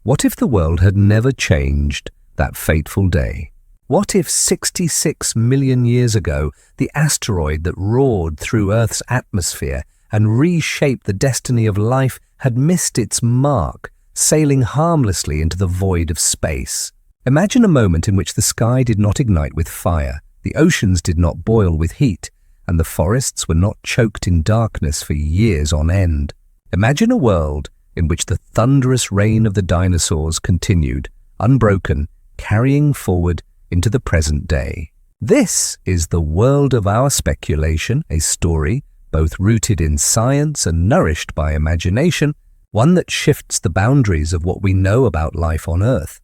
What if the world had never changed that fateful day? What if 66 million years ago, the asteroid that roared through Earth's atmosphere and reshaped the destiny of life had missed its mark, sailing harmlessly into the void of space? Imagine a moment in which the sky did not ignite with fire, the oceans did not boil with heat, and the forests were not choked in darkness for years on end. Imagine a world in which the thunderous reign of the dinosaurs continued, unbroken, carrying forward into the present day. This is the world of our speculation, a story both rooted in science and nourished by imagination, one that shifts the boundaries of what we know about life on Earth.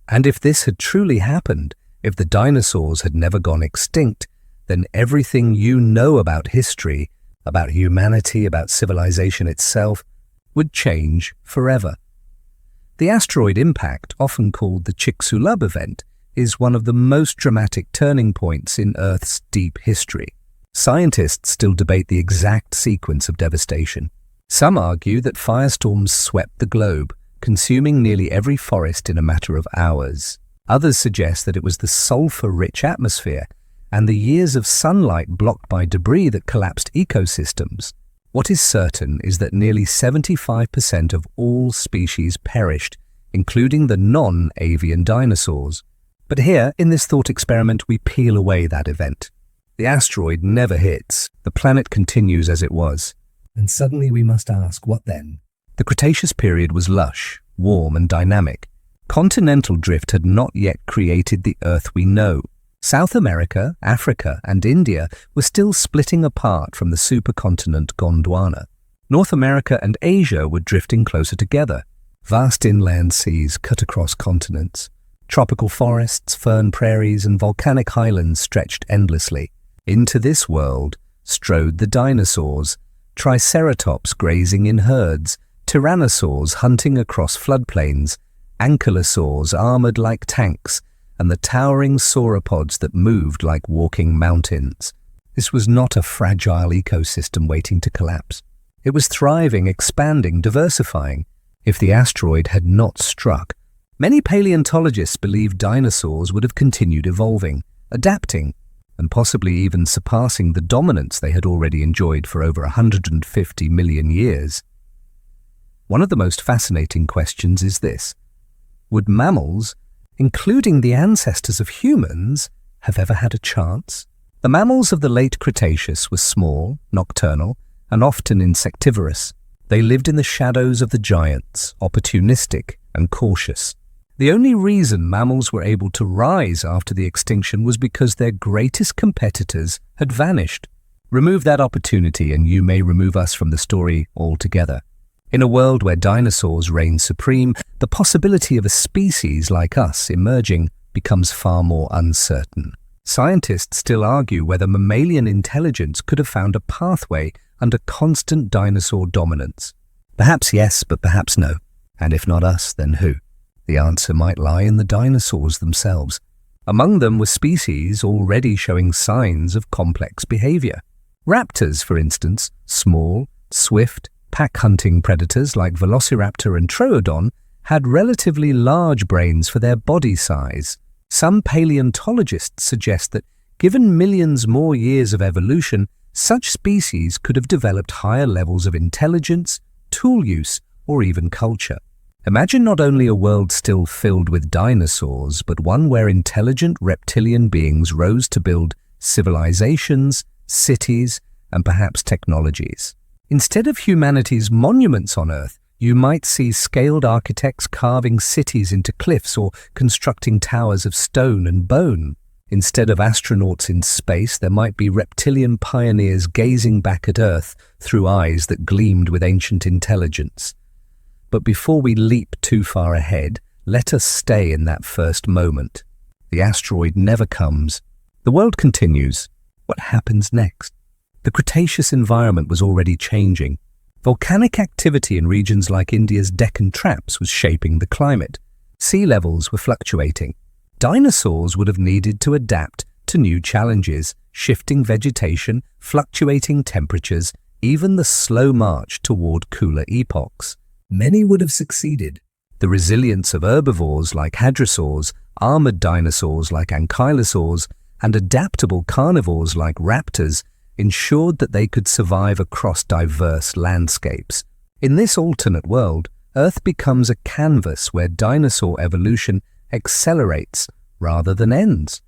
And if this had truly happened, if the dinosaurs had never gone extinct, then everything you know about history, about humanity, about civilization itself, would change forever. The asteroid impact, often called the Chicxulub event, is one of the most dramatic turning points in Earth's deep history. Scientists still debate the exact sequence of devastation. Some argue that firestorms swept the globe, consuming nearly every forest in a matter of hours. Others suggest that it was the sulfur-rich atmosphere and the years of sunlight blocked by debris that collapsed ecosystems. What is certain is that nearly 75% of all species perished, including the non-avian dinosaurs. But here, in this thought experiment, we peel away that event. The asteroid never hits, the planet continues as it was. And suddenly we must ask, what then? The Cretaceous period was lush, warm and dynamic. Continental drift had not yet created the Earth we know. South America, Africa, and India were still splitting apart from the supercontinent Gondwana. North America and Asia were drifting closer together. Vast inland seas cut across continents. Tropical forests, fern prairies, and volcanic highlands stretched endlessly. Into this world strode the dinosaurs, triceratops grazing in herds, tyrannosaurs hunting across floodplains, ankylosaurs armored like tanks, and the towering sauropods that moved like walking mountains. This was not a fragile ecosystem waiting to collapse. It was thriving, expanding, diversifying. If the asteroid had not struck, many paleontologists believe dinosaurs would have continued evolving, adapting, and possibly even surpassing the dominance they had already enjoyed for over 150 million years. One of the most fascinating questions is this: would mammals, including the ancestors of humans, have ever had a chance? The mammals of the late Cretaceous were small, nocturnal, and often insectivorous. They lived in the shadows of the giants, opportunistic and cautious. The only reason mammals were able to rise after the extinction was because their greatest competitors had vanished. Remove that opportunity and you may remove us from the story altogether. In a world where dinosaurs reign supreme, the possibility of a species like us emerging becomes far more uncertain. Scientists still argue whether mammalian intelligence could have found a pathway under constant dinosaur dominance. Perhaps yes, but perhaps no. And if not us, then who? The answer might lie in the dinosaurs themselves. Among them were species already showing signs of complex behavior. Raptors, for instance, small, swift, pack-hunting predators like Velociraptor and Troodon, had relatively large brains for their body size. Some paleontologists suggest that, given millions more years of evolution, such species could have developed higher levels of intelligence, tool use, or even culture. Imagine not only a world still filled with dinosaurs, but one where intelligent reptilian beings rose to build civilizations, cities, and perhaps technologies. Instead of humanity's monuments on Earth, you might see scaled architects carving cities into cliffs or constructing towers of stone and bone. Instead of astronauts in space, there might be reptilian pioneers gazing back at Earth through eyes that gleamed with ancient intelligence. But before we leap too far ahead, let us stay in that first moment. The asteroid never comes. The world continues. What happens next? The Cretaceous environment was already changing. Volcanic activity in regions like India's Deccan Traps was shaping the climate. Sea levels were fluctuating. Dinosaurs would have needed to adapt to new challenges, shifting vegetation, fluctuating temperatures, even the slow march toward cooler epochs. Many would have succeeded, The resilience of herbivores like hadrosaurs, armored dinosaurs like ankylosaurs, and adaptable carnivores like raptors ensured that they could survive across diverse landscapes. In this alternate world, Earth becomes a canvas where dinosaur evolution accelerates rather than ends.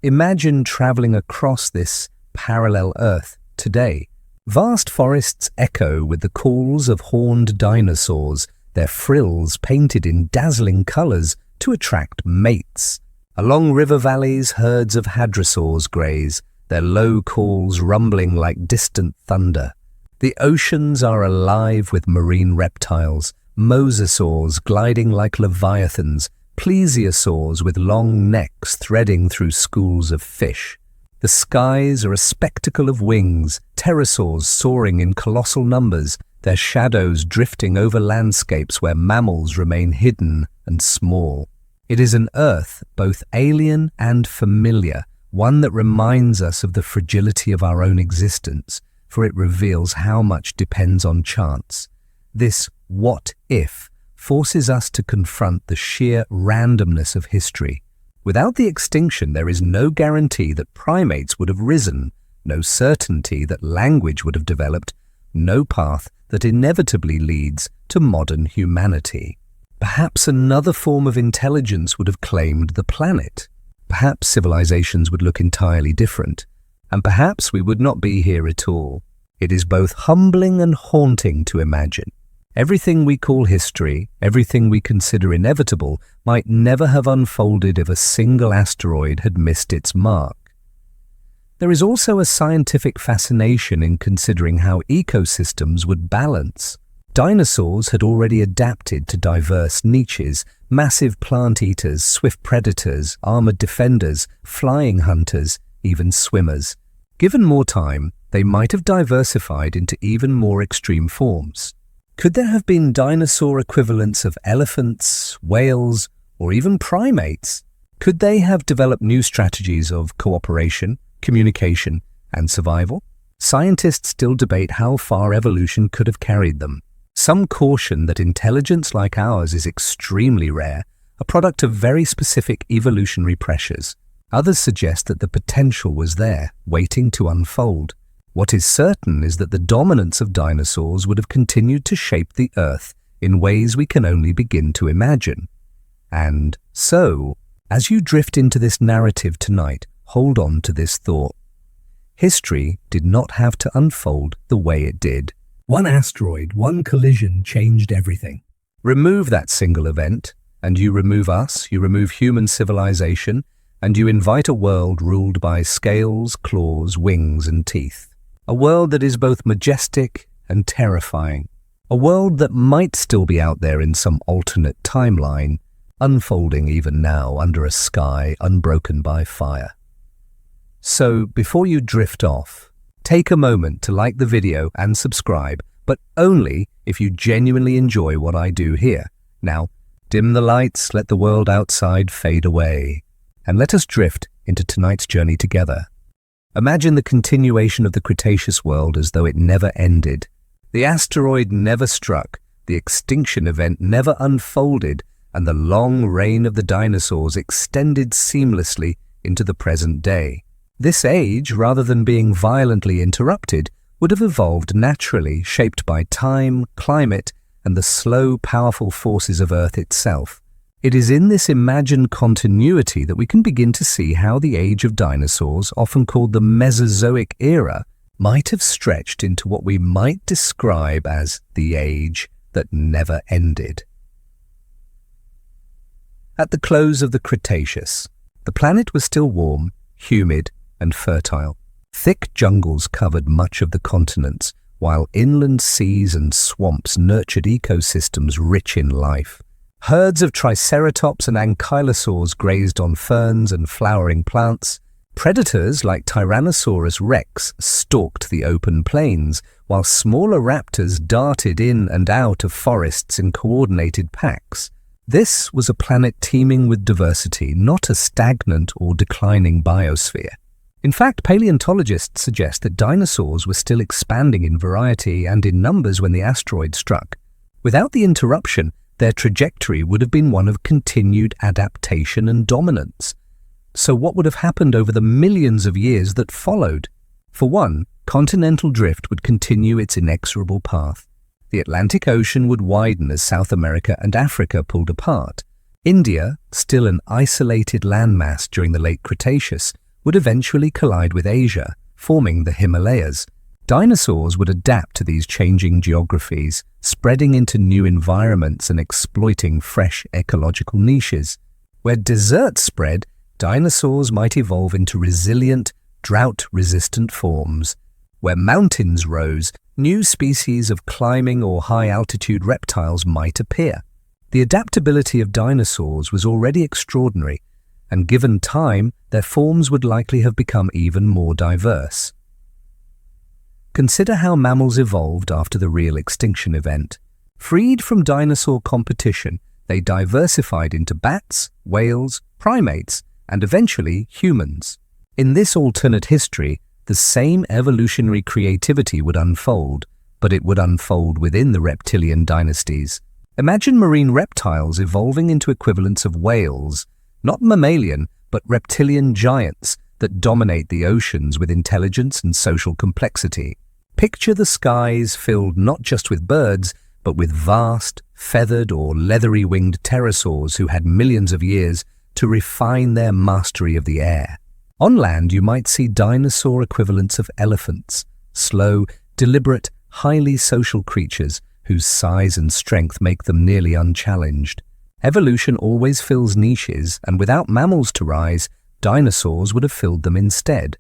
Imagine traveling across this parallel Earth today. Vast forests echo with the calls of horned dinosaurs, their frills painted in dazzling colors to attract mates. Along river valleys, herds of hadrosaurs graze, their low calls rumbling like distant thunder. The oceans are alive with marine reptiles, mosasaurs gliding like leviathans, plesiosaurs with long necks threading through schools of fish. The skies are a spectacle of wings, pterosaurs soaring in colossal numbers, their shadows drifting over landscapes where mammals remain hidden and small. It is an Earth both alien and familiar, one that reminds us of the fragility of our own existence, for it reveals how much depends on chance. This what if forces us to confront the sheer randomness of history. Without the extinction, there is no guarantee that primates would have risen, no certainty that language would have developed, no path that inevitably leads to modern humanity. Perhaps another form of intelligence would have claimed the planet. Perhaps civilizations would look entirely different, and perhaps we would not be here at all. It is both humbling and haunting to imagine. Everything we call history, everything we consider inevitable, might never have unfolded if a single asteroid had missed its mark. There is also a scientific fascination in considering how ecosystems would balance. Dinosaurs had already adapted to diverse niches: massive plant eaters, swift predators, armored defenders, flying hunters, even swimmers. Given more time, they might have diversified into even more extreme forms. Could there have been dinosaur equivalents of elephants, whales, or even primates? Could they have developed new strategies of cooperation, communication, and survival? Scientists still debate how far evolution could have carried them. Some caution that intelligence like ours is extremely rare, a product of very specific evolutionary pressures. Others suggest that the potential was there, waiting to unfold. What is certain is that the dominance of dinosaurs would have continued to shape the Earth in ways we can only begin to imagine. And so, as you drift into this narrative tonight, hold on to this thought. History did not have to unfold the way it did. One asteroid, one collision changed everything. Remove that single event, and you remove us, you remove human civilization, and you invite a world ruled by scales, claws, wings, and teeth. A world that is both majestic and terrifying. A world that might still be out there in some alternate timeline, unfolding even now under a sky unbroken by fire. So, before you drift off, take a moment to like the video and subscribe, but only if you genuinely enjoy what I do here. Now, dim the lights, let the world outside fade away, and let us drift into tonight's journey together. Imagine the continuation of the Cretaceous world as though it never ended. The asteroid never struck, the extinction event never unfolded, and the long reign of the dinosaurs extended seamlessly into the present day. This age, rather than being violently interrupted, would have evolved naturally, shaped by time, climate, and the slow, powerful forces of Earth itself. It is in this imagined continuity that we can begin to see how the age of dinosaurs, often called the Mesozoic era, might have stretched into what we might describe as the age that never ended. At the close of the Cretaceous, the planet was still warm, humid, and fertile. Thick jungles covered much of the continents, while inland seas and swamps nurtured ecosystems rich in life. Herds of triceratops and ankylosaurs grazed on ferns and flowering plants. Predators like Tyrannosaurus rex stalked the open plains, while smaller raptors darted in and out of forests in coordinated packs. This was a planet teeming with diversity, not a stagnant or declining biosphere. In fact, paleontologists suggest that dinosaurs were still expanding in variety and in numbers when the asteroid struck. Without the interruption, their trajectory would have been one of continued adaptation and dominance. So what would have happened over the millions of years that followed? For one, continental drift would continue its inexorable path. The Atlantic Ocean would widen as South America and Africa pulled apart. India, still an isolated landmass during the late Cretaceous, would eventually collide with Asia, forming the Himalayas. Dinosaurs would adapt to these changing geographies, spreading into new environments and exploiting fresh ecological niches. Where deserts spread, dinosaurs might evolve into resilient, drought-resistant forms. Where mountains rose, new species of climbing or high-altitude reptiles might appear. The adaptability of dinosaurs was already extraordinary, and given time, their forms would likely have become even more diverse. Consider how mammals evolved after the real extinction event. Freed from dinosaur competition, they diversified into bats, whales, primates, and eventually humans. In this alternate history, the same evolutionary creativity would unfold, but it would unfold within the reptilian dynasties. Imagine marine reptiles evolving into equivalents of whales, not mammalian, but reptilian giants that dominate the oceans with intelligence and social complexity. Picture the skies filled not just with birds, but with vast, feathered or leathery-winged pterosaurs who had millions of years to refine their mastery of the air. On land, you might see dinosaur equivalents of elephants, slow, deliberate, highly social creatures whose size and strength make them nearly unchallenged. Evolution always fills niches, and without mammals to rise, dinosaurs would have filled them instead.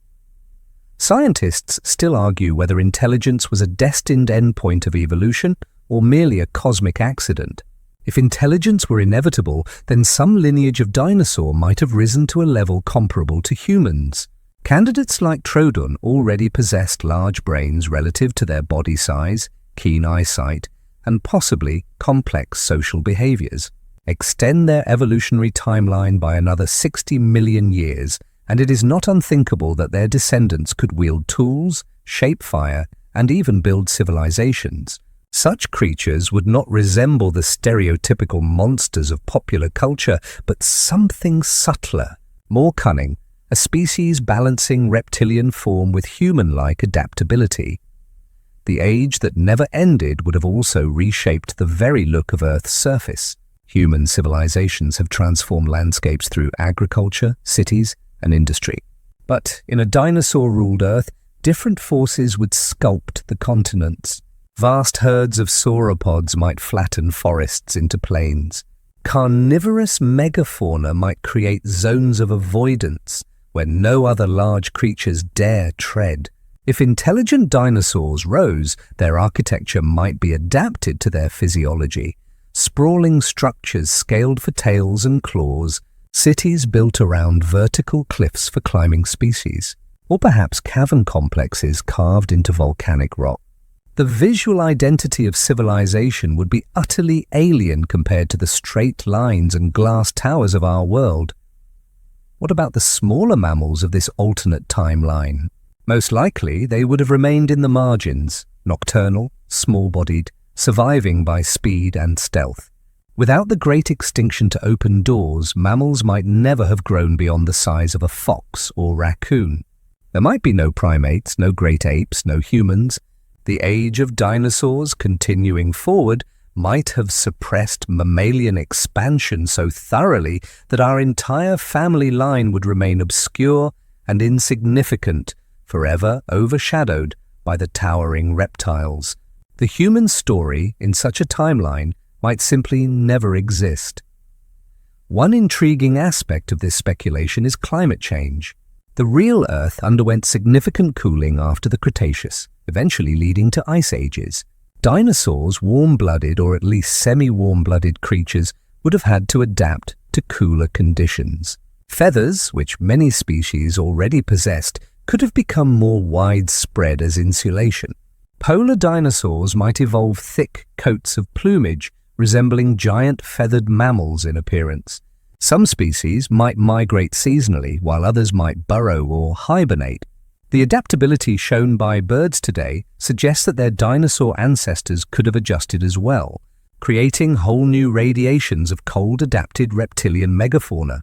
Scientists still argue whether intelligence was a destined endpoint of evolution or merely a cosmic accident. If intelligence were inevitable, then some lineage of dinosaur might have risen to a level comparable to humans. Candidates like Troodon already possessed large brains relative to their body size, keen eyesight, and possibly complex social behaviors. Extend their evolutionary timeline by another 60 million years, and it is not unthinkable that their descendants could wield tools, shape fire, and even build civilizations. Such creatures would not resemble the stereotypical monsters of popular culture, but something subtler, more cunning, a species balancing reptilian form with human-like adaptability. The age that never ended would have also reshaped the very look of Earth's surface. Human civilizations have transformed landscapes through agriculture, cities, and industry. But in a dinosaur-ruled Earth, different forces would sculpt the continents. Vast herds of sauropods might flatten forests into plains. Carnivorous megafauna might create zones of avoidance where no other large creatures dare tread. If intelligent dinosaurs rose, their architecture might be adapted to their physiology. Sprawling structures scaled for tails and claws, cities built around vertical cliffs for climbing species, or perhaps cavern complexes carved into volcanic rock. The visual identity of civilization would be utterly alien compared to the straight lines and glass towers of our world. What about the smaller mammals of this alternate timeline? Most likely, they would have remained in the margins, nocturnal, small-bodied, surviving by speed and stealth. Without the great extinction to open doors, mammals might never have grown beyond the size of a fox or raccoon. There might be no primates, no great apes, no humans. The age of dinosaurs continuing forward might have suppressed mammalian expansion so thoroughly that our entire family line would remain obscure and insignificant, forever overshadowed by the towering reptiles. The human story in such a timeline might simply never exist. One intriguing aspect of this speculation is climate change. The real Earth underwent significant cooling after the Cretaceous, eventually leading to ice ages. Dinosaurs, warm-blooded or at least semi-warm-blooded creatures, would have had to adapt to cooler conditions. Feathers, which many species already possessed, could have become more widespread as insulation. Polar dinosaurs might evolve thick coats of plumage, resembling giant feathered mammals in appearance. Some species might migrate seasonally, while others might burrow or hibernate. The adaptability shown by birds today suggests that their dinosaur ancestors could have adjusted as well, creating whole new radiations of cold-adapted reptilian megafauna.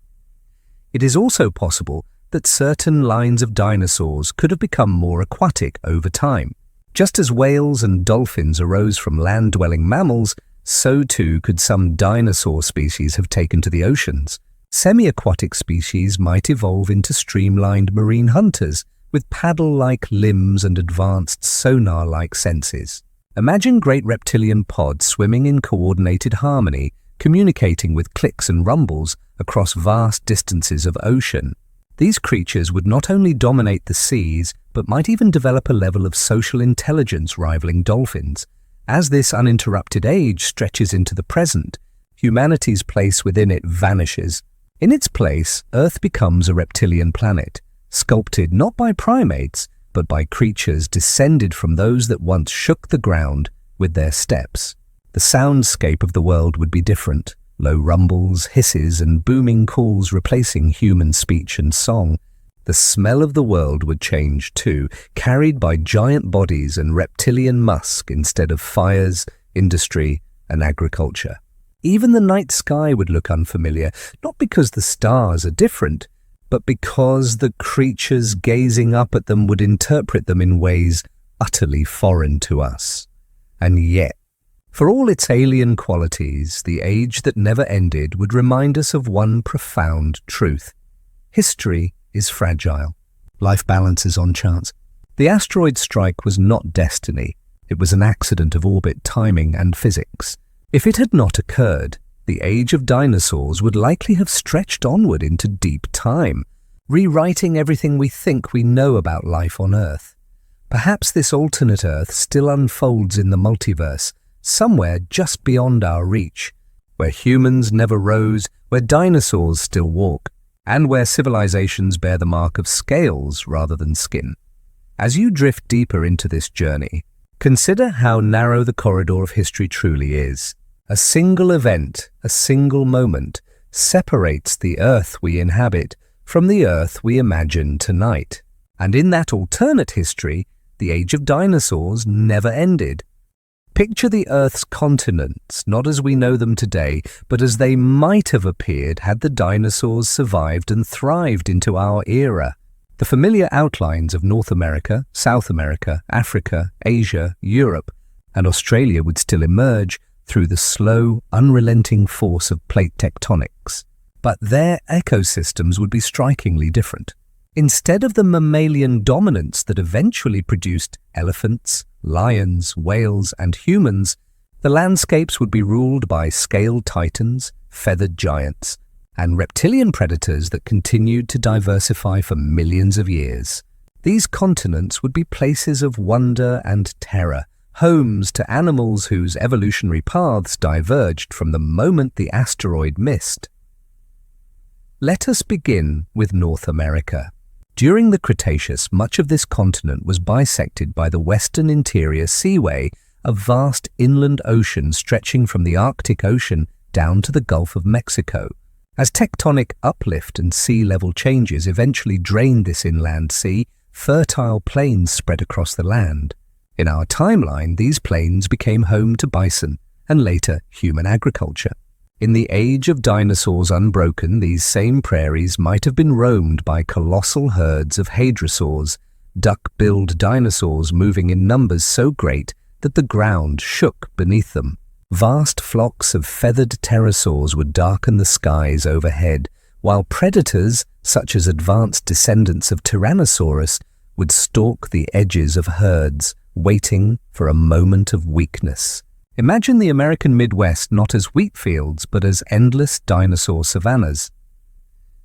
It is also possible that certain lines of dinosaurs could have become more aquatic over time. Just as whales and dolphins arose from land-dwelling mammals, so too could some dinosaur species have taken to the oceans. Semi-aquatic species might evolve into streamlined marine hunters with paddle-like limbs and advanced sonar-like senses. Imagine great reptilian pods swimming in coordinated harmony, communicating with clicks and rumbles across vast distances of ocean. These creatures would not only dominate the seas, but might even develop a level of social intelligence rivaling dolphins. As this uninterrupted age stretches into the present, humanity's place within it vanishes. In its place, Earth becomes a reptilian planet, sculpted not by primates, but by creatures descended from those that once shook the ground with their steps. The soundscape of the world would be different, low rumbles, hisses, and booming calls replacing human speech and song. The smell of the world would change too, carried by giant bodies and reptilian musk instead of fires, industry, and agriculture. Even the night sky would look unfamiliar, not because the stars are different, but because the creatures gazing up at them would interpret them in ways utterly foreign to us. And yet, for all its alien qualities, the age that never ended would remind us of one profound truth. History is fragile. Life balances on chance. The asteroid strike was not destiny. It was an accident of orbit, timing, and physics. If it had not occurred, the age of dinosaurs would likely have stretched onward into deep time, rewriting everything we think we know about life on Earth. Perhaps this alternate Earth still unfolds in the multiverse, somewhere just beyond our reach, where humans never rose, where dinosaurs still walk, and where civilizations bear the mark of scales rather than skin. As you drift deeper into this journey, consider how narrow the corridor of history truly is. A single event, a single moment, separates the Earth we inhabit from the Earth we imagine tonight. And in that alternate history, the age of dinosaurs never ended. Picture the Earth's continents not as we know them today, but as they might have appeared had the dinosaurs survived and thrived into our era. The familiar outlines of North America, South America, Africa, Asia, Europe, and Australia would still emerge through the slow, unrelenting force of plate tectonics. But their ecosystems would be strikingly different. Instead of the mammalian dominance that eventually produced elephants, lions, whales, and humans, the landscapes would be ruled by scaled titans, feathered giants, and reptilian predators that continued to diversify for millions of years. These continents would be places of wonder and terror, homes to animals whose evolutionary paths diverged from the moment the asteroid missed. Let us begin with North America. During the Cretaceous, much of this continent was bisected by the Western Interior Seaway, a vast inland ocean stretching from the Arctic Ocean down to the Gulf of Mexico. As tectonic uplift and sea level changes eventually drained this inland sea, fertile plains spread across the land. In our timeline, these plains became home to bison and later human agriculture. In the age of dinosaurs unbroken, these same prairies might have been roamed by colossal herds of hadrosaurs, duck-billed dinosaurs moving in numbers so great that the ground shook beneath them. Vast flocks of feathered pterosaurs would darken the skies overhead, while predators, such as advanced descendants of Tyrannosaurus, would stalk the edges of herds, waiting for a moment of weakness. Imagine the American Midwest not as wheat fields, but as endless dinosaur savannas.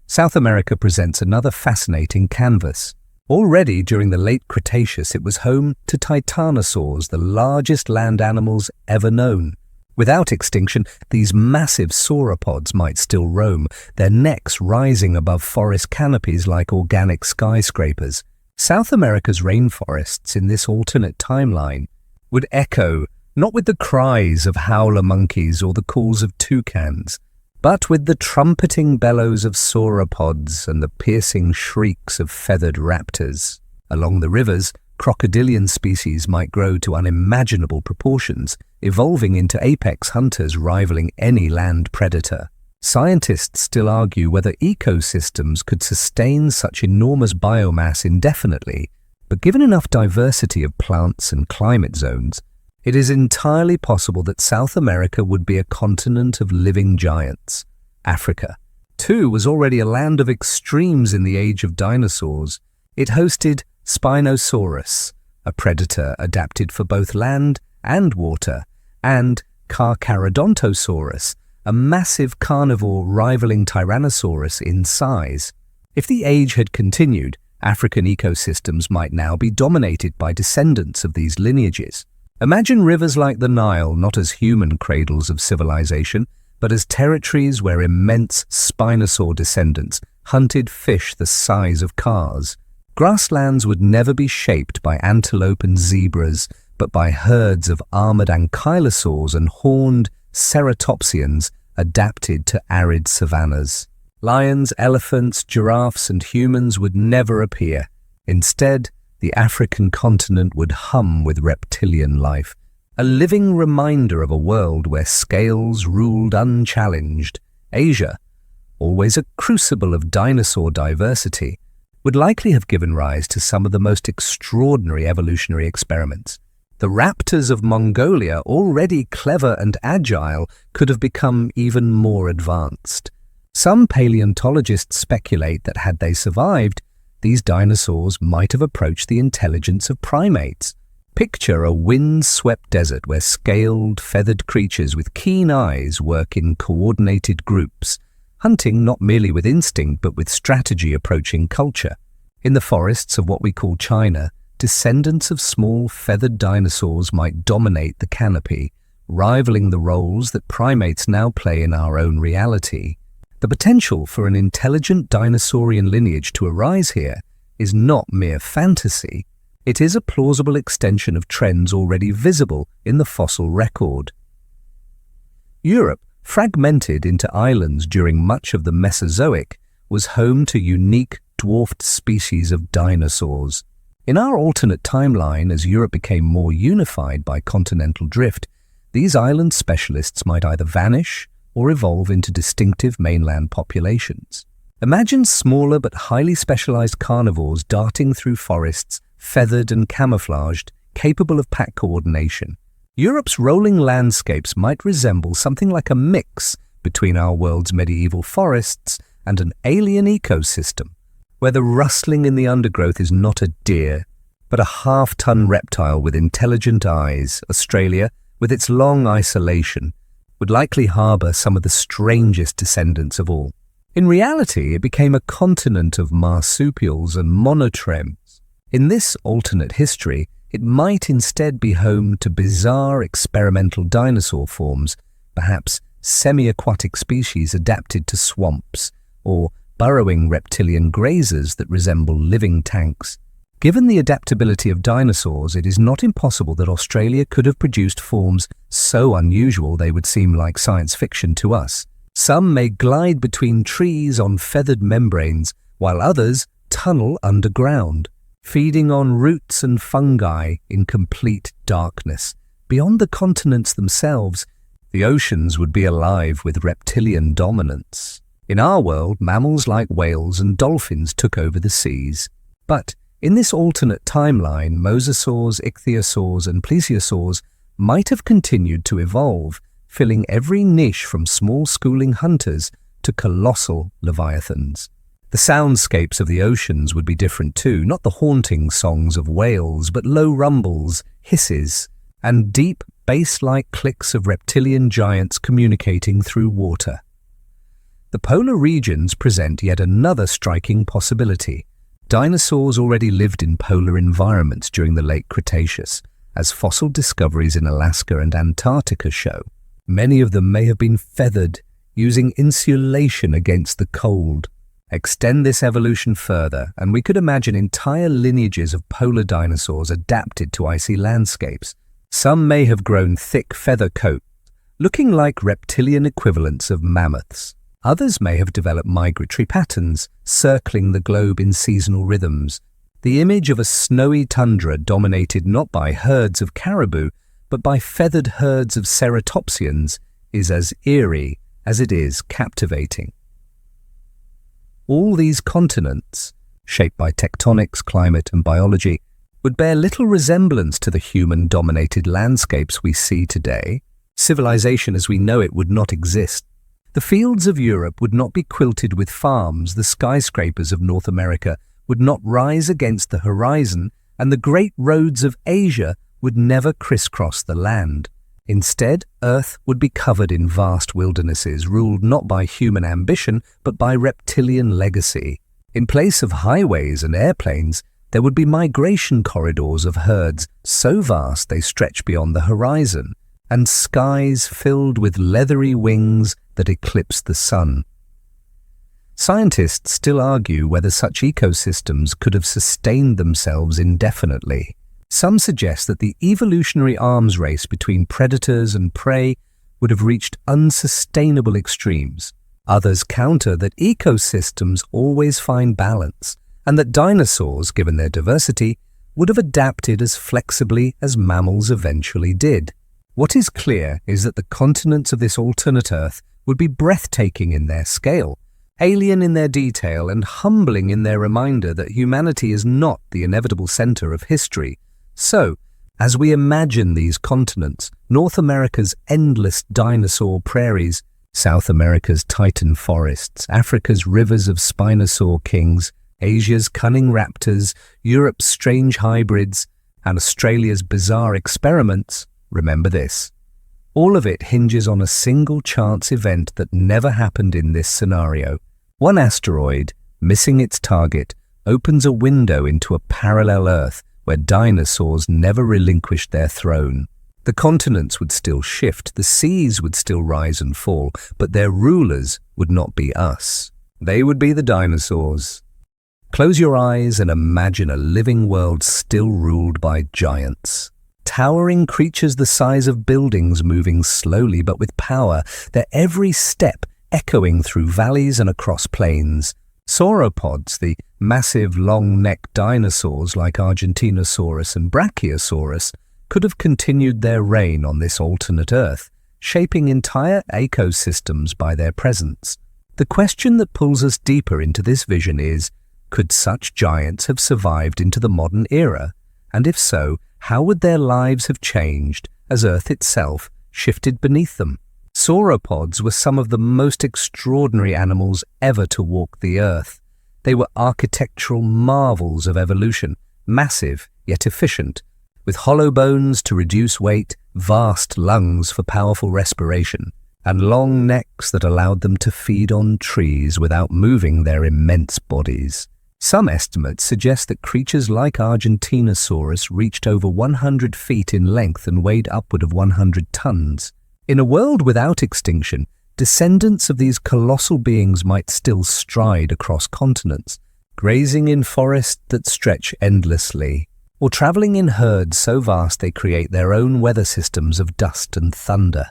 South America presents another fascinating canvas. Already during the late Cretaceous, it was home to titanosaurs, the largest land animals ever known. Without extinction, these massive sauropods might still roam, their necks rising above forest canopies like organic skyscrapers. South America's rainforests in this alternate timeline would echo not with the cries of howler monkeys or the calls of toucans, but with the trumpeting bellows of sauropods and the piercing shrieks of feathered raptors. Along the rivers, Crocodilian species might grow to unimaginable proportions, evolving into apex hunters rivaling any land predator. Scientists still argue whether ecosystems could sustain such enormous biomass indefinitely, but given enough diversity of plants and climate zones, it is entirely possible that South America would be a continent of living giants. Africa, too, was already a land of extremes in the age of dinosaurs. It hosted Spinosaurus, a predator adapted for both land and water, and Carcharodontosaurus, a massive carnivore rivaling Tyrannosaurus in size. If the age had continued, African ecosystems might now be dominated by descendants of these lineages. Imagine rivers like the Nile not as human cradles of civilization, but as territories where immense Spinosaur descendants hunted fish the size of cars. Grasslands would never be shaped by antelope and zebras, but by herds of armored ankylosaurs and horned ceratopsians adapted to arid savannas. Lions, elephants, giraffes, and humans would never appear. Instead, the African continent would hum with reptilian life, a living reminder of a world where scales ruled unchallenged. Asia, always a crucible of dinosaur diversity, would likely have given rise to some of the most extraordinary evolutionary experiments. The raptors of Mongolia, already clever and agile, could have become even more advanced. Some paleontologists speculate that had they survived, these dinosaurs might have approached the intelligence of primates. Picture a wind-swept desert where scaled, feathered creatures with keen eyes work in coordinated groups, hunting not merely with instinct but with strategy approaching culture. In the forests of what we call China, descendants of small feathered dinosaurs might dominate the canopy, rivaling the roles that primates now play in our own reality. The potential for an intelligent dinosaurian lineage to arise here is not mere fantasy. It is a plausible extension of trends already visible in the fossil record. Europe, fragmented into islands during much of the Mesozoic, was home to unique dwarfed species of dinosaurs. In our alternate timeline, as Europe became more unified by continental drift, these island specialists might either vanish or evolve into distinctive mainland populations. Imagine smaller but highly specialized carnivores darting through forests, feathered and camouflaged, capable of pack coordination. Europe's rolling landscapes might resemble something like a mix between our world's medieval forests and an alien ecosystem, where the rustling in the undergrowth is not a deer, but a half-ton reptile with intelligent eyes. Australia, with its long isolation, would likely harbour some of the strangest descendants of all. In reality, it became a continent of marsupials and monotremes. In this alternate history, it might instead be home to bizarre experimental dinosaur forms, perhaps semi-aquatic species adapted to swamps, or burrowing reptilian grazers that resemble living tanks. Given the adaptability of dinosaurs, it is not impossible that Australia could have produced forms so unusual they would seem like science fiction to us. Some may glide between trees on feathered membranes, while others tunnel underground, feeding on roots and fungi in complete darkness. Beyond the continents themselves, the oceans would be alive with reptilian dominance. In our world, mammals like whales and dolphins took over the seas. But in this alternate timeline, mosasaurs, ichthyosaurs, and plesiosaurs might have continued to evolve, filling every niche from small schooling hunters to colossal leviathans. The soundscapes of the oceans would be different too, not the haunting songs of whales, but low rumbles, hisses, and deep, bass-like clicks of reptilian giants communicating through water. The polar regions present yet another striking possibility. Dinosaurs already lived in polar environments during the late Cretaceous, as fossil discoveries in Alaska and Antarctica show. Many of them may have been feathered, using insulation against the cold. Extend this evolution further, and we could imagine entire lineages of polar dinosaurs adapted to icy landscapes. Some may have grown thick feather coats, looking like reptilian equivalents of mammoths. Others may have developed migratory patterns, circling the globe in seasonal rhythms. The image of a snowy tundra dominated not by herds of caribou, but by feathered herds of ceratopsians is as eerie as it is captivating. All these continents, shaped by tectonics, climate, and biology, would bear little resemblance to the human-dominated landscapes we see today. Civilization as we know it would not exist. The fields of Europe would not be quilted with farms, the skyscrapers of North America would not rise against the horizon, and the great roads of Asia would never crisscross the land. Instead, Earth would be covered in vast wildernesses, ruled not by human ambition, but by reptilian legacy. In place of highways and airplanes, there would be migration corridors of herds so vast they stretch beyond the horizon, and skies filled with leathery wings that eclipse the sun. Scientists still argue whether such ecosystems could have sustained themselves indefinitely. Some suggest that the evolutionary arms race between predators and prey would have reached unsustainable extremes. Others counter that ecosystems always find balance, and that dinosaurs, given their diversity, would have adapted as flexibly as mammals eventually did. What is clear is that the continents of this alternate Earth would be breathtaking in their scale, alien in their detail, and humbling in their reminder that humanity is not the inevitable center of history. So, as we imagine these continents, North America's endless dinosaur prairies, South America's titan forests, Africa's rivers of Spinosaur kings, Asia's cunning raptors, Europe's strange hybrids, and Australia's bizarre experiments, remember this. All of it hinges on a single chance event that never happened in this scenario. One asteroid, missing its target, opens a window into a parallel Earth where dinosaurs never relinquished their throne. The continents would still shift, the seas would still rise and fall, but their rulers would not be us. They would be the dinosaurs. Close your eyes and imagine a living world still ruled by giants. Towering creatures the size of buildings moving slowly but with power, their every step echoing through valleys and across plains. Sauropods, the massive long-necked dinosaurs like Argentinosaurus and Brachiosaurus, could have continued their reign on this alternate Earth, shaping entire ecosystems by their presence. The question that pulls us deeper into this vision is, could such giants have survived into the modern era? And if so, how would their lives have changed as Earth itself shifted beneath them? Sauropods were some of the most extraordinary animals ever to walk the Earth. They were architectural marvels of evolution, massive yet efficient, with hollow bones to reduce weight, vast lungs for powerful respiration, and long necks that allowed them to feed on trees without moving their immense bodies. Some estimates suggest that creatures like Argentinosaurus reached over 100 feet in length and weighed upward of 100 tons. In a world without extinction, descendants of these colossal beings might still stride across continents, grazing in forests that stretch endlessly, or traveling in herds so vast they create their own weather systems of dust and thunder.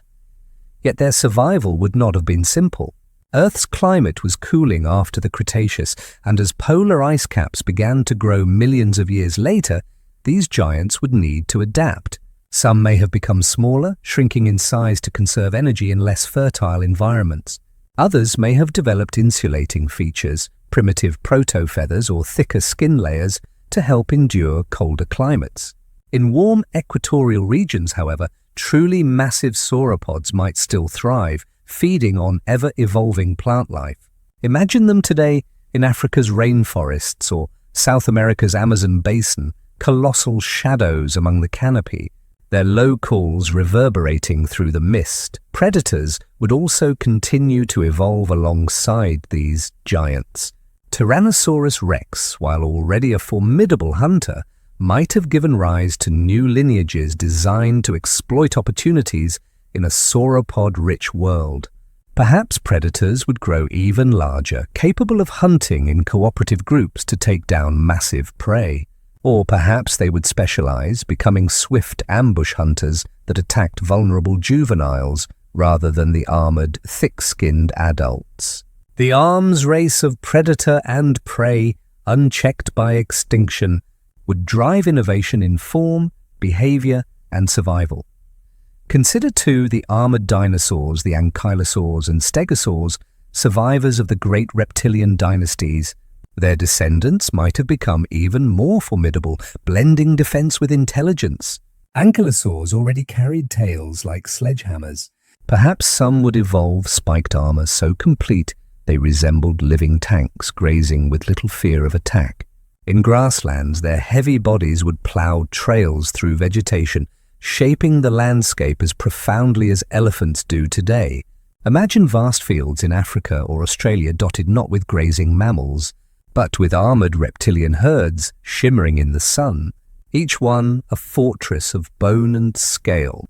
Yet their survival would not have been simple. Earth's climate was cooling after the Cretaceous, and as polar ice caps began to grow millions of years later, these giants would need to adapt. Some may have become smaller, shrinking in size to conserve energy in less fertile environments. Others may have developed insulating features, primitive proto-feathers or thicker skin layers to help endure colder climates. In warm equatorial regions, however, truly massive sauropods might still thrive, feeding on ever-evolving plant life. Imagine them today in Africa's rainforests or South America's Amazon basin, colossal shadows among the canopy, their low calls reverberating through the mist. Predators would also continue to evolve alongside these giants. Tyrannosaurus rex, while already a formidable hunter, might have given rise to new lineages designed to exploit opportunities in a sauropod-rich world. Perhaps predators would grow even larger, capable of hunting in cooperative groups to take down massive prey. Or perhaps they would specialize, becoming swift ambush hunters that attacked vulnerable juveniles rather than the armored, thick-skinned adults. The arms race of predator and prey unchecked by extinction, would drive innovation in form, behavior, and survival. Consider too the armored dinosaurs, the ankylosaurs and stegosaurs, survivors of the great reptilian dynasties. Their descendants might have become even more formidable, blending defense with intelligence. Ankylosaurs already carried tails like sledgehammers. Perhaps some would evolve spiked armor so complete they resembled living tanks grazing with little fear of attack. In grasslands, their heavy bodies would plow trails through vegetation, shaping the landscape as profoundly as elephants do today. Imagine vast fields in Africa or Australia dotted not with grazing mammals, but with armored reptilian herds shimmering in the sun, each one a fortress of bone and scale.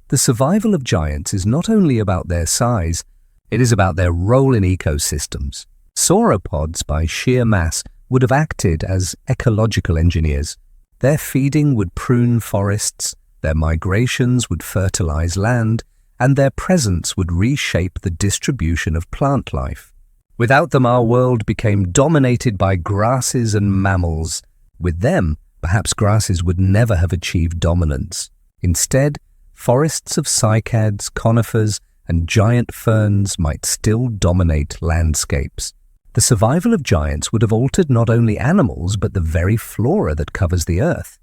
The survival of giants is not only about their size, it is about their role in ecosystems. Sauropods, by sheer mass, would have acted as ecological engineers. Their feeding would prune forests, their migrations would fertilize land, and their presence would reshape the distribution of plant life. Without them, our world became dominated by grasses and mammals. With them, perhaps grasses would never have achieved dominance. Instead, forests of cycads, conifers, and giant ferns might still dominate landscapes. The survival of giants would have altered not only animals but the very flora that covers the earth.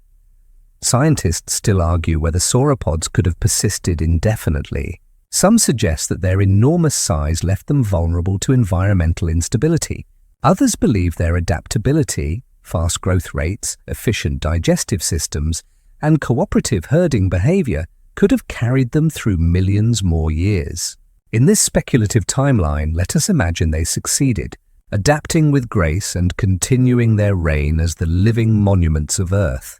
Scientists still argue whether sauropods could have persisted indefinitely. Some suggest that their enormous size left them vulnerable to environmental instability. Others believe their adaptability, fast growth rates, efficient digestive systems, and cooperative herding behavior could have carried them through millions more years. In this speculative timeline, let us imagine they succeeded, adapting with grace and continuing their reign as the living monuments of Earth.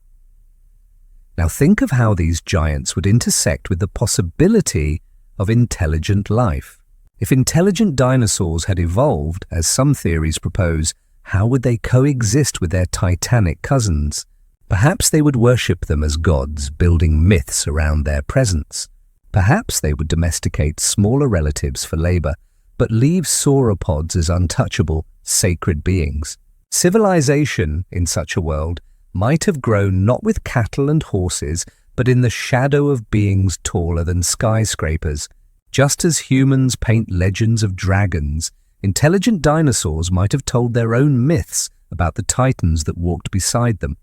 Now think of how these giants would intersect with the possibility of intelligent life. If intelligent dinosaurs had evolved, as some theories propose, how would they coexist with their titanic cousins? Perhaps they would worship them as gods, building myths around their presence. Perhaps they would domesticate smaller relatives for labor, but leave sauropods as untouchable, sacred beings. Civilization, in such a world, might have grown not with cattle and horses, but in the shadow of beings taller than skyscrapers. Just as humans paint legends of dragons, intelligent dinosaurs might have told their own myths about the titans that walked beside them.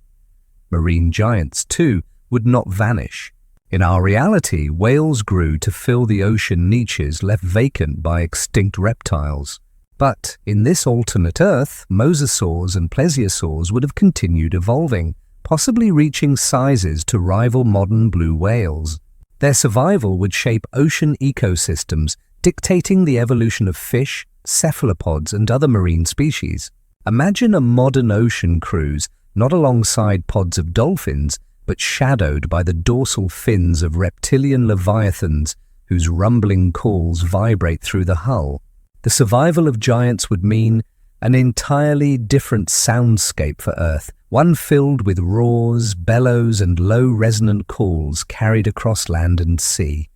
Marine giants, too, would not vanish. In our reality, whales grew to fill the ocean niches left vacant by extinct reptiles. But in this alternate Earth, mosasaurs and plesiosaurs would have continued evolving, possibly reaching sizes to rival modern blue whales. Their survival would shape ocean ecosystems, dictating the evolution of fish, cephalopods, and other marine species. Imagine a modern ocean cruise, not alongside pods of dolphins, but shadowed by the dorsal fins of reptilian leviathans whose rumbling calls vibrate through the hull. The survival of giants would mean an entirely different soundscape for Earth, one filled with roars, bellows, and low resonant calls carried across land and sea.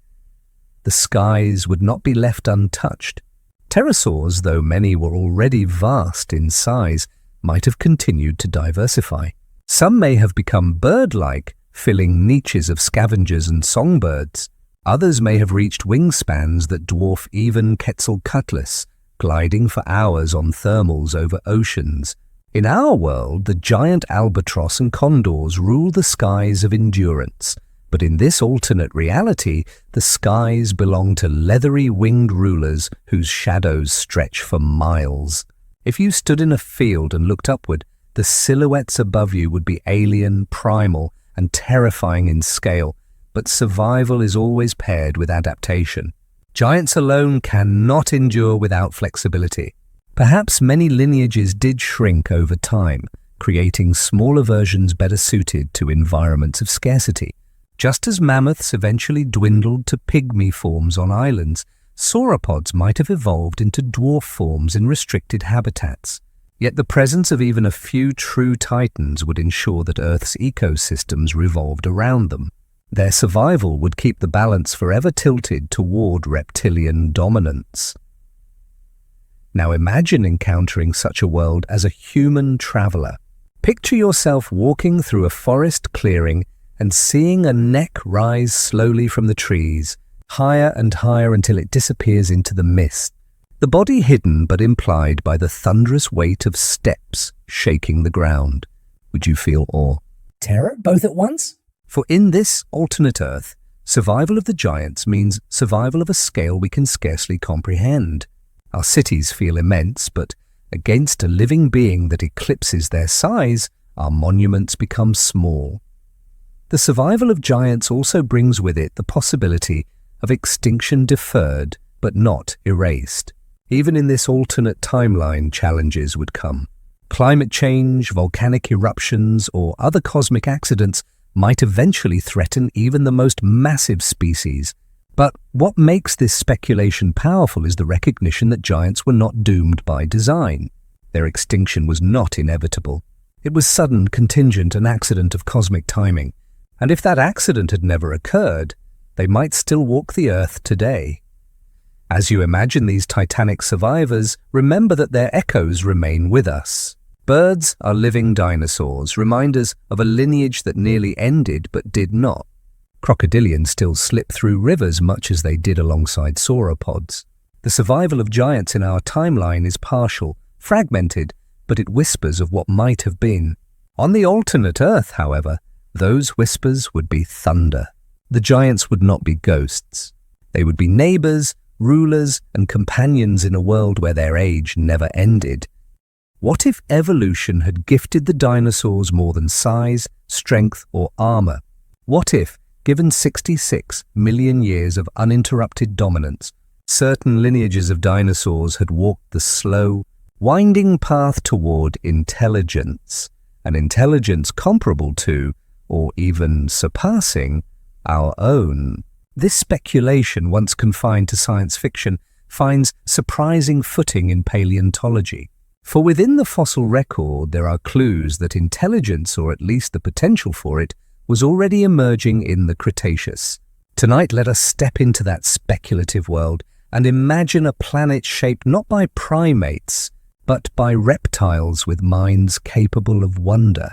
The skies would not be left untouched. Pterosaurs, though many were already vast in size, might have continued to diversify. Some may have become bird-like, filling niches of scavengers and songbirds. Others may have reached wingspans that dwarf even Quetzalcoatlus, gliding for hours on thermals over oceans. In our world, the giant albatross and condors rule the skies of endurance. But in this alternate reality, the skies belong to leathery winged rulers whose shadows stretch for miles. If you stood in a field and looked upward, the silhouettes above you would be alien, primal, and terrifying in scale, but survival is always paired with adaptation. Giants alone cannot endure without flexibility. Perhaps many lineages did shrink over time, creating smaller versions better suited to environments of scarcity. Just as mammoths eventually dwindled to pygmy forms on islands, sauropods might have evolved into dwarf forms in restricted habitats. Yet the presence of even a few true titans would ensure that Earth's ecosystems revolved around them. Their survival would keep the balance forever tilted toward reptilian dominance. Now imagine encountering such a world as a human traveler. Picture yourself walking through a forest clearing and seeing a neck rise slowly from the trees, higher and higher until it disappears into the mist, the body hidden but implied by the thunderous weight of steps shaking the ground. Would you feel awe? Terror, both at once? For in this alternate Earth, survival of the giants means survival of a scale we can scarcely comprehend. Our cities feel immense, but against a living being that eclipses their size, our monuments become small. The survival of giants also brings with it the possibility of extinction deferred but not erased. Even in this alternate timeline, challenges would come. Climate change, volcanic eruptions, or other cosmic accidents might eventually threaten even the most massive species. But what makes this speculation powerful is the recognition that giants were not doomed by design. Their extinction was not inevitable. It was sudden, contingent, an accident of cosmic timing. And if that accident had never occurred, they might still walk the Earth today. As you imagine these titanic survivors, remember that their echoes remain with us. Birds are living dinosaurs, reminders of a lineage that nearly ended but did not. Crocodilians still slip through rivers much as they did alongside sauropods. The survival of giants in our timeline is partial, fragmented, but it whispers of what might have been. On the alternate Earth, however, those whispers would be thunder. The giants would not be ghosts. They would be neighbors, rulers, and companions in a world where their age never ended. What if evolution had gifted the dinosaurs more than size, strength, or armor? What if, given 66 million years of uninterrupted dominance, certain lineages of dinosaurs had walked the slow, winding path toward intelligence, an intelligence comparable to, or even surpassing, our own? This speculation, once confined to science fiction, finds surprising footing in paleontology. For within the fossil record there are clues that intelligence, or at least the potential for it, was already emerging in the Cretaceous. Tonight let us step into that speculative world and imagine a planet shaped not by primates, but by reptiles with minds capable of wonder.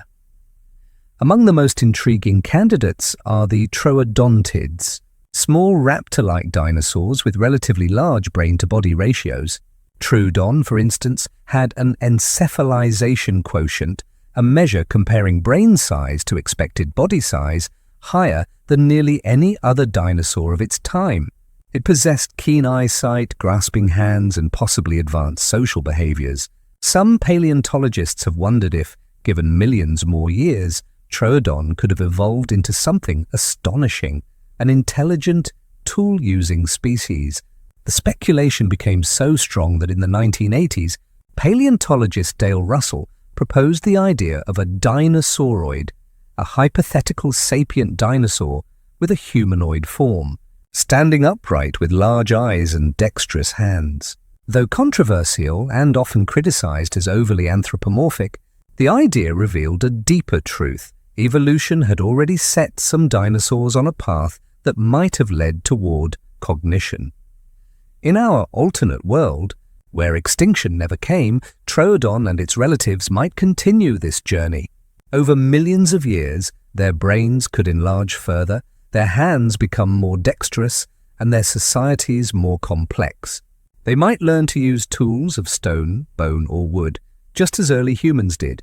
Among the most intriguing candidates are the troodontids, small raptor-like dinosaurs with relatively large brain-to-body ratios. Troodon, for instance, had an encephalization quotient, a measure comparing brain size to expected body size, higher than nearly any other dinosaur of its time. It possessed keen eyesight, grasping hands, and possibly advanced social behaviors. Some paleontologists have wondered if, given millions more years, Troodon could have evolved into something astonishing, an intelligent, tool-using species. The speculation became so strong that in the 1980s, paleontologist Dale Russell proposed the idea of a dinosauroid, a hypothetical sapient dinosaur with a humanoid form, standing upright with large eyes and dexterous hands. Though controversial and often criticized as overly anthropomorphic, the idea revealed a deeper truth. Evolution had already set some dinosaurs on a path that might have led toward cognition. In our alternate world, where extinction never came, Troodon and its relatives might continue this journey. Over millions of years, their brains could enlarge further, their hands become more dexterous, and their societies more complex. They might learn to use tools of stone, bone, or wood, just as early humans did.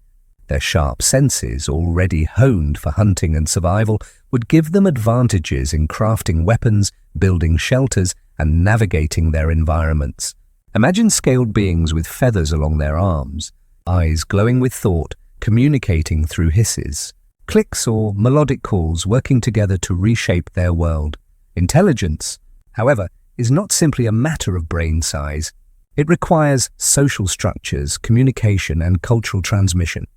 Their sharp senses, already honed for hunting and survival, would give them advantages in crafting weapons, building shelters, and navigating their environments. Imagine scaled beings with feathers along their arms, eyes glowing with thought, communicating through hisses, clicks or melodic calls working together to reshape their world. Intelligence, however, is not simply a matter of brain size. It requires social structures, communication, and cultural transmission.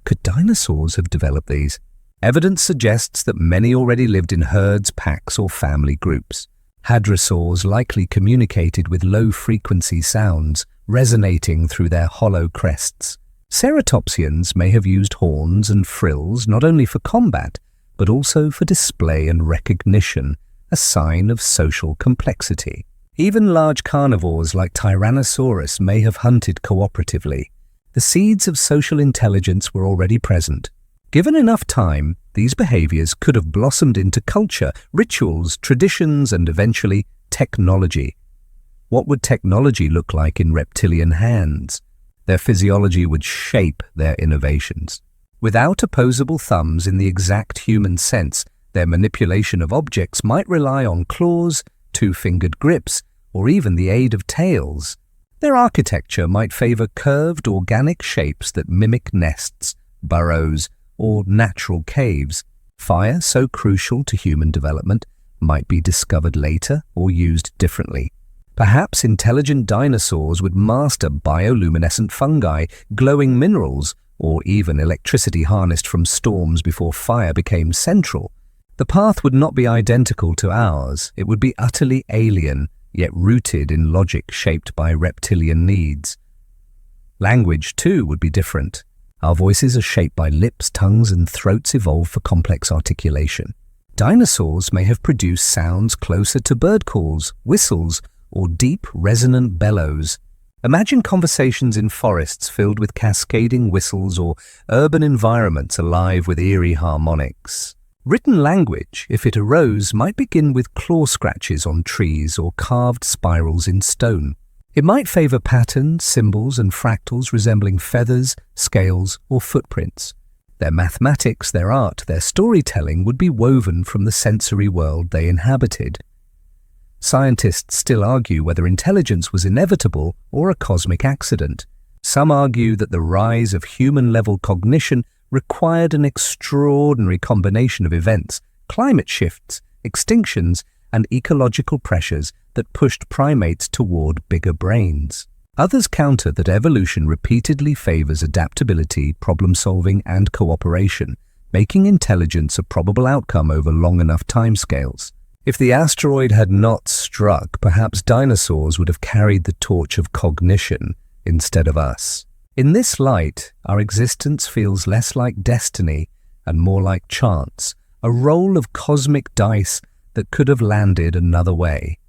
Could dinosaurs have developed these? Evidence suggests that many already lived in herds, packs, or family groups. Hadrosaurs likely communicated with low-frequency sounds, resonating through their hollow crests. Ceratopsians may have used horns and frills not only for combat, but also for display and recognition, a sign of social complexity. Even large carnivores like Tyrannosaurus may have hunted cooperatively. The seeds of social intelligence were already present. Given enough time, these behaviors could have blossomed into culture, rituals, traditions, and eventually technology. What would technology look like in reptilian hands? Their physiology would shape their innovations. Without opposable thumbs in the exact human sense, their manipulation of objects might rely on claws, two-fingered grips, or even the aid of tails. Their architecture might favor curved organic shapes that mimic nests, burrows, or natural caves. Fire, so crucial to human development, might be discovered later or used differently. Perhaps intelligent dinosaurs would master bioluminescent fungi, glowing minerals, or even electricity harnessed from storms before fire became central. The path would not be identical to ours. It would be utterly alien, yet rooted in logic shaped by reptilian needs. Language, too, would be different. Our voices are shaped by lips, tongues, and throats evolved for complex articulation. Dinosaurs may have produced sounds closer to bird calls, whistles, or deep, resonant bellows. Imagine conversations in forests filled with cascading whistles or urban environments alive with eerie harmonics. Written language, if it arose, might begin with claw scratches on trees or carved spirals in stone. It might favor patterns, symbols, and fractals resembling feathers, scales, or footprints. Their mathematics, their art, their storytelling would be woven from the sensory world they inhabited. Scientists still argue whether intelligence was inevitable or a cosmic accident. Some argue that the rise of human-level cognition required an extraordinary combination of events, climate shifts, extinctions, and ecological pressures that pushed primates toward bigger brains. Others counter that evolution repeatedly favors adaptability, problem-solving, and cooperation, making intelligence a probable outcome over long enough timescales. If the asteroid had not struck, perhaps dinosaurs would have carried the torch of cognition instead of us. In this light, our existence feels less like destiny and more like chance, a roll of cosmic dice that could have landed another way.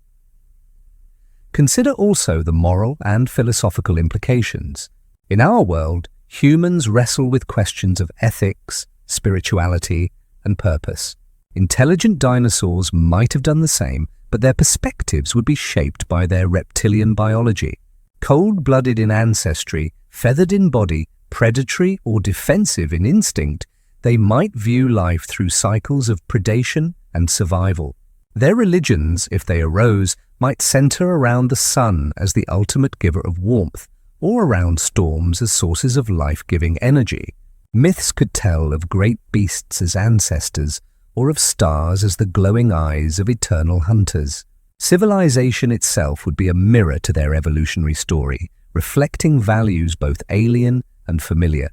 Consider also the moral and philosophical implications. In our world, humans wrestle with questions of ethics, spirituality, and purpose. Intelligent dinosaurs might have done the same, but their perspectives would be shaped by their reptilian biology. Cold-blooded in ancestry, feathered in body, predatory or defensive in instinct, they might view life through cycles of predation and survival. Their religions, if they arose, might center around the sun as the ultimate giver of warmth, or around storms as sources of life-giving energy. Myths could tell of great beasts as ancestors, or of stars as the glowing eyes of eternal hunters. Civilization itself would be a mirror to their evolutionary story, reflecting values both alien and familiar.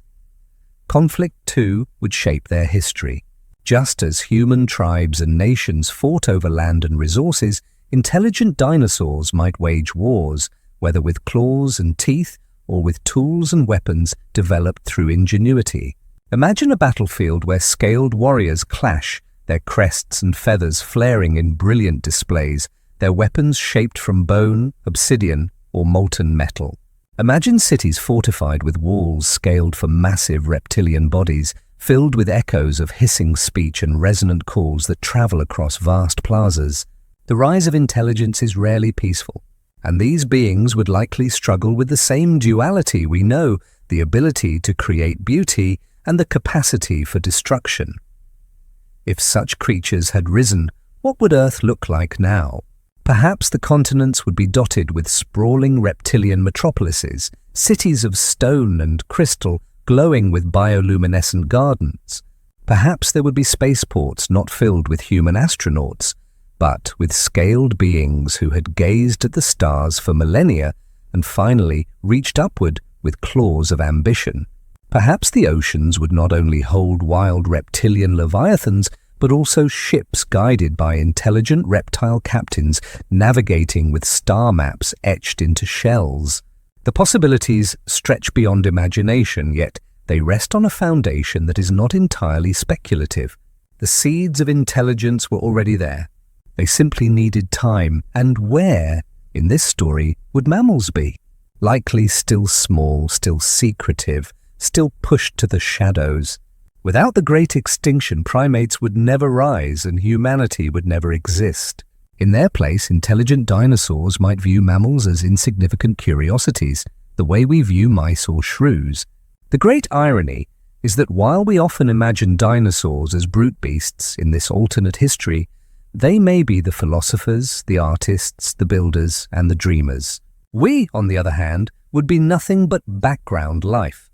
Conflict, too, would shape their history. Just as human tribes and nations fought over land and resources, intelligent dinosaurs might wage wars, whether with claws and teeth or with tools and weapons developed through ingenuity. Imagine a battlefield where scaled warriors clash, their crests and feathers flaring in brilliant displays, their weapons shaped from bone, obsidian, or molten metal. Imagine cities fortified with walls scaled for massive reptilian bodies, filled with echoes of hissing speech and resonant calls that travel across vast plazas. The rise of intelligence is rarely peaceful, and these beings would likely struggle with the same duality we know, the ability to create beauty and the capacity for destruction. If such creatures had risen, what would Earth look like now? Perhaps the continents would be dotted with sprawling reptilian metropolises, cities of stone and crystal glowing with bioluminescent gardens. Perhaps there would be spaceports not filled with human astronauts, but with scaled beings who had gazed at the stars for millennia and finally reached upward with claws of ambition. Perhaps the oceans would not only hold wild reptilian leviathans, but also ships guided by intelligent reptile captains navigating with star maps etched into shells. The possibilities stretch beyond imagination, yet they rest on a foundation that is not entirely speculative. The seeds of intelligence were already there. They simply needed time and where in this story, would mammals be? Likely still small, still secretive, still pushed to the shadows. Without the great extinction, primates would never rise and humanity would never exist. In their place, intelligent dinosaurs might view mammals as insignificant curiosities, the way we view mice or shrews. The great irony is that while we often imagine dinosaurs as brute beasts in this alternate history, they may be the philosophers, the artists, the builders, and the dreamers. We, on the other hand, would be nothing but background life.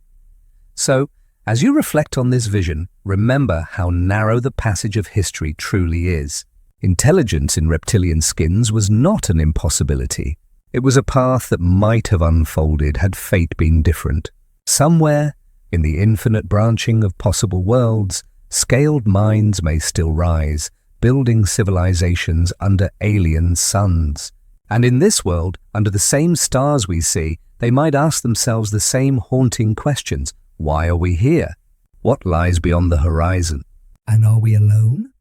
So, as you reflect on this vision, remember how narrow the passage of history truly is. Intelligence in reptilian skins was not an impossibility. It was a path that might have unfolded had fate been different. Somewhere, in the infinite branching of possible worlds, scaled minds may still rise, building civilizations under alien suns. And in this world, under the same stars we see, they might ask themselves the same haunting questions. Why are we here? What lies beyond the horizon? And are we alone?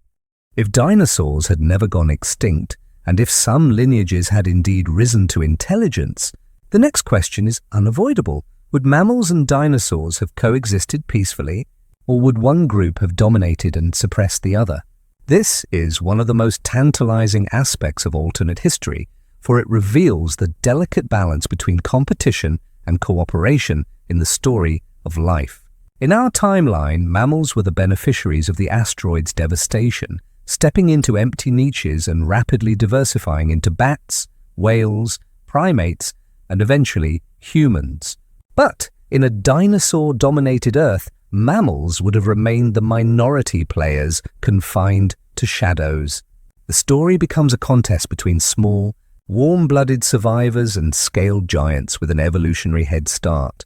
If dinosaurs had never gone extinct, and if some lineages had indeed risen to intelligence, the next question is unavoidable. Would mammals and dinosaurs have coexisted peacefully, or would one group have dominated and suppressed the other? This is one of the most tantalizing aspects of alternate history, for it reveals the delicate balance between competition and cooperation in the story of life. In our timeline, mammals were the beneficiaries of the asteroid's devastation, stepping into empty niches and rapidly diversifying into bats, whales, primates, and eventually humans. But in a dinosaur-dominated Earth, mammals would have remained the minority players confined to shadows. The story becomes a contest between small, warm-blooded survivors and scaled giants with an evolutionary head start.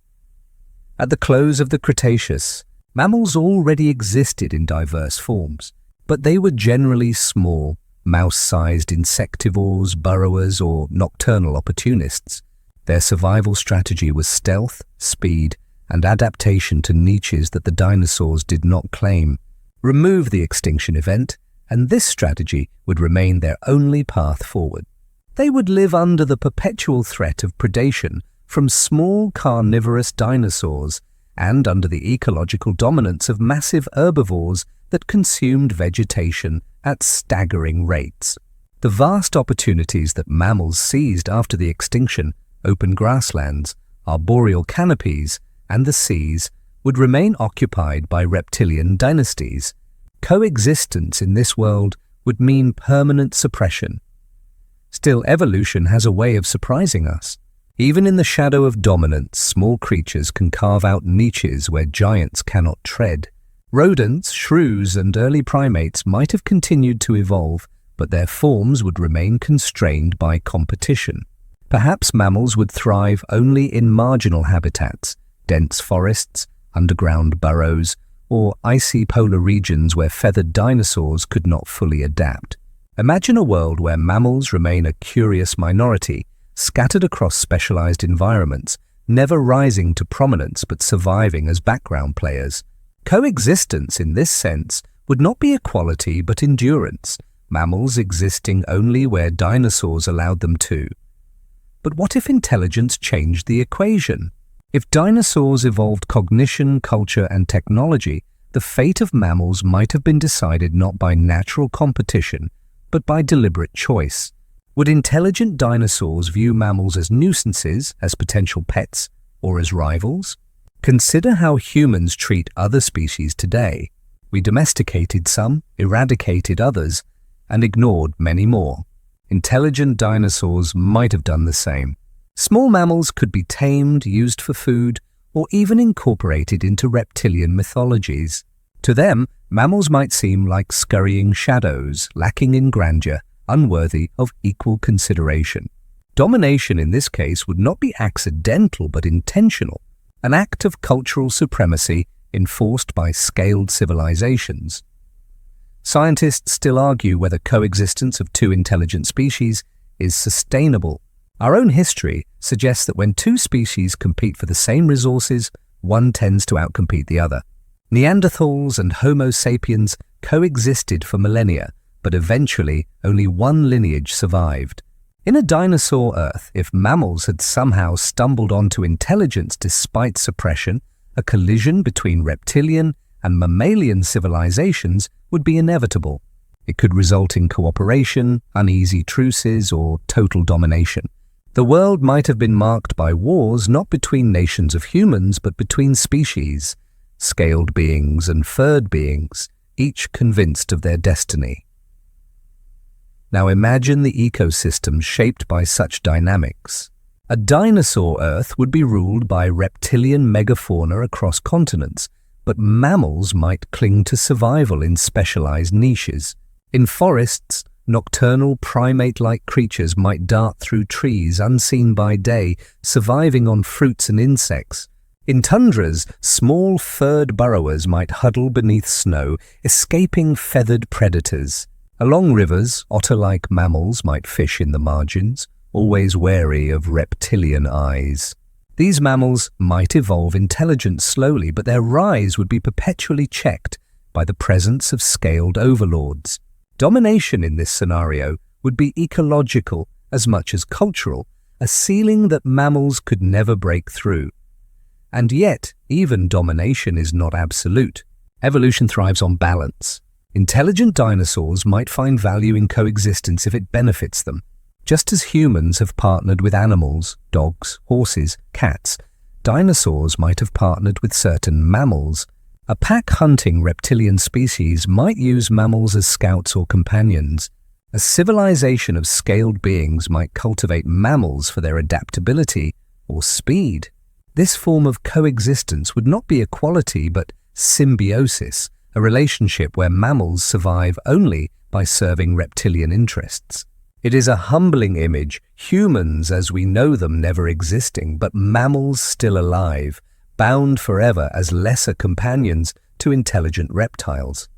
At the close of the Cretaceous, mammals already existed in diverse forms, but they were generally small, mouse-sized insectivores, burrowers, or nocturnal opportunists. Their survival strategy was stealth, speed, and adaptation to niches that the dinosaurs did not claim. Remove the extinction event, and this strategy would remain their only path forward. They would live under the perpetual threat of predation from small carnivorous dinosaurs and under the ecological dominance of massive herbivores that consumed vegetation at staggering rates. The vast opportunities that mammals seized after the extinction, open grasslands, arboreal canopies, and the seas, would remain occupied by reptilian dynasties. Coexistence in this world would mean permanent suppression. Still, evolution has a way of surprising us. Even in the shadow of dominance, small creatures can carve out niches where giants cannot tread. Rodents, shrews, and early primates might have continued to evolve, but their forms would remain constrained by competition. Perhaps mammals would thrive only in marginal habitats, dense forests, underground burrows, or icy polar regions where feathered dinosaurs could not fully adapt. Imagine a world where mammals remain a curious minority, scattered across specialized environments, never rising to prominence but surviving as background players. Coexistence in this sense would not be equality but endurance, mammals existing only where dinosaurs allowed them to. But what if intelligence changed the equation? If dinosaurs evolved cognition, culture, and technology, the fate of mammals might have been decided not by natural competition, but by deliberate choice. Would intelligent dinosaurs view mammals as nuisances, as potential pets, or as rivals? Consider how humans treat other species today. We domesticated some, eradicated others, and ignored many more. Intelligent dinosaurs might have done the same. Small mammals could be tamed, used for food, or even incorporated into reptilian mythologies. To them, mammals might seem like scurrying shadows, lacking in grandeur, unworthy of equal consideration. Domination in this case would not be accidental but intentional, an act of cultural supremacy enforced by scaled civilizations. Scientists still argue whether coexistence of two intelligent species is sustainable. Our own history suggests that when two species compete for the same resources, one tends to outcompete the other. Neanderthals and Homo sapiens coexisted for millennia, but eventually only one lineage survived. In a dinosaur Earth, if mammals had somehow stumbled onto intelligence despite suppression, a collision between reptilian and mammalian civilizations would be inevitable. It could result in cooperation, uneasy truces, or total domination. The world might have been marked by wars not between nations of humans, but between species, scaled beings and furred beings, each convinced of their destiny. Now imagine the ecosystem shaped by such dynamics. A dinosaur Earth would be ruled by reptilian megafauna across continents, but mammals might cling to survival in specialized niches. In forests, nocturnal primate-like creatures might dart through trees unseen by day, surviving on fruits and insects. In tundras, small furred burrowers might huddle beneath snow, escaping feathered predators. Along rivers, otter-like mammals might fish in the margins, always wary of reptilian eyes. These mammals might evolve intelligence slowly, but their rise would be perpetually checked by the presence of scaled overlords. Domination in this scenario would be ecological as much as cultural, a ceiling that mammals could never break through. And yet, even domination is not absolute. Evolution thrives on balance. Intelligent dinosaurs might find value in coexistence if it benefits them. Just as humans have partnered with animals, dogs, horses, cats, dinosaurs might have partnered with certain mammals. A pack-hunting reptilian species might use mammals as scouts or companions. A civilization of scaled beings might cultivate mammals for their adaptability or speed. This form of coexistence would not be equality but symbiosis, a relationship where mammals survive only by serving reptilian interests. It is a humbling image, humans as we know them never existing, but mammals still alive, bound forever as lesser companions to intelligent reptiles.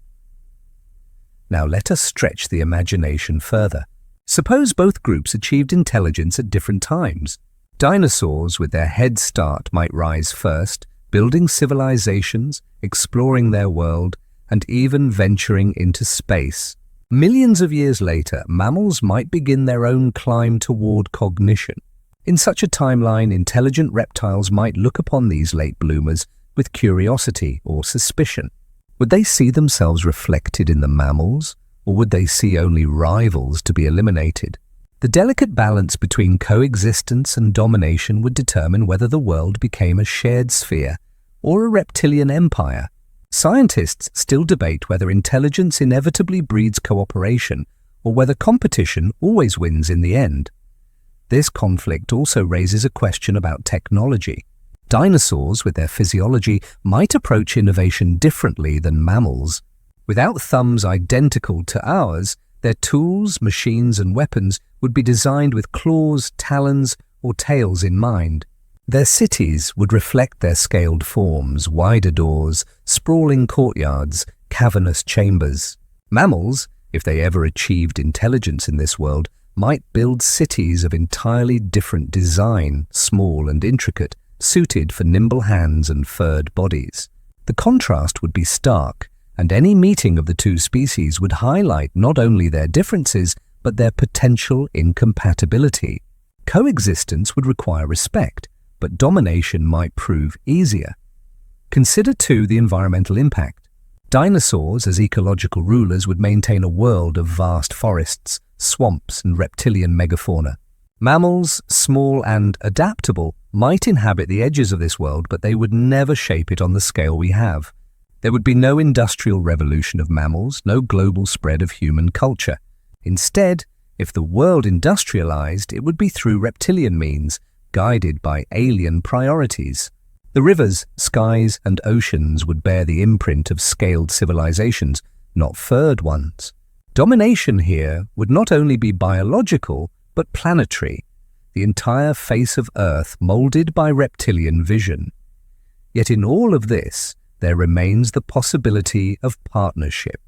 Now let us stretch the imagination further. Suppose both groups achieved intelligence at different times. Dinosaurs with their head start might rise first, building civilizations, exploring their world, and even venturing into space. Millions of years later, mammals might begin their own climb toward cognition. In such a timeline, intelligent reptiles might look upon these late bloomers with curiosity or suspicion. Would they see themselves reflected in the mammals, or would they see only rivals to be eliminated? The delicate balance between coexistence and domination would determine whether the world became a shared sphere or a reptilian empire. Scientists still debate whether intelligence inevitably breeds cooperation or whether competition always wins in the end. This conflict also raises a question about technology. Dinosaurs, with their physiology, might approach innovation differently than mammals. Without thumbs identical to ours, their tools, machines, and weapons would be designed with claws, talons, or tails in mind. Their cities would reflect their scaled forms, wider doors, sprawling courtyards, cavernous chambers. Mammals, if they ever achieved intelligence in this world, might build cities of entirely different design, small and intricate, suited for nimble hands and furred bodies. The contrast would be stark, and any meeting of the two species would highlight not only their differences, but their potential incompatibility. Coexistence would require respect, but domination might prove easier. Consider too the environmental impact. Dinosaurs as ecological rulers would maintain a world of vast forests, swamps, and reptilian megafauna. Mammals, small and adaptable, might inhabit the edges of this world, but they would never shape it on the scale we have. There would be no industrial revolution of mammals, no global spread of human culture. Instead, if the world industrialized, it would be through reptilian means, guided by alien priorities. The rivers, skies, and oceans would bear the imprint of scaled civilizations, not furred ones. Domination here would not only be biological, but planetary, the entire face of Earth molded by reptilian vision. Yet in all of this, there remains the possibility of partnership.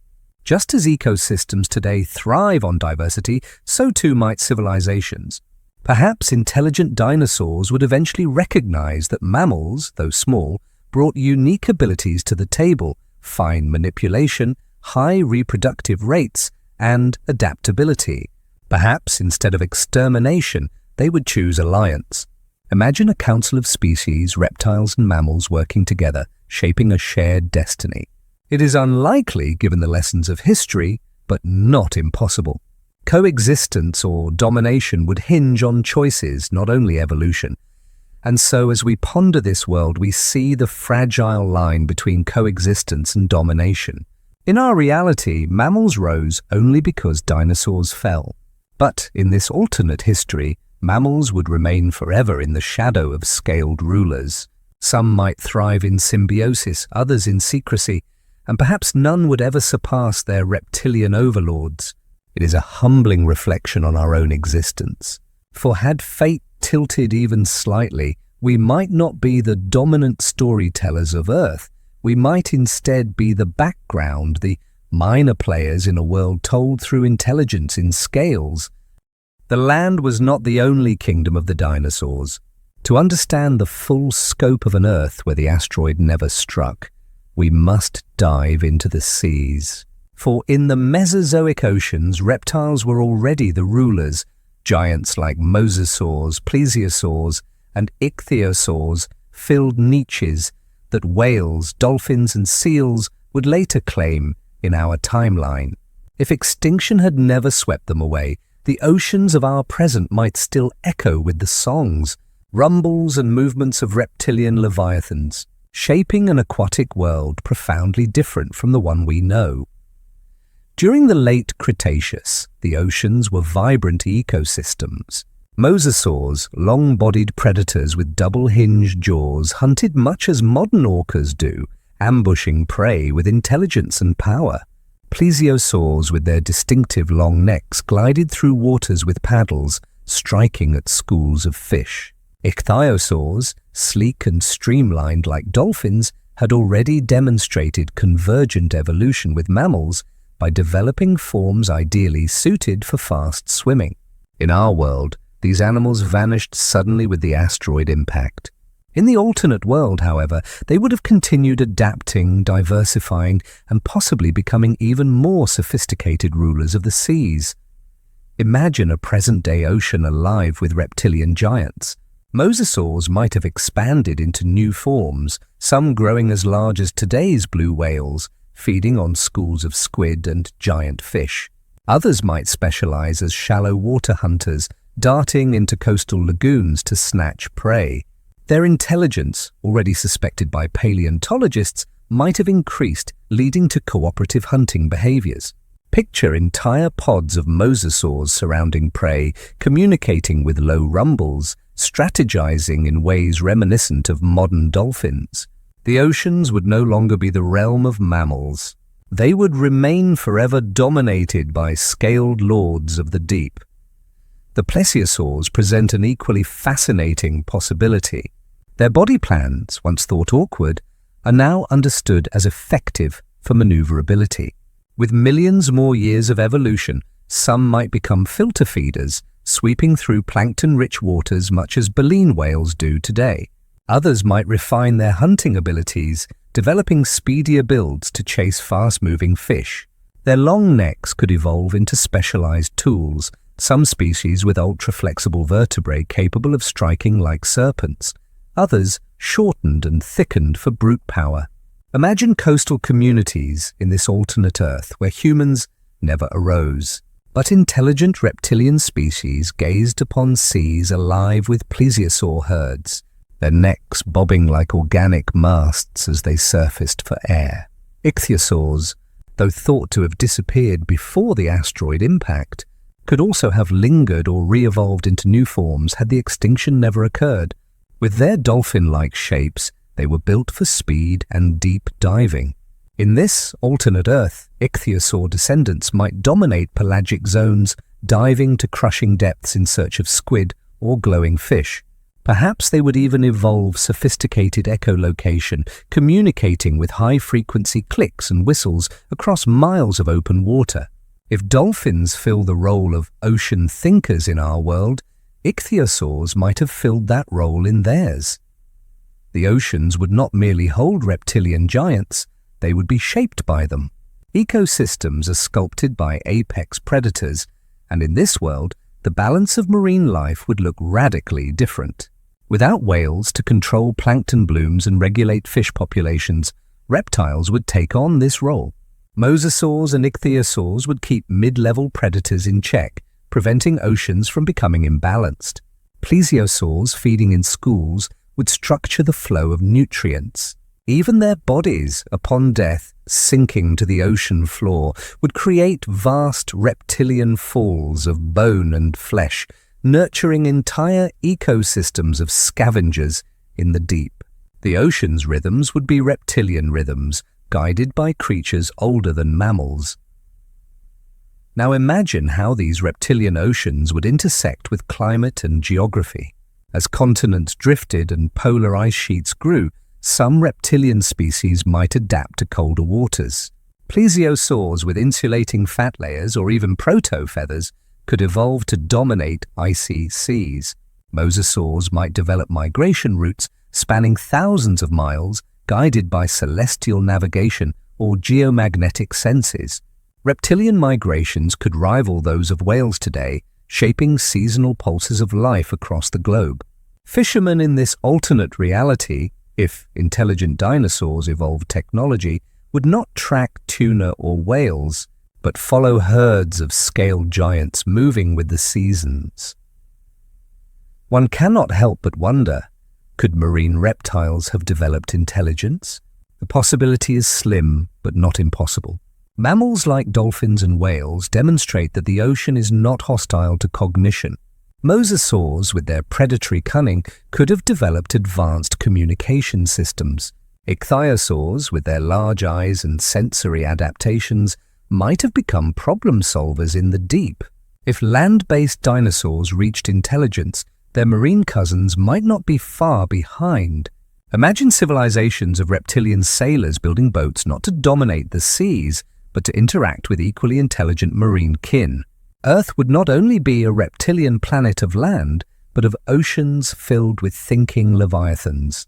Just as ecosystems today thrive on diversity, so too might civilizations. Perhaps intelligent dinosaurs would eventually recognize that mammals, though small, brought unique abilities to the table: fine manipulation, high reproductive rates, and adaptability. Perhaps instead of extermination, they would choose alliance. Imagine a council of species, reptiles and mammals working together, shaping a shared destiny. It is unlikely given the lessons of history, but not impossible. Coexistence or domination would hinge on choices, not only evolution. And so as we ponder this world, we see the fragile line between coexistence and domination. In our reality, mammals rose only because dinosaurs fell. But in this alternate history, mammals would remain forever in the shadow of scaled rulers. Some might thrive in symbiosis, others in secrecy, and perhaps none would ever surpass their reptilian overlords. It is a humbling reflection on our own existence. For had fate tilted even slightly, we might not be the dominant storytellers of Earth. We might instead be the background, the minor players in a world told through intelligence in scales. The land was not the only kingdom of the dinosaurs. To understand the full scope of an Earth where the asteroid never struck, we must dive into the seas. For in the Mesozoic oceans, reptiles were already the rulers. Giants like mosasaurs, plesiosaurs, and ichthyosaurs filled niches that whales, dolphins, and seals would later claim in our timeline. If extinction had never swept them away, the oceans of our present might still echo with the songs, rumbles, and movements of reptilian leviathans, shaping an aquatic world profoundly different from the one we know. During the late Cretaceous, the oceans were vibrant ecosystems. Mosasaurs, long-bodied predators with double-hinged jaws, hunted much as modern orcas do, ambushing prey with intelligence and power. Plesiosaurs, with their distinctive long necks, glided through waters with paddles, striking at schools of fish. Ichthyosaurs, sleek and streamlined like dolphins, had already demonstrated convergent evolution with mammals by developing forms ideally suited for fast swimming. In our world, these animals vanished suddenly with the asteroid impact. In the alternate world, however, they would have continued adapting, diversifying, and possibly becoming even more sophisticated rulers of the seas. Imagine a present-day ocean alive with reptilian giants. Mosasaurs might have expanded into new forms, some growing as large as today's blue whales, feeding on schools of squid and giant fish. Others might specialize as shallow water hunters, darting into coastal lagoons to snatch prey. Their intelligence, already suspected by paleontologists, might have increased, leading to cooperative hunting behaviors. Picture entire pods of mosasaurs surrounding prey, communicating with low rumbles, strategizing in ways reminiscent of modern dolphins. The oceans would no longer be the realm of mammals. They would remain forever dominated by scaled lords of the deep. The plesiosaurs present an equally fascinating possibility. Their body plans, once thought awkward, are now understood as effective for maneuverability. With millions more years of evolution, some might become filter feeders, sweeping through plankton-rich waters much as baleen whales do today. Others might refine their hunting abilities, developing speedier builds to chase fast-moving fish. Their long necks could evolve into specialized tools, some species with ultra-flexible vertebrae capable of striking like serpents, others shortened and thickened for brute power. Imagine coastal communities in this alternate Earth where humans never arose, but intelligent reptilian species gazed upon seas alive with plesiosaur herds, their necks bobbing like organic masts as they surfaced for air. Ichthyosaurs, though thought to have disappeared before the asteroid impact, could also have lingered or re-evolved into new forms had the extinction never occurred. With their dolphin-like shapes, they were built for speed and deep diving. In this alternate Earth, ichthyosaur descendants might dominate pelagic zones, diving to crushing depths in search of squid or glowing fish. Perhaps they would even evolve sophisticated echolocation, communicating with high-frequency clicks and whistles across miles of open water. If dolphins fill the role of ocean thinkers in our world, ichthyosaurs might have filled that role in theirs. The oceans would not merely hold reptilian giants, they would be shaped by them. Ecosystems are sculpted by apex predators, And in this world, the balance of marine life would look radically different. Without whales to control plankton blooms and regulate fish populations, reptiles would take on this role. Mosasaurs and ichthyosaurs would keep mid-level predators in check, preventing oceans from becoming imbalanced. Plesiosaurs feeding in schools would structure the flow of nutrients. Even their bodies, upon death, sinking to the ocean floor, would create vast reptilian falls of bone and flesh, nurturing entire ecosystems of scavengers in the deep. The ocean's rhythms would be reptilian rhythms, guided by creatures older than mammals. Now imagine how these reptilian oceans would intersect with climate and geography. As continents drifted and polar ice sheets grew, some reptilian species might adapt to colder waters. Plesiosaurs with insulating fat layers or even proto-feathers could evolve to dominate icy seas. Mosasaurs might develop migration routes spanning thousands of miles, guided by celestial navigation or geomagnetic senses. Reptilian migrations could rival those of whales today, shaping seasonal pulses of life across the globe. Fishermen in this alternate reality, if intelligent dinosaurs evolved technology, would not track tuna or whales, but follow herds of scaled giants moving with the seasons. One cannot help but wonder, could marine reptiles have developed intelligence? The possibility is slim, but not impossible. Mammals like dolphins and whales demonstrate that the ocean is not hostile to cognition. Mosasaurs, with their predatory cunning, could have developed advanced communication systems. Ichthyosaurs, with their large eyes and sensory adaptations, might have become problem solvers in the deep. If land-based dinosaurs reached intelligence, their marine cousins might not be far behind. Imagine civilizations of reptilian sailors building boats not to dominate the seas, but to interact with equally intelligent marine kin. Earth would not only be a reptilian planet of land, but of oceans filled with thinking leviathans.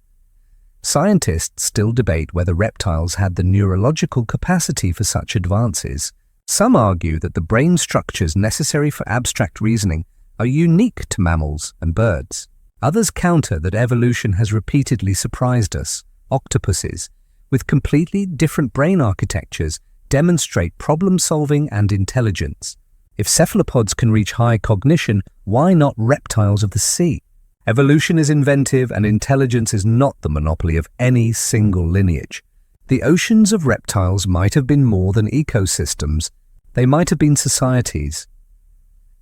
Scientists still debate whether reptiles had the neurological capacity for such advances. Some argue that the brain structures necessary for abstract reasoning are unique to mammals and birds. Others counter that evolution has repeatedly surprised us. Octopuses, with completely different brain architectures, demonstrate problem-solving and intelligence. If cephalopods can reach high cognition, why not reptiles of the sea? Evolution is inventive and intelligence is not the monopoly of any single lineage. The oceans of reptiles might have been more than ecosystems. They might have been societies.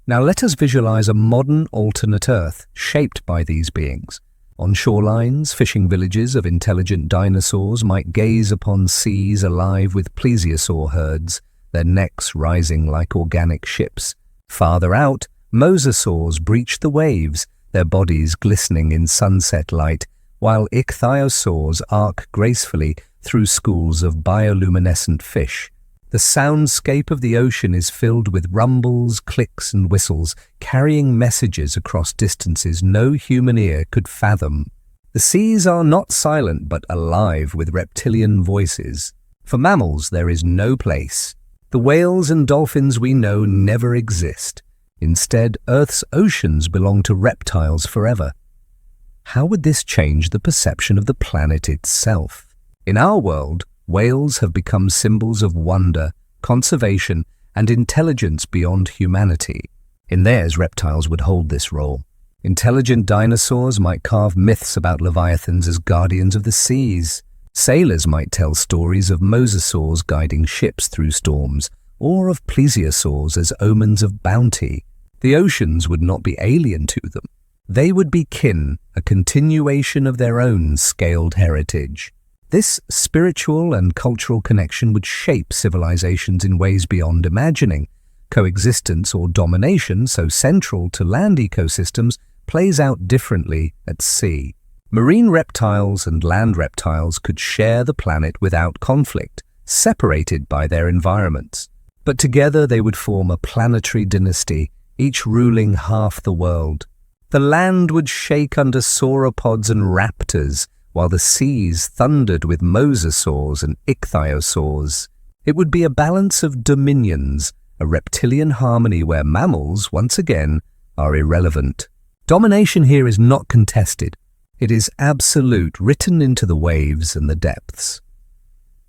Now let us visualize a modern alternate Earth shaped by these beings. On shorelines, fishing villages of intelligent dinosaurs might gaze upon seas alive with plesiosaur herds, their necks rising like organic ships. Farther out, mosasaurs breach the waves, their bodies glistening in sunset light, while ichthyosaurs arc gracefully through schools of bioluminescent fish. The soundscape of the ocean is filled with rumbles, clicks, and whistles, carrying messages across distances no human ear could fathom. The seas are not silent but alive with reptilian voices. For mammals, there is no place. The whales and dolphins we know never exist. Instead, Earth's oceans belong to reptiles forever. How would this change the perception of the planet itself? In our world, whales have become symbols of wonder, conservation, and intelligence beyond humanity. In theirs, reptiles would hold this role. Intelligent dinosaurs might carve myths about leviathans as guardians of the seas. Sailors might tell stories of mosasaurs guiding ships through storms, or of plesiosaurs as omens of bounty. The oceans would not be alien to them. They would be kin, a continuation of their own scaled heritage. This spiritual and cultural connection would shape civilizations in ways beyond imagining. Coexistence or domination, so central to land ecosystems, plays out differently at sea. Marine reptiles and land reptiles could share the planet without conflict, separated by their environments. But together they would form a planetary dynasty, each ruling half the world. The land would shake under sauropods and raptors, while the seas thundered with mosasaurs and ichthyosaurs. It would be a balance of dominions, a reptilian harmony where mammals, once again, are irrelevant. Domination here is not contested. It is absolute, written into the waves and the depths.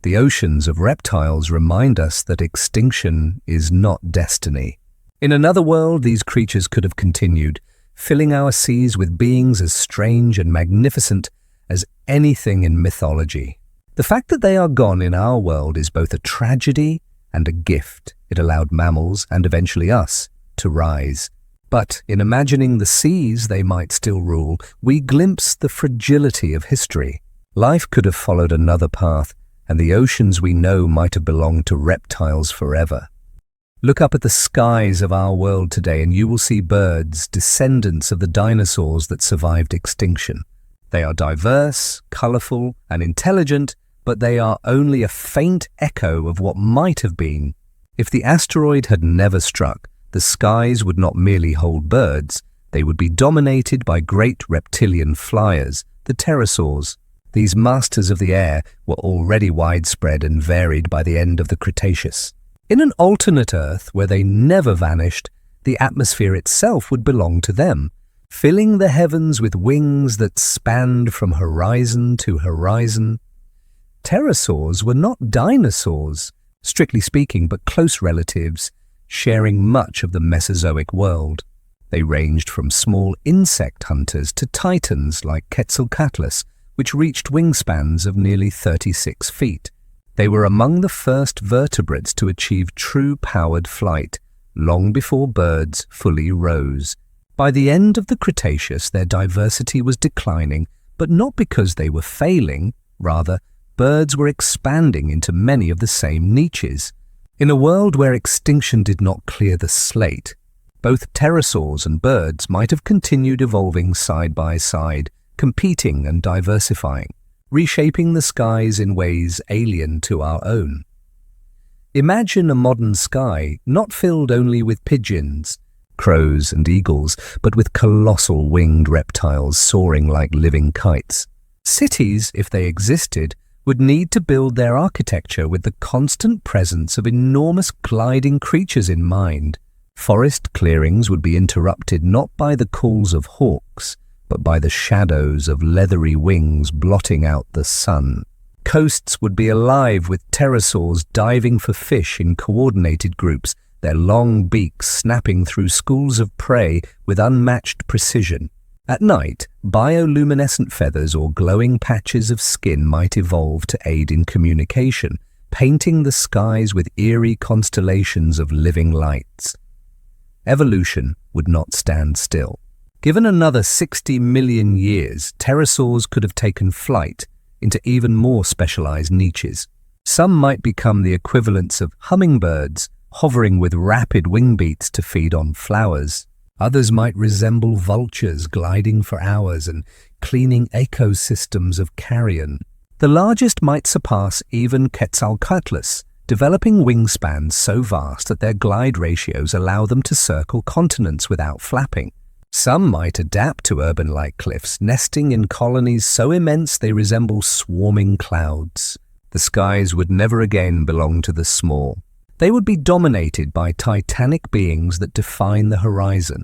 The oceans of reptiles remind us that extinction is not destiny. In another world, these creatures could have continued, filling our seas with beings as strange and magnificent as anything in mythology. The fact that they are gone in our world is both a tragedy and a gift. It allowed mammals, and eventually us, to rise. But in imagining the seas they might still rule, we glimpse the fragility of history. Life could have followed another path, and the oceans we know might have belonged to reptiles forever. Look up at the skies of our world today and you will see birds, descendants of the dinosaurs that survived extinction. They are diverse, colorful, and intelligent, but they are only a faint echo of what might have been. If the asteroid had never struck, the skies would not merely hold birds, they would be dominated by great reptilian flyers, the pterosaurs. These masters of the air were already widespread and varied by the end of the Cretaceous. In an alternate Earth where they never vanished, the atmosphere itself would belong to them, filling the heavens with wings that spanned from horizon to horizon. Pterosaurs were not dinosaurs, strictly speaking, but close relatives, sharing much of the Mesozoic world. They ranged from small insect hunters to titans like Quetzalcoatlus, which reached wingspans of nearly 36 feet. They were among the first vertebrates to achieve true powered flight, long before birds fully rose. By the end of the Cretaceous, their diversity was declining, but not because they were failing. Rather, birds were expanding into many of the same niches. In a world where extinction did not clear the slate, both pterosaurs and birds might have continued evolving side by side, competing and diversifying, reshaping the skies in ways alien to our own. Imagine a modern sky not filled only with pigeons, crows and eagles, but with colossal winged reptiles soaring like living kites. Cities, if they existed, would need to build their architecture with the constant presence of enormous gliding creatures in mind. Forest clearings would be interrupted not by the calls of hawks, but by the shadows of leathery wings blotting out the sun. Coasts would be alive with pterosaurs diving for fish in coordinated groups, their long beaks snapping through schools of prey with unmatched precision. At night, bioluminescent feathers or glowing patches of skin might evolve to aid in communication, painting the skies with eerie constellations of living lights. Evolution would not stand still. Given another 60 million years, pterosaurs could have taken flight into even more specialized niches. Some might become the equivalents of hummingbirds, hovering with rapid wing beats to feed on flowers. Others might resemble vultures gliding for hours and cleaning ecosystems of carrion. The largest might surpass even Quetzalcoatlus, developing wingspans so vast that their glide ratios allow them to circle continents without flapping. Some might adapt to urban-like cliffs, nesting in colonies so immense they resemble swarming clouds. The skies would never again belong to the small. They would be dominated by titanic beings that define the horizon.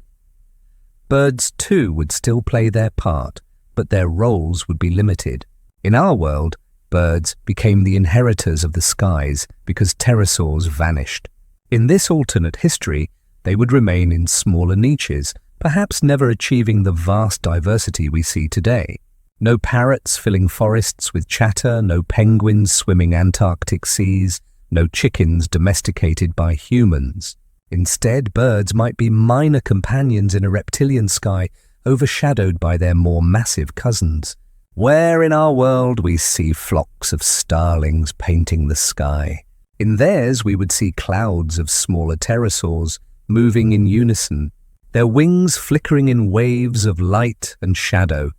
Birds, too, would still play their part, but their roles would be limited. In our world, birds became the inheritors of the skies because pterosaurs vanished. In this alternate history, they would remain in smaller niches, perhaps never achieving the vast diversity we see today. No parrots filling forests with chatter, no penguins swimming Antarctic seas, no chickens domesticated by humans. Instead, birds might be minor companions in a reptilian sky, overshadowed by their more massive cousins. Where in our world we see flocks of starlings painting the sky, in theirs we would see clouds of smaller pterosaurs moving in unison, their wings flickering in waves of light and shadow.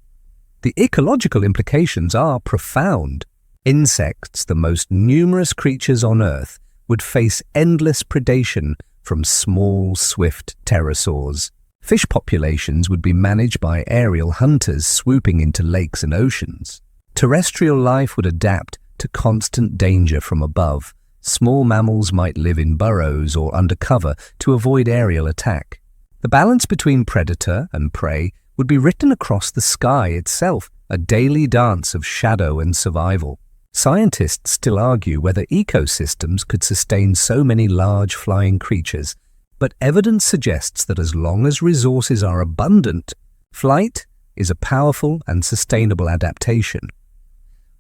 The ecological implications are profound. Insects, the most numerous creatures on Earth, would face endless predation from small, swift pterosaurs. Fish populations would be managed by aerial hunters swooping into lakes and oceans. Terrestrial life would adapt to constant danger from above, Small mammals might live in burrows or undercover to avoid aerial attack. The balance between predator and prey would be written across the sky itself, a daily dance of shadow and survival. Scientists still argue whether ecosystems could sustain so many large flying creatures, but evidence suggests that as long as resources are abundant, flight is a powerful and sustainable adaptation.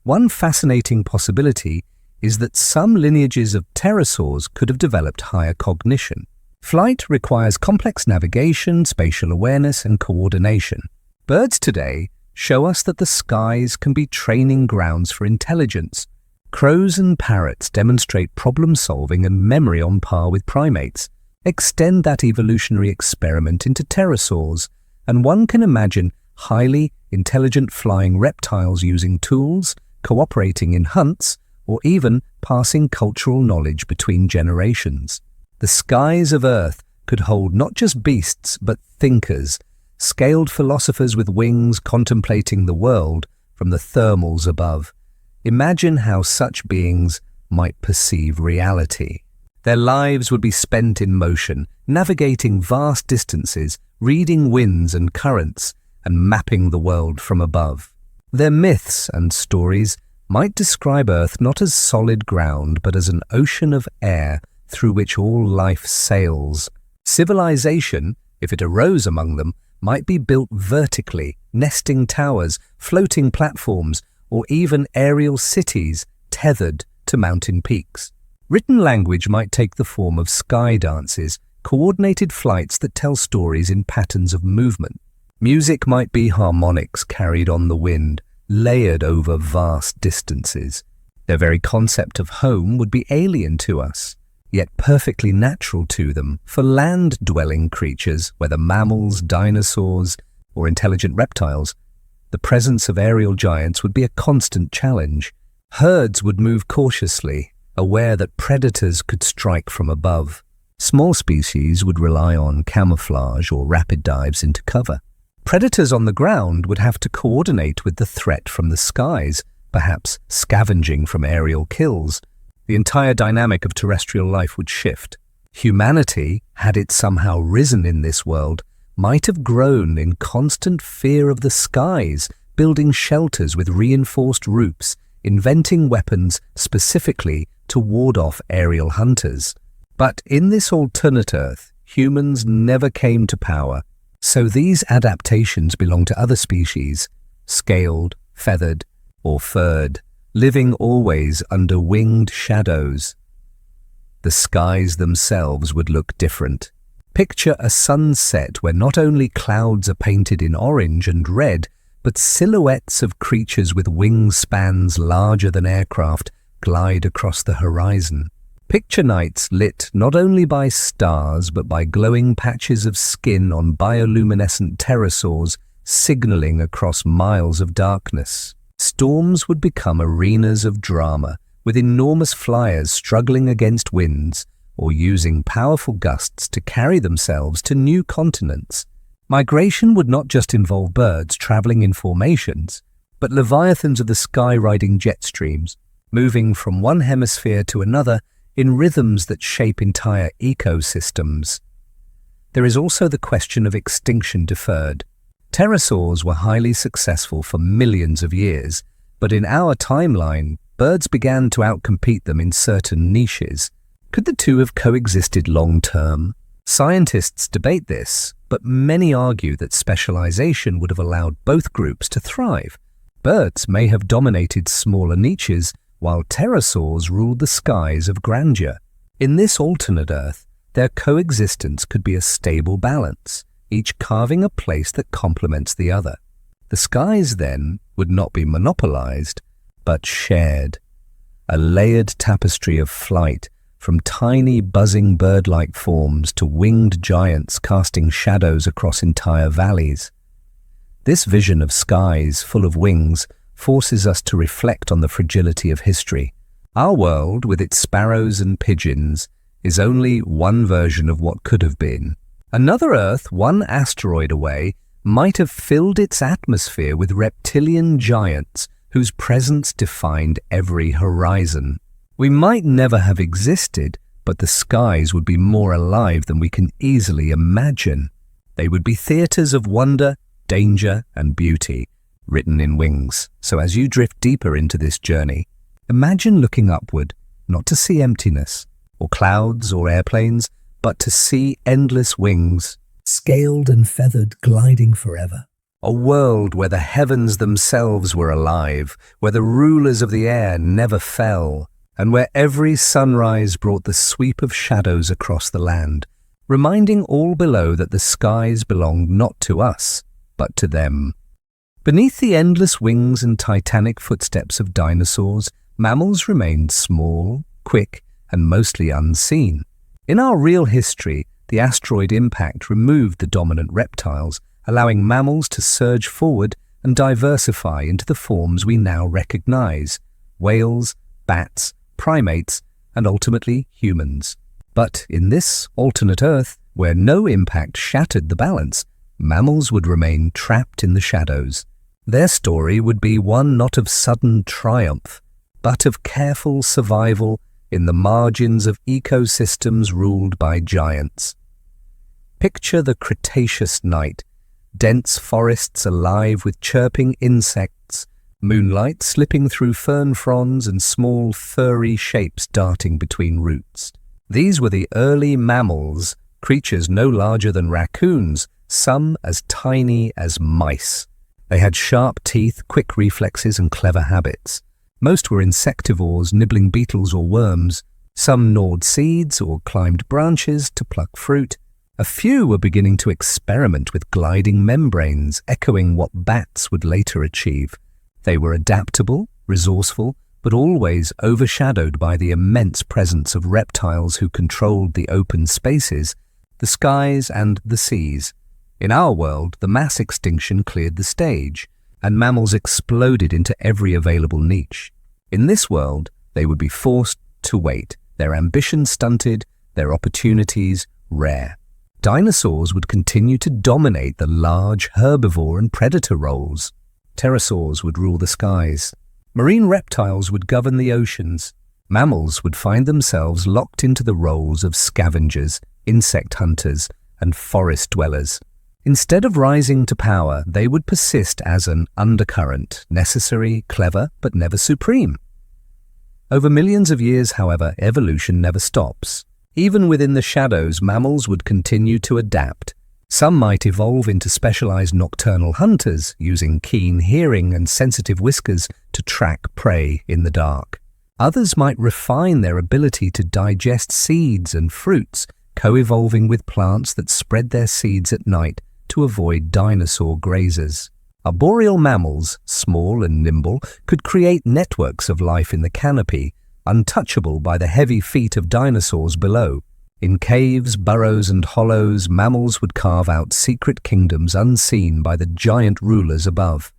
One fascinating possibility is that some lineages of pterosaurs could have developed higher cognition. Flight requires complex navigation, spatial awareness, and coordination. Birds today show us that the skies can be training grounds for intelligence. Crows and parrots demonstrate problem-solving and memory on par with primates. Extend that evolutionary experiment into pterosaurs, and one can imagine highly intelligent flying reptiles using tools, cooperating in hunts, or even passing cultural knowledge between generations. The skies of Earth could hold not just beasts but thinkers, scaled philosophers with wings contemplating the world from the thermals above. Imagine how such beings might perceive reality. Their lives would be spent in motion, navigating vast distances, reading winds and currents, and mapping the world from above. Their myths and stories might describe Earth not as solid ground but as an ocean of air through which all life sails. Civilization, if it arose among them, might be built vertically, nesting towers, floating platforms, or even aerial cities tethered to mountain peaks. Written language might take the form of sky dances, coordinated flights that tell stories in patterns of movement. Music might be harmonics carried on the wind, layered over vast distances. Their very concept of home would be alien to us, yet perfectly natural to them. For land-dwelling creatures, whether mammals, dinosaurs, or intelligent reptiles, the presence of aerial giants would be a constant challenge. Herds would move cautiously, aware that predators could strike from above. Small species would rely on camouflage or rapid dives into cover. Predators on the ground would have to coordinate with the threat from the skies, perhaps scavenging from aerial kills. The entire dynamic of terrestrial life would shift. Humanity, had it somehow risen in this world, might have grown in constant fear of the skies, building shelters with reinforced roofs, inventing weapons specifically to ward off aerial hunters. But in this alternate Earth, humans never came to power, so these adaptations belong to other species, scaled, feathered, or furred, living always under winged shadows. The skies themselves would look different. Picture a sunset where not only clouds are painted in orange and red, but silhouettes of creatures with wingspans larger than aircraft glide across the horizon. Picture nights lit not only by stars but by glowing patches of skin on bioluminescent pterosaurs signaling across miles of darkness. Storms would become arenas of drama, with enormous flyers struggling against winds or using powerful gusts to carry themselves to new continents. Migration would not just involve birds traveling in formations, but leviathans of the sky riding jet streams, moving from one hemisphere to another in rhythms that shape entire ecosystems. There is also the question of extinction deferred. Pterosaurs were highly successful for millions of years, but in our timeline, birds began to outcompete them in certain niches. Could the two have coexisted long-term? Scientists debate this, but many argue that specialization would have allowed both groups to thrive. Birds may have dominated smaller niches, while pterosaurs ruled the skies of grandeur. In this alternate Earth, their coexistence could be a stable balance, each carving a place that complements the other. The skies, then, would not be monopolized, but shared. A layered tapestry of flight, from tiny buzzing bird-like forms to winged giants casting shadows across entire valleys. This vision of skies full of wings forces us to reflect on the fragility of history. Our world, with its sparrows and pigeons, is only one version of what could have been. Another Earth, one asteroid away, might have filled its atmosphere with reptilian giants whose presence defined every horizon. We might never have existed, but the skies would be more alive than we can easily imagine. They would be theatres of wonder, danger, and beauty, written in wings. So as you drift deeper into this journey, imagine looking upward, not to see emptiness, or clouds or airplanes, but to see endless wings, Scaled and feathered, gliding forever. a world where the heavens themselves were alive, where the rulers of the air never fell, and where every sunrise brought the sweep of shadows across the land, reminding all below that the skies belonged not to us, but to them. Beneath the endless wings and titanic footsteps of dinosaurs, mammals remained small, quick, and mostly unseen. In our real history, the asteroid impact removed the dominant reptiles, allowing mammals to surge forward and diversify into the forms we now recognize: whales, bats, primates, and ultimately humans. But in this alternate Earth, where no impact shattered the balance, mammals would remain trapped in the shadows. Their story would be one not of sudden triumph, but of careful survival in the margins of ecosystems ruled by giants. Picture the Cretaceous night, dense forests alive with chirping insects, moonlight slipping through fern fronds and small furry shapes darting between roots. These were the early mammals, creatures no larger than raccoons, some as tiny as mice. They had sharp teeth, quick reflexes, and clever habits. Most were insectivores, nibbling beetles or worms. Some gnawed seeds or climbed branches to pluck fruit. A few were beginning to experiment with gliding membranes, echoing what bats would later achieve. They were adaptable, resourceful, but always overshadowed by the immense presence of reptiles who controlled the open spaces, the skies, and the seas. In our world, the mass extinction cleared the stage, and mammals exploded into every available niche. In this world, they would be forced to wait, their ambition stunted, their opportunities rare. Dinosaurs would continue to dominate the large herbivore and predator roles. Pterosaurs would rule the skies. Marine reptiles would govern the oceans. Mammals would find themselves locked into the roles of scavengers, insect hunters, and forest dwellers. Instead of rising to power, they would persist as an undercurrent, necessary, clever, but never supreme. Over millions of years, however, evolution never stops. Even within the shadows, mammals would continue to adapt. Some might evolve into specialized nocturnal hunters, using keen hearing and sensitive whiskers to track prey in the dark. Others might refine their ability to digest seeds and fruits, co-evolving with plants that spread their seeds at night to avoid dinosaur grazers. Arboreal mammals, small and nimble, could create networks of life in the canopy, untouchable by the heavy feet of dinosaurs below. In caves, burrows, and hollows, mammals would carve out secret kingdoms unseen by the giant rulers above.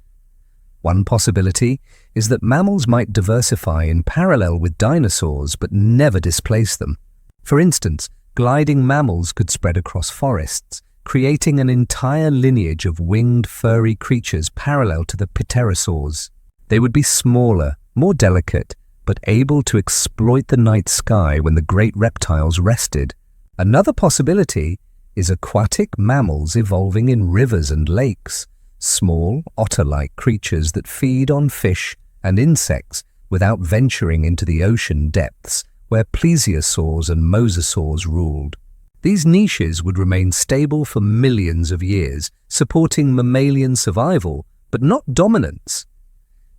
One possibility is that mammals might diversify in parallel with dinosaurs but never displace them. For instance, gliding mammals could spread across forests, creating an entire lineage of winged, furry creatures parallel to the pterosaurs. They would be smaller, more delicate, but able to exploit the night sky when the great reptiles rested. Another possibility is aquatic mammals evolving in rivers and lakes, small, otter-like creatures that feed on fish and insects without venturing into the ocean depths where plesiosaurs and mosasaurs ruled. These niches would remain stable for millions of years, supporting mammalian survival, but not dominance.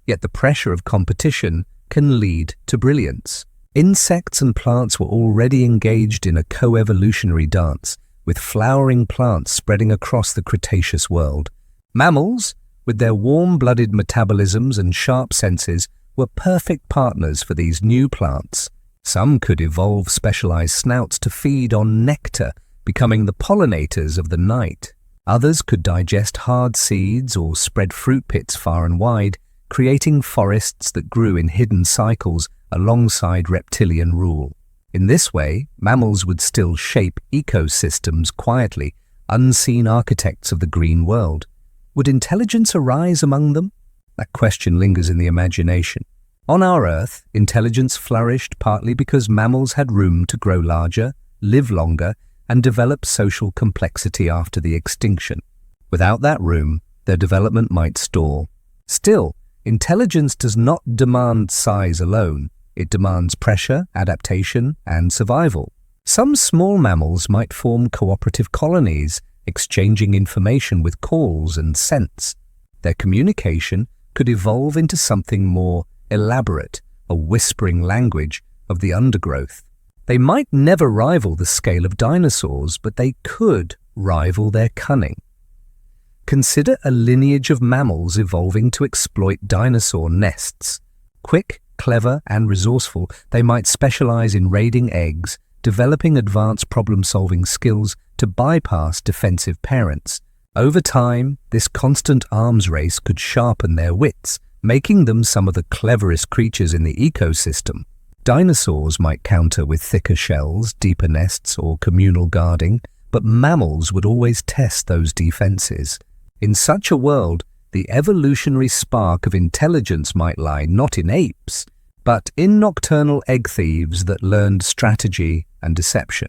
Yet the pressure of competition can lead to brilliance. Insects and plants were already engaged in a co-evolutionary dance, with flowering plants spreading across the Cretaceous world. Mammals, with their warm-blooded metabolisms and sharp senses, were perfect partners for these new plants. Some could evolve specialized snouts to feed on nectar, becoming the pollinators of the night. Others could digest hard seeds or spread fruit pits far and wide, creating forests that grew in hidden cycles alongside reptilian rule. In this way, mammals would still shape ecosystems quietly, unseen architects of the green world. Would intelligence arise among them? That question lingers in the imagination. On our Earth, intelligence flourished partly because mammals had room to grow larger, live longer, and develop social complexity after the extinction. Without that room, their development might stall. Still, intelligence does not demand size alone. It demands pressure, adaptation, and survival. Some small mammals might form cooperative colonies, exchanging information with calls and scents. Their communication could evolve into something more elaborate, a whispering language of the undergrowth. They might never rival the scale of dinosaurs, but they could rival their cunning. Consider a lineage of mammals evolving to exploit dinosaur nests. Quick, clever, and resourceful, they might specialize in raiding eggs, developing advanced problem-solving skills to bypass defensive parents. Over time, this constant arms race could sharpen their wits, making them some of the cleverest creatures in the ecosystem. Dinosaurs might counter with thicker shells, deeper nests, or communal guarding, but mammals would always test those defenses. In such a world, the evolutionary spark of intelligence might lie not in apes, but in nocturnal egg thieves that learned strategy and deception.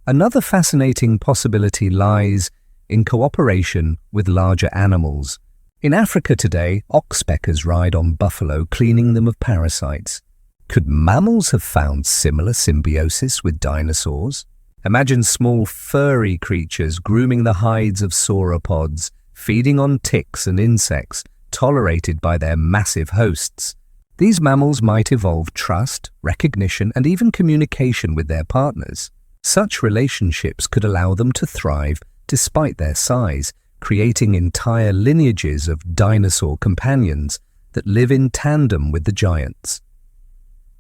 Another fascinating possibility lies in cooperation with larger animals. In Africa today, oxpeckers ride on buffalo, cleaning them of parasites. Could mammals have found similar symbiosis with dinosaurs? Imagine small furry creatures grooming the hides of sauropods, feeding on ticks and insects, tolerated by their massive hosts. These mammals might evolve trust, recognition, and even communication with their partners. Such relationships could allow them to thrive despite their size, creating entire lineages of dinosaur companions that live in tandem with the giants.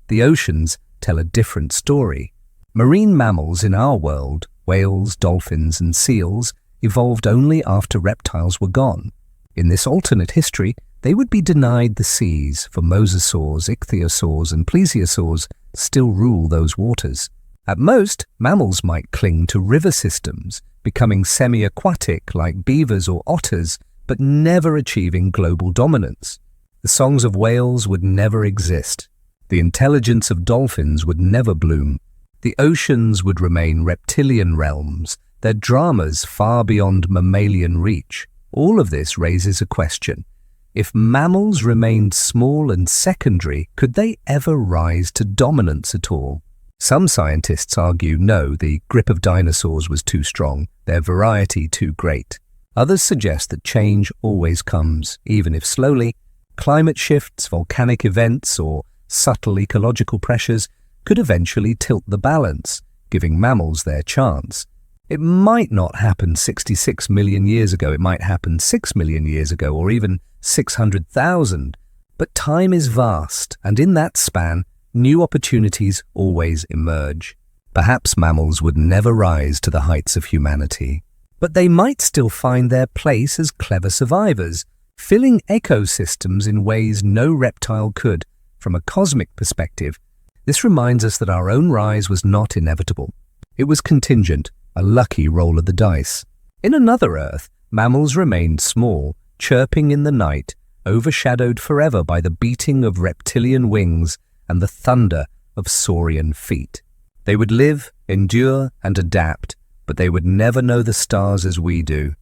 The oceans tell a different story. Marine mammals in our world, whales, dolphins, and seals, evolved only after reptiles were gone. In this alternate history, they would be denied the seas, for mosasaurs, ichthyosaurs, and plesiosaurs still rule those waters. At most, mammals might cling to river systems, becoming semi-aquatic like beavers or otters, but never achieving global dominance. The songs of whales would never exist. The intelligence of dolphins would never bloom. The oceans would remain reptilian realms, their dramas far beyond mammalian reach. All of this raises a question. If mammals remained small and secondary, could they ever rise to dominance at all? Some scientists argue no, the grip of dinosaurs was too strong, their variety too great. Others suggest that change always comes, even if slowly. Climate shifts, volcanic events, or subtle ecological pressures could eventually tilt the balance, giving mammals their chance. It might not happen 66 million years ago, it might happen 6 million years ago, or even 600,000. But time is vast, and in that span, new opportunities always emerge. Perhaps mammals would never rise to the heights of humanity, but they might still find their place as clever survivors, filling ecosystems in ways no reptile could. From a cosmic perspective, this reminds us that our own rise was not inevitable. It was contingent, a lucky roll of the dice. In another Earth, mammals remained small, chirping in the night, overshadowed forever by the beating of reptilian wings and the thunder of saurian feet. They would live, endure, and adapt, but they would never know the stars as we do.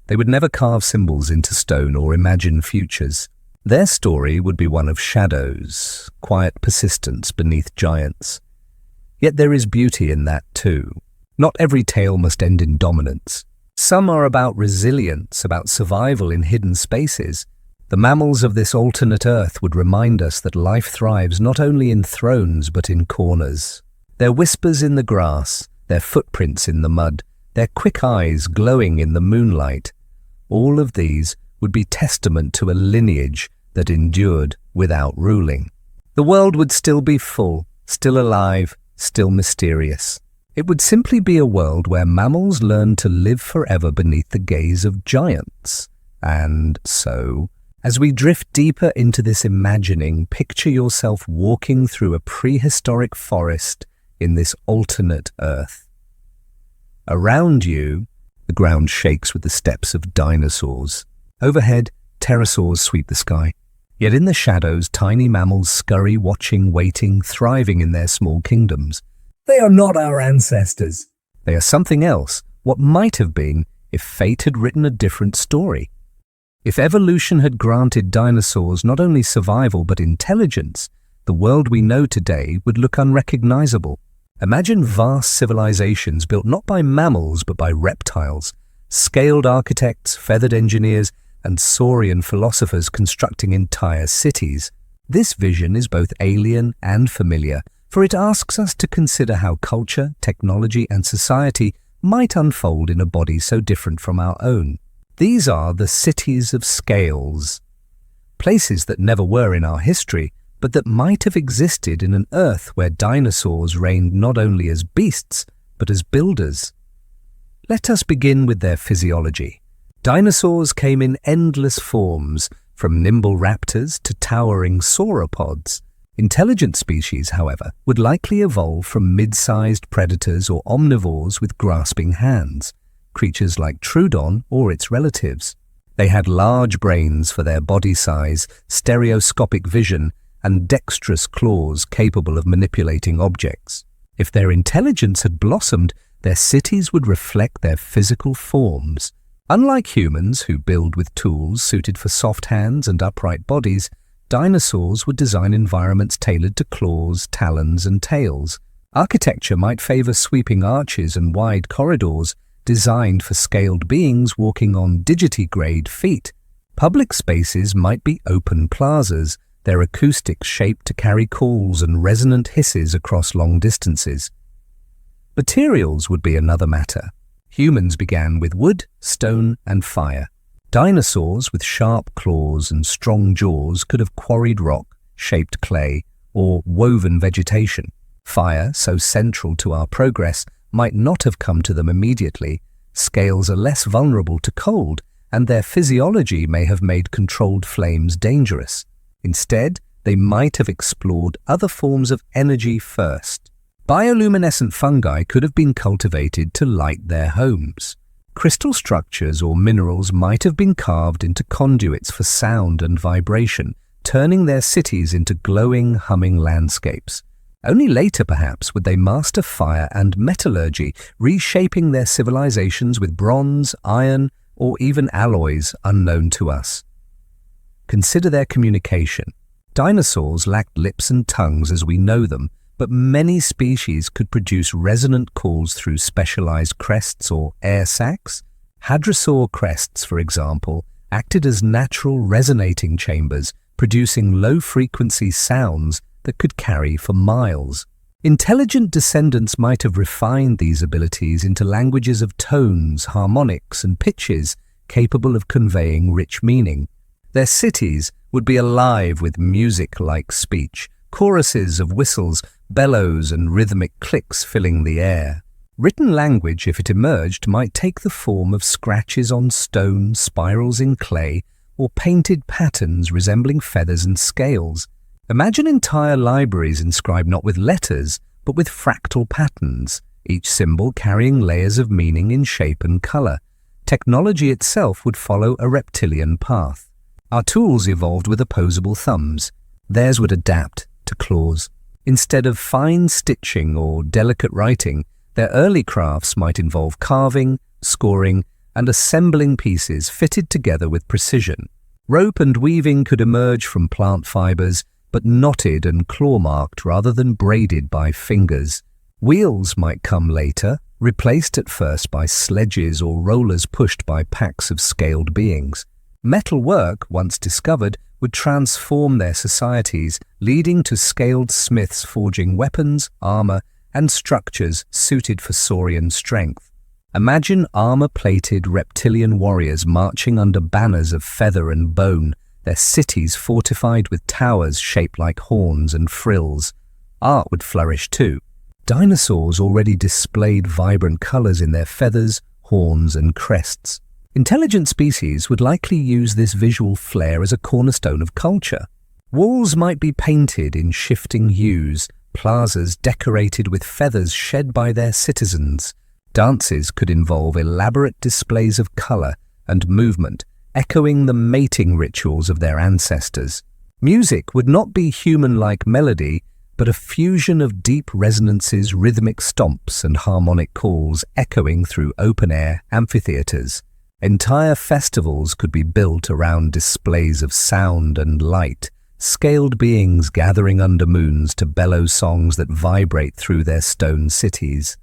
They would never carve symbols into stone or imagine futures. Their story would be one of shadows, quiet persistence beneath giants. Yet there is beauty in that too. Not every tale must end in dominance. Some are about resilience, about survival in hidden spaces. The mammals of this alternate Earth would remind us that life thrives not only in thrones but in corners. Their whispers in the grass, their footprints in the mud, their quick eyes glowing in the moonlight, all of these would be testament to a lineage that endured without ruling. The world would still be full, still alive, still mysterious. It would simply be a world where mammals learned to live forever beneath the gaze of giants. And so, as we drift deeper into this imagining, picture yourself walking through a prehistoric forest in this alternate Earth. Around you, the ground shakes with the steps of dinosaurs. Overhead, pterosaurs sweep the sky. Yet in the shadows, tiny mammals scurry, watching, waiting, thriving in their small kingdoms. They are not our ancestors. They are something else, what might have been if fate had written a different story. If evolution had granted dinosaurs not only survival but intelligence, the world we know today would look unrecognizable. Imagine vast civilizations built not by mammals but by reptiles, scaled architects, feathered engineers, and saurian philosophers constructing entire cities. This vision is both alien and familiar, for it asks us to consider how culture, technology, and society might unfold in a body so different from our own. These are the cities of scales, places that never were in our history, but that might have existed in an Earth where dinosaurs reigned not only as beasts, but as builders. Let us begin with their physiology. Dinosaurs came in endless forms, from nimble raptors to towering sauropods. Intelligent species, however, would likely evolve from mid-sized predators or omnivores with grasping hands, creatures like Troodon or its relatives. They had large brains for their body size, stereoscopic vision, and dexterous claws capable of manipulating objects. If their intelligence had blossomed, their cities would reflect their physical forms. Unlike humans, who build with tools suited for soft hands and upright bodies, dinosaurs would design environments tailored to claws, talons, and tails. Architecture might favor sweeping arches and wide corridors, designed for scaled beings walking on digitigrade feet. Public spaces might be open plazas, their acoustics shaped to carry calls and resonant hisses across long distances. Materials would be another matter. Humans began with wood, stone, and fire. Dinosaurs with sharp claws and strong jaws could have quarried rock, shaped clay, or woven vegetation. Fire, so central to our progress, might not have come to them immediately. Scales are less vulnerable to cold, and their physiology may have made controlled flames dangerous. Instead, they might have explored other forms of energy first. Bioluminescent fungi could have been cultivated to light their homes. Crystal structures or minerals might have been carved into conduits for sound and vibration, turning their cities into glowing, humming landscapes. Only later, perhaps, would they master fire and metallurgy, reshaping their civilizations with bronze, iron, or even alloys unknown to us. Consider their communication. Dinosaurs lacked lips and tongues as we know them, but many species could produce resonant calls through specialized crests or air sacs. Hadrosaur crests, for example, acted as natural resonating chambers, producing low-frequency sounds that could carry for miles. Intelligent descendants might have refined these abilities into languages of tones, harmonics, and pitches capable of conveying rich meaning. Their cities would be alive with music-like speech, choruses of whistles, bellows, and rhythmic clicks filling the air. Written language, if it emerged, might take the form of scratches on stone, spirals in clay, or painted patterns resembling feathers and scales. Imagine entire libraries inscribed not with letters, but with fractal patterns, each symbol carrying layers of meaning in shape and color. Technology itself would follow a reptilian path. Our tools evolved with opposable thumbs. Theirs would adapt to claws. Instead of fine stitching or delicate writing, their early crafts might involve carving, scoring, and assembling pieces fitted together with precision. Rope and weaving could emerge from plant fibers, but knotted and claw-marked rather than braided by fingers. Wheels might come later, replaced at first by sledges or rollers pushed by packs of scaled beings. Metal work, once discovered, would transform their societies, leading to scaled smiths forging weapons, armor, and structures suited for saurian strength. Imagine armor-plated reptilian warriors marching under banners of feather and bone, their cities fortified with towers shaped like horns and frills. Art would flourish too. Dinosaurs already displayed vibrant colors in their feathers, horns, and crests. Intelligent species would likely use this visual flair as a cornerstone of culture. Walls might be painted in shifting hues, plazas decorated with feathers shed by their citizens. Dances could involve elaborate displays of color and movement, echoing the mating rituals of their ancestors. Music would not be human-like melody, but a fusion of deep resonances, rhythmic stomps, and harmonic calls echoing through open-air amphitheaters. Entire festivals could be built around displays of sound and light, scaled beings gathering under moons to bellow songs that vibrate through their stone cities.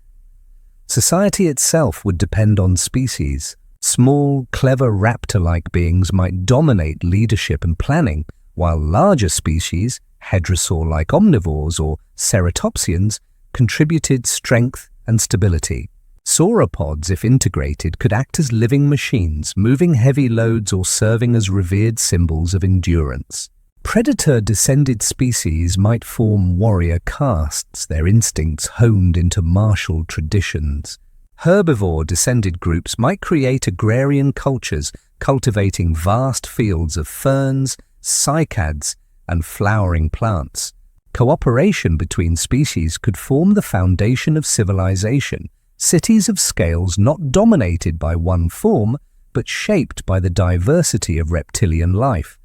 Society itself would depend on species. Small, clever raptor-like beings might dominate leadership and planning, while larger species, hadrosaur-like omnivores or ceratopsians, contributed strength and stability. Sauropods, if integrated, could act as living machines, moving heavy loads or serving as revered symbols of endurance. Predator-descended species might form warrior castes, their instincts honed into martial traditions. Herbivore-descended groups might create agrarian cultures, cultivating vast fields of ferns, cycads, and flowering plants. Cooperation between species could form the foundation of civilization, cities of scales not dominated by one form, but shaped by the diversity of reptilian life.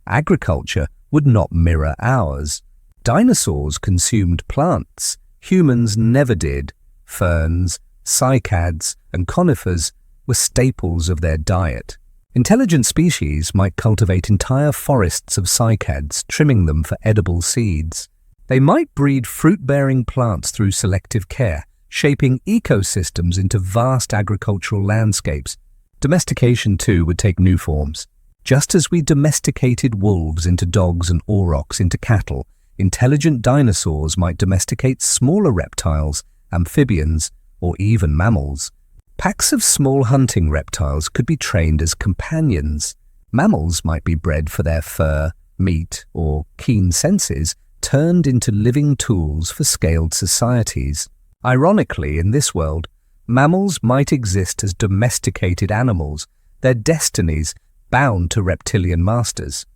Agriculture would not mirror ours. Dinosaurs consumed plants. Humans never did. Ferns, cycads, and conifers were staples of their diet. Intelligent species might cultivate entire forests of cycads, trimming them for edible seeds. They might breed fruit-bearing plants through selective care, shaping ecosystems into vast agricultural landscapes. Domestication, too, would take new forms. Just as we domesticated wolves into dogs and aurochs into cattle, intelligent dinosaurs might domesticate smaller reptiles, amphibians, or even mammals. Packs of small hunting reptiles could be trained as companions. Mammals might be bred for their fur, meat, or keen senses, turned into living tools for scaled societies. Ironically, in this world, mammals might exist as domesticated animals, their destinies bound to reptilian masters.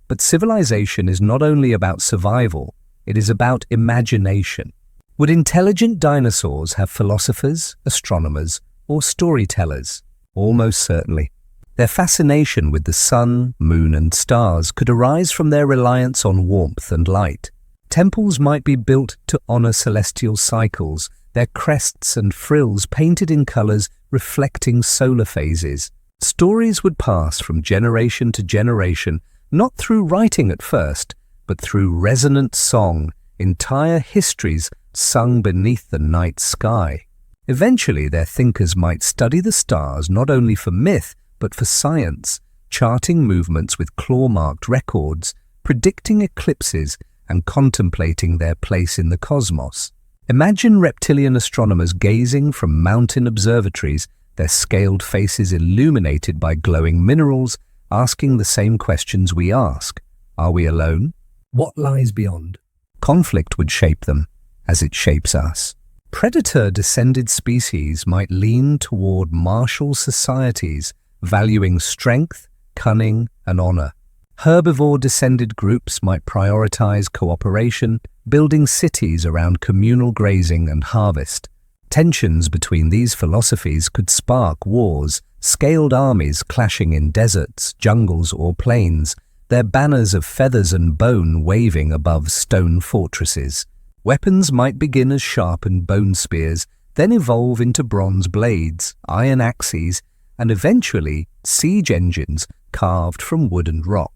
But civilization is not only about survival, it is about imagination. Would intelligent dinosaurs have philosophers, astronomers, or storytellers? Almost certainly. Their fascination with the sun, moon, and stars could arise from their reliance on warmth and light. Temples might be built to honor celestial cycles, their crests and frills painted in colors reflecting solar phases. Stories would pass from generation to generation, not through writing at first, but through resonant song, entire histories sung beneath the night sky. Eventually, their thinkers might study the stars not only for myth, but for science, charting movements with claw-marked records, predicting eclipses, and contemplating their place in the cosmos. Imagine reptilian astronomers gazing from mountain observatories, their scaled faces illuminated by glowing minerals, asking the same questions we ask. Are we alone? What lies beyond? Conflict would shape them, as it shapes us. Predator-descended species might lean toward martial societies, valuing strength, cunning, and honor. Herbivore-descended groups might prioritize cooperation, building cities around communal grazing and harvest. Tensions between these philosophies could spark wars, scaled armies clashing in deserts, jungles, or plains, their banners of feathers and bone waving above stone fortresses. Weapons might begin as sharpened bone spears, then evolve into bronze blades, iron axes, and eventually siege engines carved from wood and rock.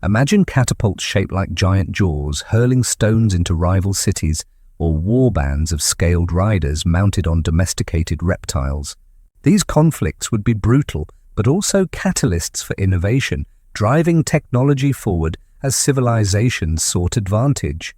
Imagine catapults shaped like giant jaws hurling stones into rival cities, or warbands of scaled riders mounted on domesticated reptiles. These conflicts would be brutal, but also catalysts for innovation, driving technology forward as civilizations sought advantage.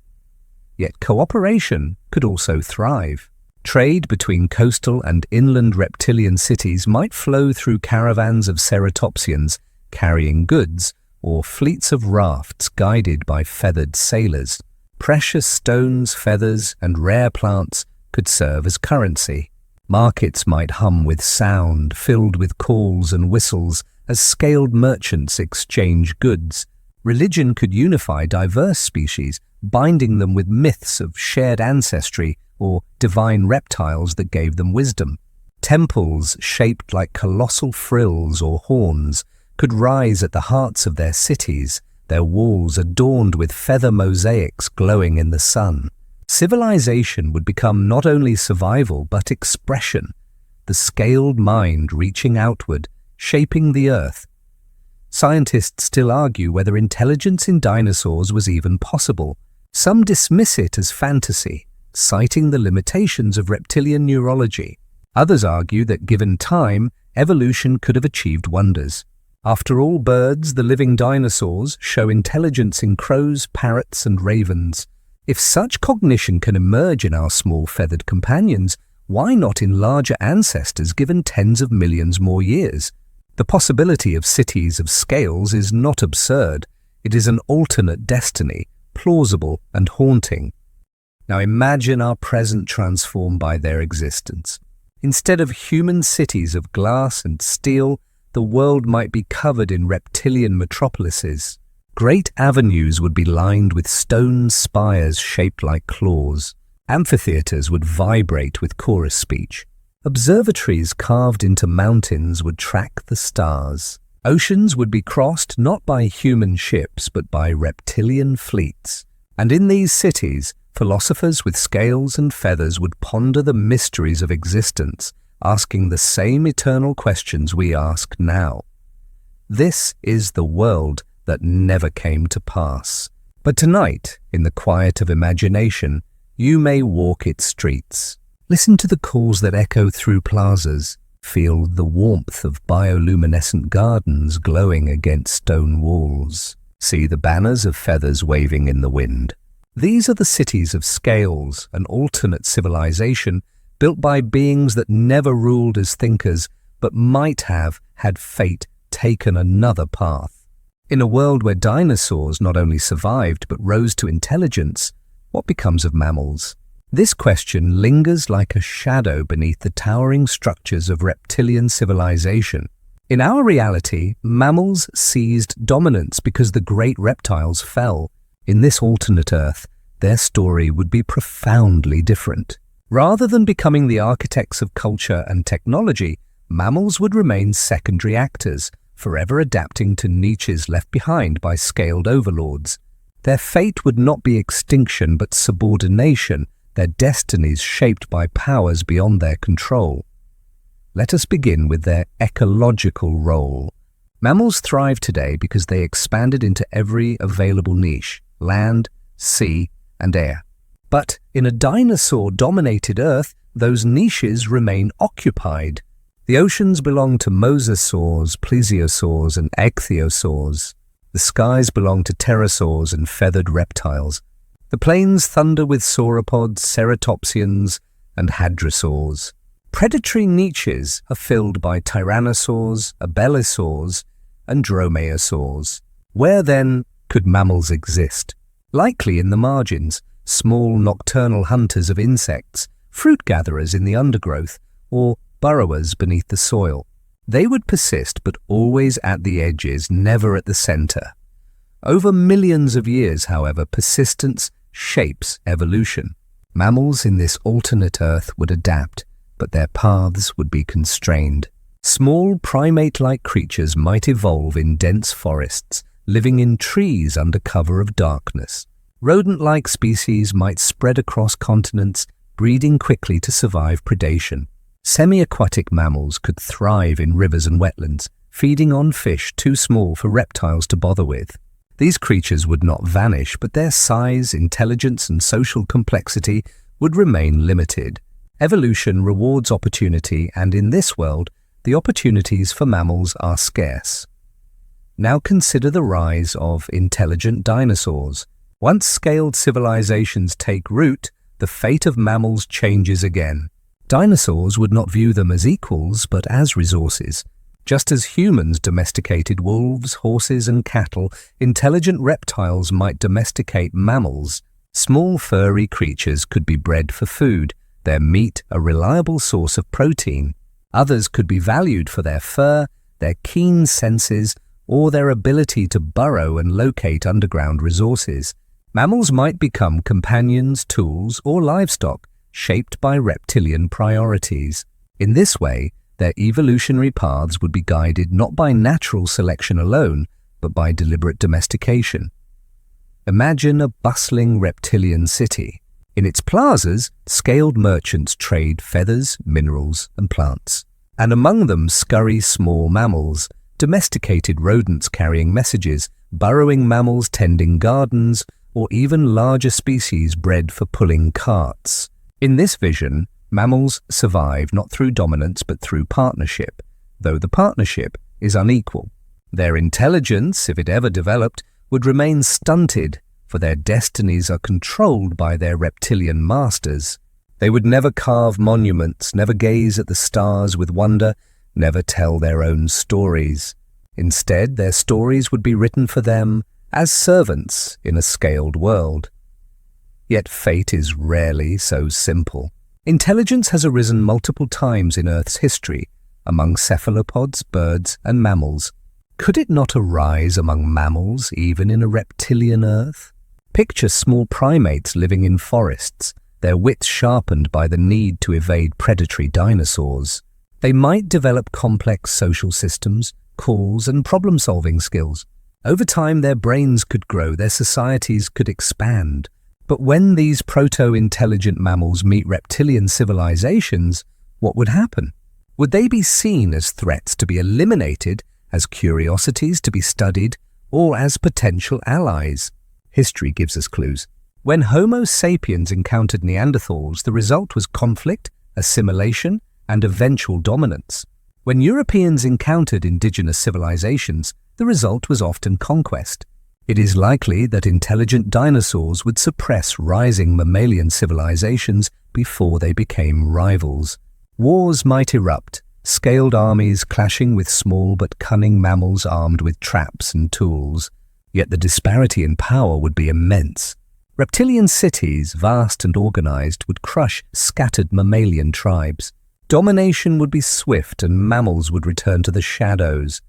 Yet cooperation could also thrive. Trade between coastal and inland reptilian cities might flow through caravans of ceratopsians carrying goods, or fleets of rafts guided by feathered sailors. Precious stones, feathers, and rare plants could serve as currency. Markets might hum with sound, filled with calls and whistles, as scaled merchants exchange goods. Religion could unify diverse species, binding them with myths of shared ancestry or divine reptiles that gave them wisdom. Temples shaped like colossal frills or horns could rise at the hearts of their cities, their walls adorned with feather mosaics glowing in the sun. Civilization would become not only survival but expression, the scaled mind reaching outward, shaping the earth. Scientists still argue whether intelligence in dinosaurs was even possible. Some dismiss it as fantasy, citing the limitations of reptilian neurology. Others argue that given time, evolution could have achieved wonders. After all, birds, the living dinosaurs, show intelligence in crows, parrots, and ravens. If such cognition can emerge in our small feathered companions, why not in larger ancestors given tens of millions more years? The possibility of cities of scales is not absurd. It is an alternate destiny, plausible and haunting. Now imagine our present transformed by their existence. Instead of human cities of glass and steel, the world might be covered in reptilian metropolises. Great avenues would be lined with stone spires shaped like claws. Amphitheaters would vibrate with chorus speech. Observatories carved into mountains would track the stars. Oceans would be crossed not by human ships but by reptilian fleets. And in these cities, philosophers with scales and feathers would ponder the mysteries of existence, asking the same eternal questions we ask now. This is the world that never came to pass. But tonight, in the quiet of imagination, you may walk its streets. Listen to the calls that echo through plazas. Feel the warmth of bioluminescent gardens glowing against stone walls. See the banners of feathers waving in the wind. These are the cities of scales, an alternate civilization built by beings that never ruled as thinkers but might have, had fate taken another path. In a world where dinosaurs not only survived but rose to intelligence, what becomes of mammals? This question lingers like a shadow beneath the towering structures of reptilian civilization. In our reality, mammals seized dominance because the great reptiles fell. In this alternate Earth, their story would be profoundly different. Rather than becoming the architects of culture and technology, mammals would remain secondary actors, forever adapting to niches left behind by scaled overlords. Their fate would not be extinction but subordination, their destinies shaped by powers beyond their control. Let us begin with their ecological role. Mammals thrive today because they expanded into every available niche: land, sea, and air. But in a dinosaur-dominated Earth, those niches remain occupied. The oceans belong to mosasaurs, plesiosaurs, and ichthyosaurs. The skies belong to pterosaurs and feathered reptiles. The plains thunder with sauropods, ceratopsians, and hadrosaurs. Predatory niches are filled by tyrannosaurs, abelisaurs, and dromaeosaurs. Where, then, could mammals exist? Likely in the margins, small nocturnal hunters of insects, fruit gatherers in the undergrowth, or burrowers beneath the soil. They would persist, but always at the edges, never at the center. Over millions of years, however, persistence shapes evolution. Mammals in this alternate Earth would adapt, but their paths would be constrained. Small primate-like creatures might evolve in dense forests, living in trees under cover of darkness. Rodent-like species might spread across continents, breeding quickly to survive predation. Semi-aquatic mammals could thrive in rivers and wetlands, feeding on fish too small for reptiles to bother with. These creatures would not vanish, but their size, intelligence, and social complexity would remain limited. Evolution rewards opportunity, and in this world, the opportunities for mammals are scarce. Now consider the rise of intelligent dinosaurs. Once scaled civilizations take root, the fate of mammals changes again. Dinosaurs would not view them as equals, but as resources. Just as humans domesticated wolves, horses, and cattle, intelligent reptiles might domesticate mammals. Small furry creatures could be bred for food, their meat a reliable source of protein. Others could be valued for their fur, their keen senses, or their ability to burrow and locate underground resources. Mammals might become companions, tools, or livestock, shaped by reptilian priorities. In this way, their evolutionary paths would be guided not by natural selection alone, but by deliberate domestication. Imagine a bustling reptilian city. In its plazas, scaled merchants trade feathers, minerals, and plants. And among them scurry small mammals, domesticated rodents carrying messages, burrowing mammals tending gardens, or even larger species bred for pulling carts. In this vision, mammals survive not through dominance but through partnership, though the partnership is unequal. Their intelligence, if it ever developed, would remain stunted, for their destinies are controlled by their reptilian masters. They would never carve monuments, never gaze at the stars with wonder, never tell their own stories. Instead, their stories would be written for them as servants in a scaled world. Yet fate is rarely so simple. Intelligence has arisen multiple times in Earth's history, among cephalopods, birds, and mammals. Could it not arise among mammals, even in a reptilian Earth? Picture small primates living in forests, their wits sharpened by the need to evade predatory dinosaurs. They might develop complex social systems, calls, and problem-solving skills. Over time, their brains could grow, their societies could expand. But when these proto-intelligent mammals meet reptilian civilizations, what would happen? Would they be seen as threats to be eliminated, as curiosities to be studied, or as potential allies? History gives us clues. When Homo sapiens encountered Neanderthals, the result was conflict, assimilation, and eventual dominance. When Europeans encountered indigenous civilizations, the result was often conquest. It is likely that intelligent dinosaurs would suppress rising mammalian civilizations before they became rivals. Wars might erupt, scaled armies clashing with small but cunning mammals armed with traps and tools. Yet the disparity in power would be immense. Reptilian cities, vast and organized, would crush scattered mammalian tribes. Domination would be swift and mammals would return to the shadows.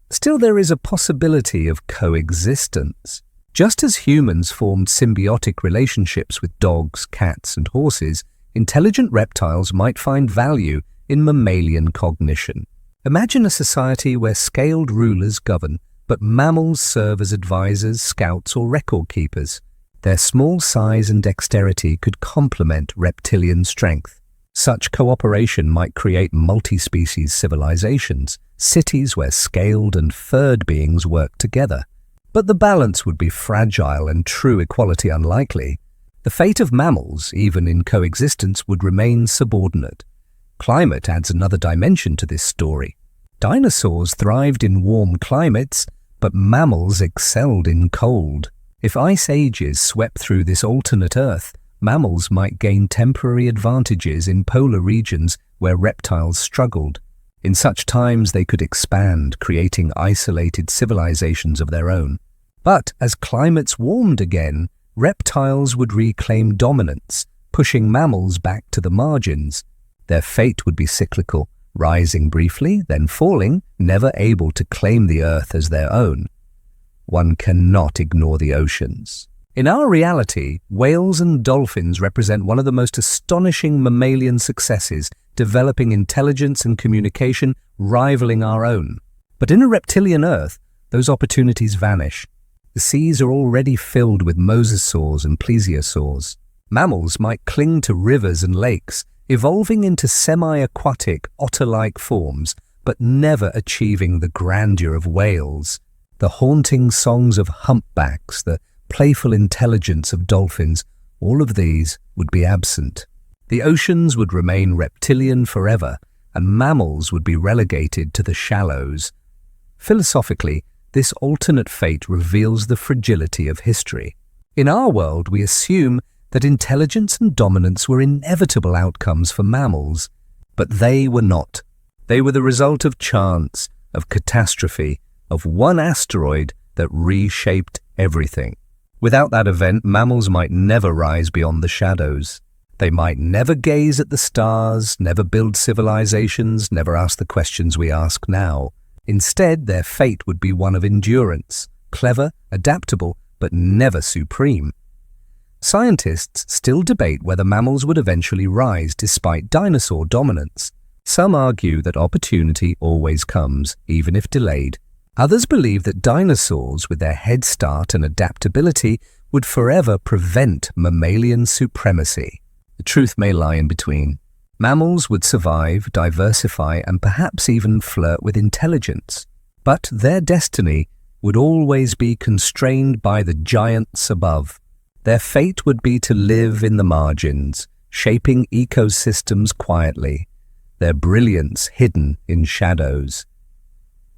Still, there is a possibility of coexistence. Just as humans formed symbiotic relationships with dogs, cats, and horses, intelligent reptiles might find value in mammalian cognition. Imagine a society where scaled rulers govern, but mammals serve as advisors, scouts, or record keepers. Their small size and dexterity could complement reptilian strength. Such cooperation might create multi-species civilizations, cities where scaled and furred beings work together. But the balance would be fragile and true equality unlikely. The fate of mammals, even in coexistence, would remain subordinate. Climate adds another dimension to this story. Dinosaurs thrived in warm climates, but mammals excelled in cold. If ice ages swept through this alternate Earth, mammals might gain temporary advantages in polar regions where reptiles struggled. In such times they could expand, creating isolated civilizations of their own. But as climates warmed again, reptiles would reclaim dominance, pushing mammals back to the margins. Their fate would be cyclical, rising briefly, then falling, never able to claim the Earth as their own. One cannot ignore the oceans. In our reality, whales and dolphins represent one of the most astonishing mammalian successes, developing intelligence and communication rivaling our own. But in a reptilian Earth, those opportunities vanish. The seas are already filled with mosasaurs and plesiosaurs. Mammals might cling to rivers and lakes, evolving into semi-aquatic, otter-like forms, but never achieving the grandeur of whales. The haunting songs of humpbacks, the playful intelligence of dolphins, all of these would be absent. The oceans would remain reptilian forever, and mammals would be relegated to the shallows. Philosophically, this alternate fate reveals the fragility of history. In our world, we assume that intelligence and dominance were inevitable outcomes for mammals, but they were not. They were the result of chance, of catastrophe, of one asteroid that reshaped everything. Without that event, mammals might never rise beyond the shadows. They might never gaze at the stars, never build civilizations, never ask the questions we ask now. Instead, their fate would be one of endurance, clever, adaptable, but never supreme. Scientists still debate whether mammals would eventually rise despite dinosaur dominance. Some argue that opportunity always comes, even if delayed. Others believe that dinosaurs, with their head start and adaptability, would forever prevent mammalian supremacy. The truth may lie in between. Mammals would survive, diversify, and perhaps even flirt with intelligence. But their destiny would always be constrained by the giants above. Their fate would be to live in the margins, shaping ecosystems quietly, their brilliance hidden in shadows.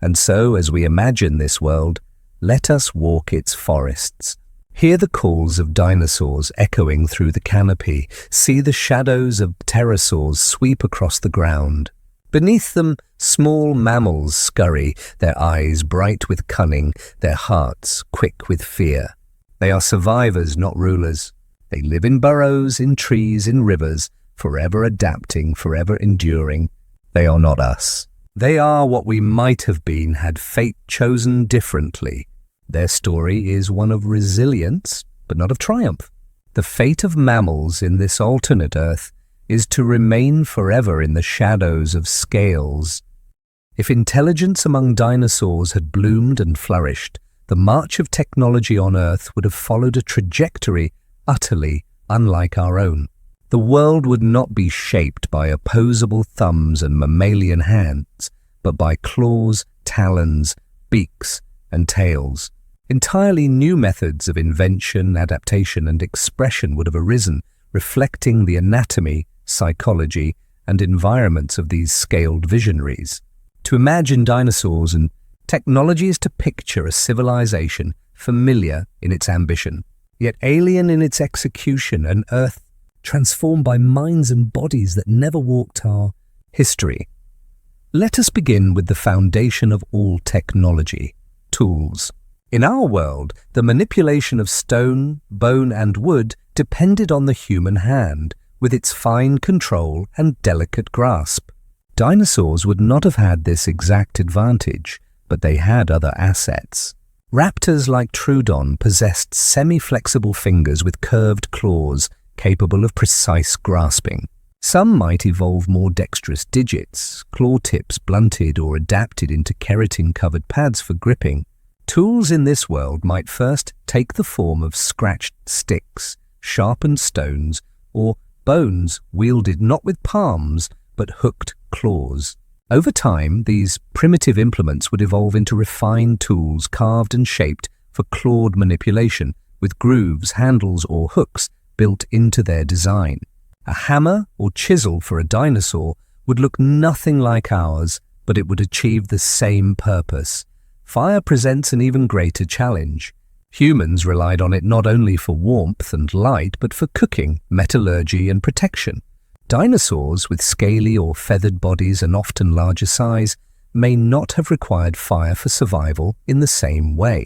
And so, as we imagine this world, let us walk its forests. Hear the calls of dinosaurs echoing through the canopy. See the shadows of pterosaurs sweep across the ground. Beneath them, small mammals scurry, their eyes bright with cunning, their hearts quick with fear. They are survivors, not rulers. They live in burrows, in trees, in rivers, forever adapting, forever enduring. They are not us. They are what we might have been had fate chosen differently. Their story is one of resilience, but not of triumph. The fate of mammals in this alternate Earth is to remain forever in the shadows of scales. If intelligence among dinosaurs had bloomed and flourished, the march of technology on Earth would have followed a trajectory utterly unlike our own. The world would not be shaped by opposable thumbs and mammalian hands, but by claws, talons, beaks, and tails. Entirely new methods of invention, adaptation, and expression would have arisen, reflecting the anatomy, psychology, and environments of these scaled visionaries. To imagine dinosaurs and technology is to picture a civilization familiar in its ambition, yet alien in its execution, an Earth transformed by minds and bodies that never walked our history. Let us begin with the foundation of all technology, tools. In our world, the manipulation of stone, bone, and wood depended on the human hand, with its fine control and delicate grasp. Dinosaurs would not have had this exact advantage, but they had other assets. Raptors like Troodon possessed semi-flexible fingers with curved claws, capable of precise grasping. Some might evolve more dexterous digits, claw tips blunted or adapted into keratin-covered pads for gripping. Tools in this world might first take the form of scratched sticks, sharpened stones, or bones wielded not with palms but hooked claws. Over time, these primitive implements would evolve into refined tools carved and shaped for clawed manipulation, with grooves, handles, or hooks built into their design. A hammer or chisel for a dinosaur would look nothing like ours, but it would achieve the same purpose. Fire presents an even greater challenge. Humans relied on it not only for warmth and light, but for cooking, metallurgy, and protection. Dinosaurs, with scaly or feathered bodies and often larger size, may not have required fire for survival in the same way.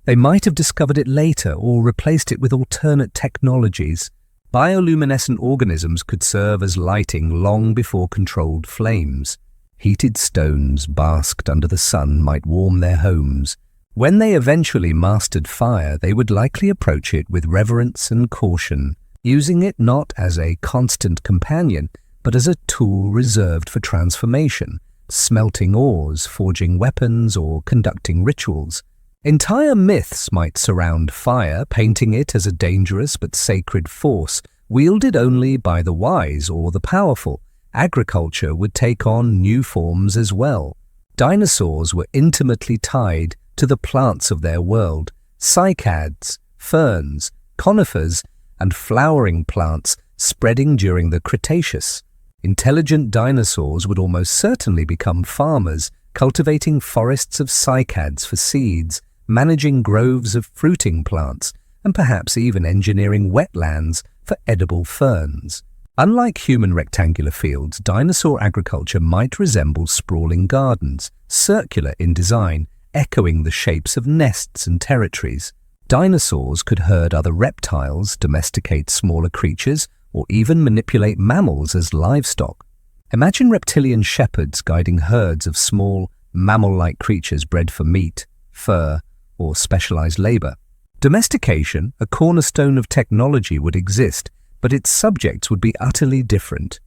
They might have discovered it later or replaced it with alternate technologies. Bioluminescent organisms could serve as lighting long before controlled flames. Heated stones basked under the sun might warm their homes. When they eventually mastered fire, they would likely approach it with reverence and caution, using it not as a constant companion, but as a tool reserved for transformation, smelting ores, forging weapons, or conducting rituals. Entire myths might surround fire, painting it as a dangerous but sacred force, wielded only by the wise or the powerful. Agriculture would take on new forms as well. Dinosaurs were intimately tied to the plants of their world. Cycads, ferns, conifers, and flowering plants spreading during the Cretaceous. Intelligent dinosaurs would almost certainly become farmers, cultivating forests of cycads for seeds, managing groves of fruiting plants, and perhaps even engineering wetlands for edible ferns. Unlike human rectangular fields, dinosaur agriculture might resemble sprawling gardens, circular in design, echoing the shapes of nests and territories. Dinosaurs could herd other reptiles, domesticate smaller creatures, or even manipulate mammals as livestock. Imagine reptilian shepherds guiding herds of small, mammal-like creatures bred for meat, fur, or specialized labor. Domestication, a cornerstone of technology, would exist, but its subjects would be utterly different.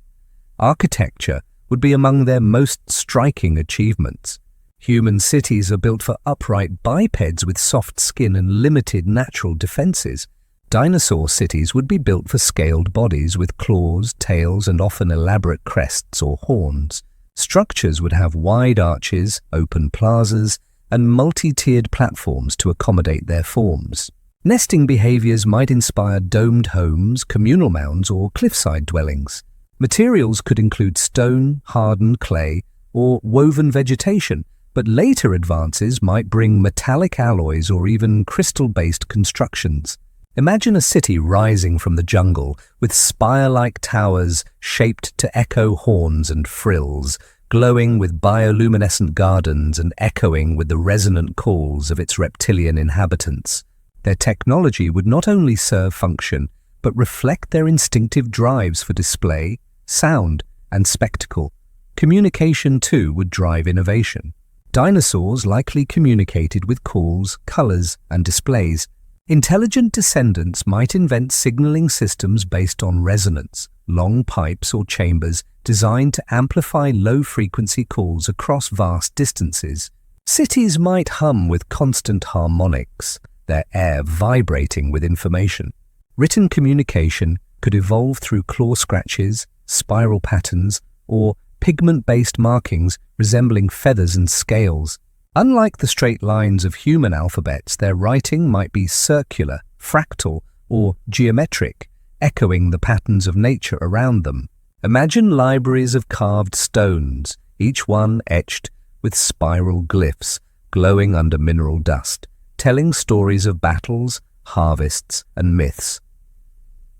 Architecture would be among their most striking achievements. Human cities are built for upright bipeds with soft skin and limited natural defenses. Dinosaur cities would be built for scaled bodies with claws, tails, and often elaborate crests or horns. Structures would have wide arches, open plazas, and multi-tiered platforms to accommodate their forms. Nesting behaviors might inspire domed homes, communal mounds, or cliffside dwellings. Materials could include stone, hardened clay, or woven vegetation, but later advances might bring metallic alloys or even crystal-based constructions. Imagine a city rising from the jungle with spire-like towers shaped to echo horns and frills, glowing with bioluminescent gardens and echoing with the resonant calls of its reptilian inhabitants. Their technology would not only serve function, but reflect their instinctive drives for display, sound, and spectacle. Communication, too, would drive innovation. Dinosaurs likely communicated with calls, colors, and displays. Intelligent descendants might invent signaling systems based on resonance, long pipes or chambers designed to amplify low-frequency calls across vast distances. Cities might hum with constant harmonics, their air vibrating with information. Written communication could evolve through claw scratches, spiral patterns, or pigment-based markings resembling feathers and scales. Unlike the straight lines of human alphabets, their writing might be circular, fractal, or geometric, echoing the patterns of nature around them. Imagine libraries of carved stones, each one etched with spiral glyphs, glowing under mineral dust, telling stories of battles, harvests, and myths.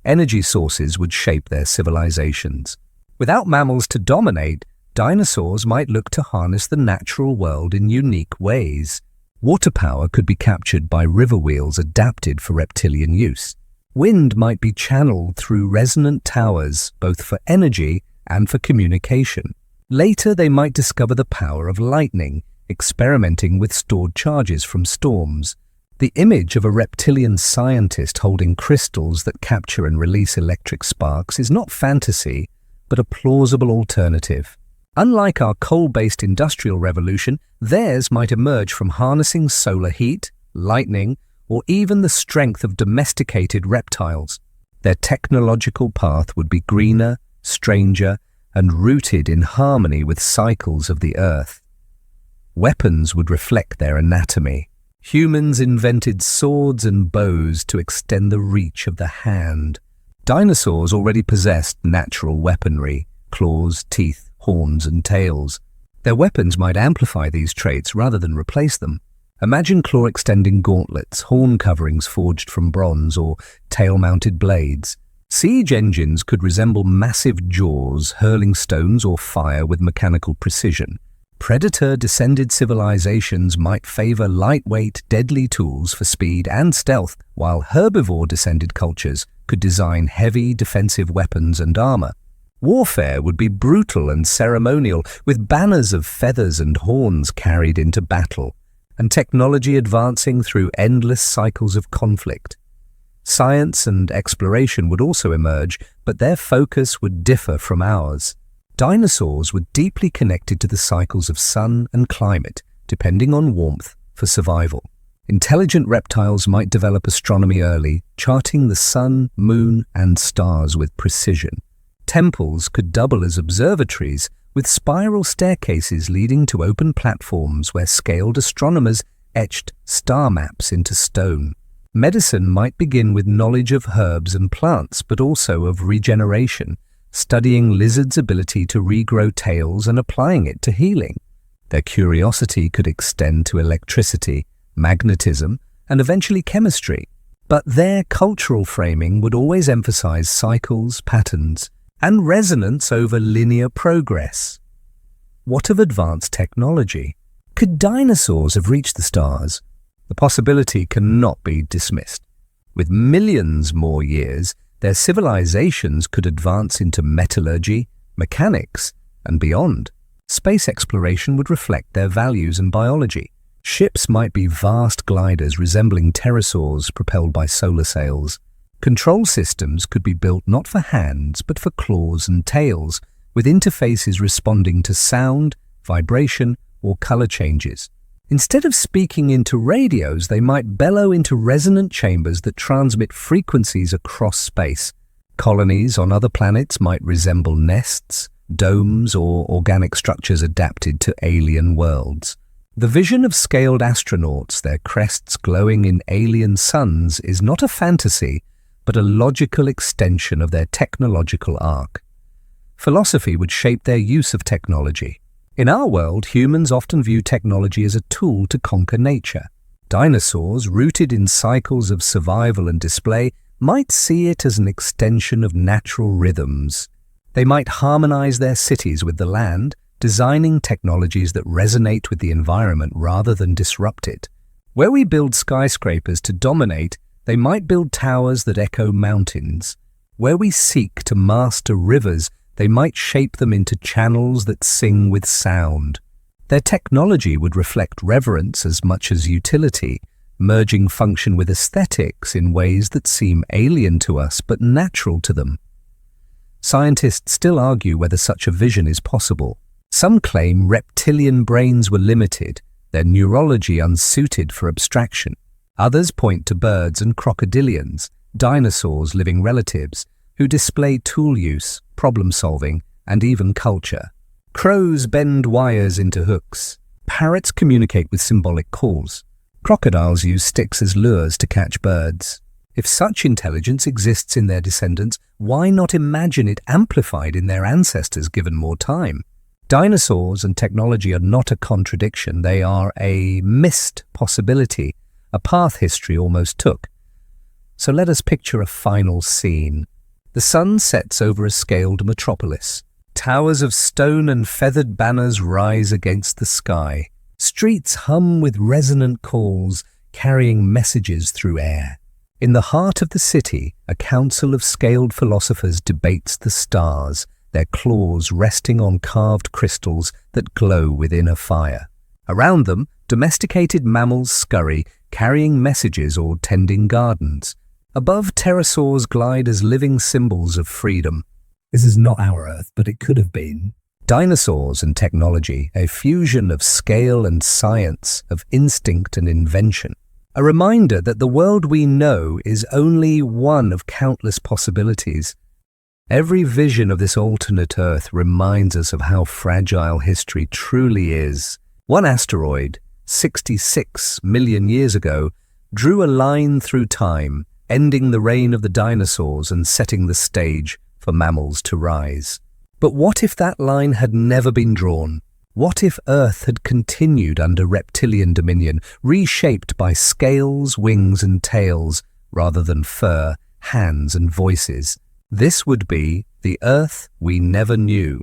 Energy sources would shape their civilizations. Without mammals to dominate, dinosaurs might look to harness the natural world in unique ways. Water power could be captured by river wheels adapted for reptilian use. Wind might be channeled through resonant towers, both for energy and for communication. Later, they might discover the power of lightning, experimenting with stored charges from storms. The image of a reptilian scientist holding crystals that capture and release electric sparks is not fantasy, but a plausible alternative. Unlike our coal-based industrial revolution, theirs might emerge from harnessing solar heat, lightning, or even the strength of domesticated reptiles. Their technological path would be greener, stranger, and rooted in harmony with cycles of the earth. Weapons would reflect their anatomy. Humans invented swords and bows to extend the reach of the hand. Dinosaurs already possessed natural weaponry, claws, teeth, horns, and tails. Their weapons might amplify these traits rather than replace them. Imagine claw-extending gauntlets, horn coverings forged from bronze, or tail-mounted blades. Siege engines could resemble massive jaws, hurling stones or fire with mechanical precision. Predator-descended civilizations might favor lightweight, deadly tools for speed and stealth, while herbivore-descended cultures could design heavy, defensive weapons and armor. Warfare would be brutal and ceremonial, with banners of feathers and horns carried into battle, and technology advancing through endless cycles of conflict. Science and exploration would also emerge, but their focus would differ from ours. Dinosaurs were deeply connected to the cycles of sun and climate, depending on warmth for survival. Intelligent reptiles might develop astronomy early, charting the sun, moon, and stars with precision. Temples could double as observatories, with spiral staircases leading to open platforms where scaled astronomers etched star maps into stone. Medicine might begin with knowledge of herbs and plants, but also of regeneration, studying lizards' ability to regrow tails and applying it to healing. Their curiosity could extend to electricity, magnetism, and eventually chemistry. But their cultural framing would always emphasize cycles, patterns, and resonance over linear progress. What of advanced technology? Could dinosaurs have reached the stars? The possibility cannot be dismissed. With millions more years, their civilizations could advance into metallurgy, mechanics, and beyond. Space exploration would reflect their values and biology. Ships might be vast gliders resembling pterosaurs propelled by solar sails. Control systems could be built not for hands but for claws and tails, with interfaces responding to sound, vibration, or color changes. Instead of speaking into radios, they might bellow into resonant chambers that transmit frequencies across space. Colonies on other planets might resemble nests, domes, or organic structures adapted to alien worlds. The vision of scaled astronauts, their crests glowing in alien suns, is not a fantasy, but a logical extension of their technological arc. Philosophy would shape their use of technology. In our world, humans often view technology as a tool to conquer nature. Dinosaurs, rooted in cycles of survival and display, might see it as an extension of natural rhythms. They might harmonize their cities with the land, designing technologies that resonate with the environment rather than disrupt it. Where we build skyscrapers to dominate, they might build towers that echo mountains. Where we seek to master rivers, they might shape them into channels that sing with sound. Their technology would reflect reverence as much as utility, merging function with aesthetics in ways that seem alien to us but natural to them. Scientists still argue whether such a vision is possible. Some claim reptilian brains were limited, their neurology unsuited for abstraction. Others point to birds and crocodilians, dinosaurs' living relatives, who display tool use, problem-solving, and even culture. Crows bend wires into hooks. Parrots communicate with symbolic calls. Crocodiles use sticks as lures to catch birds. If such intelligence exists in their descendants, why not imagine it amplified in their ancestors given more time? Dinosaurs and technology are not a contradiction. They are a missed possibility, a path history almost took. So let us picture a final scene. The sun sets over a scaled metropolis. Towers of stone and feathered banners rise against the sky. Streets hum with resonant calls, carrying messages through air. In the heart of the city, a council of scaled philosophers debates the stars, their claws resting on carved crystals that glow within a fire. Around them, domesticated mammals scurry, carrying messages or tending gardens. Above, pterosaurs glide as living symbols of freedom. This is not our Earth, but it could have been. Dinosaurs and technology, a fusion of scale and science, of instinct and invention. A reminder that the world we know is only one of countless possibilities. Every vision of this alternate Earth reminds us of how fragile history truly is. One asteroid, 66 million years ago, drew a line through time, ending the reign of the dinosaurs and setting the stage for mammals to rise. But what if that line had never been drawn? What if Earth had continued under reptilian dominion, reshaped by scales, wings and tails, rather than fur, hands and voices? This would be the Earth we never knew.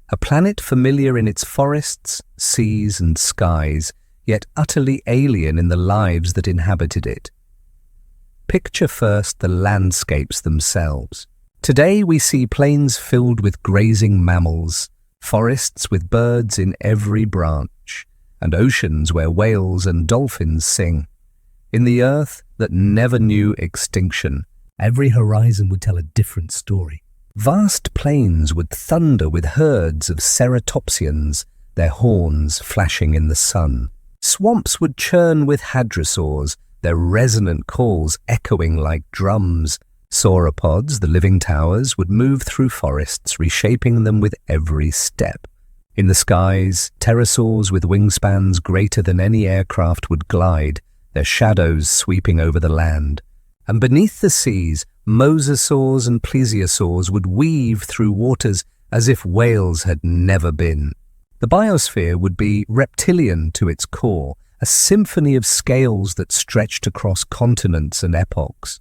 A planet familiar in its forests, seas and skies, yet utterly alien in the lives that inhabited it. Picture first the landscapes themselves. Today we see plains filled with grazing mammals, forests with birds in every branch, and oceans where whales and dolphins sing. In the Earth that never knew extinction, Every horizon would tell a different story. vast plains would thunder with herds of ceratopsians, their horns flashing in the sun. Swamps would churn with hadrosaurs, their resonant calls echoing like drums. Sauropods, the living towers, would move through forests, reshaping them with every step. In the skies, pterosaurs with wingspans greater than any aircraft would glide, their shadows sweeping over the land. And beneath the seas, mosasaurs and plesiosaurs would weave through waters as if whales had never been. The biosphere would be reptilian to its core, a symphony of scales that stretched across continents and epochs.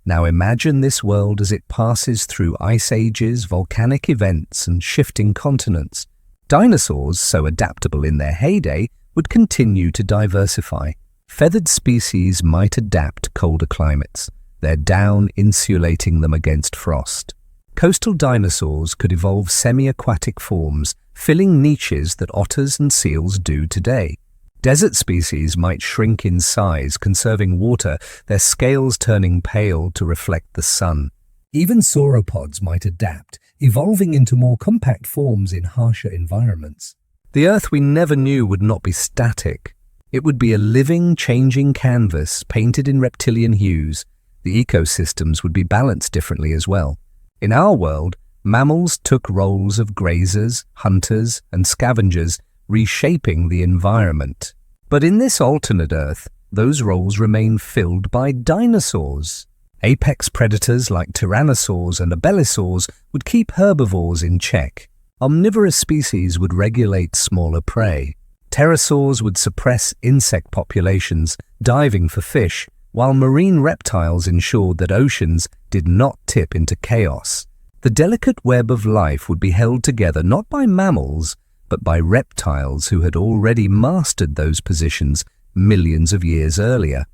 Now imagine this world as it passes through ice ages, volcanic events, and shifting continents. Dinosaurs, so adaptable in their heyday, would continue to diversify. Feathered species might adapt colder climates, their down insulating them against frost. Coastal dinosaurs could evolve semi-aquatic forms, filling niches that otters and seals do today. Desert species might shrink in size, conserving water, their scales turning pale to reflect the sun. Even sauropods might adapt, evolving into more compact forms in harsher environments. The Earth we never knew would not be static. It would be a living, changing canvas painted in reptilian hues. The ecosystems would be balanced differently as well. In our world, mammals took roles of grazers, hunters, and scavengers, reshaping the environment. But in this alternate Earth, those roles remain filled by dinosaurs. Apex predators like tyrannosaurs and abelisaurs would keep herbivores in check. Omnivorous species would regulate smaller prey. Pterosaurs would suppress insect populations, diving for fish, while marine reptiles ensured that oceans did not tip into chaos. The delicate web of life would be held together not by mammals, but by reptiles who had already mastered those positions millions of years earlier.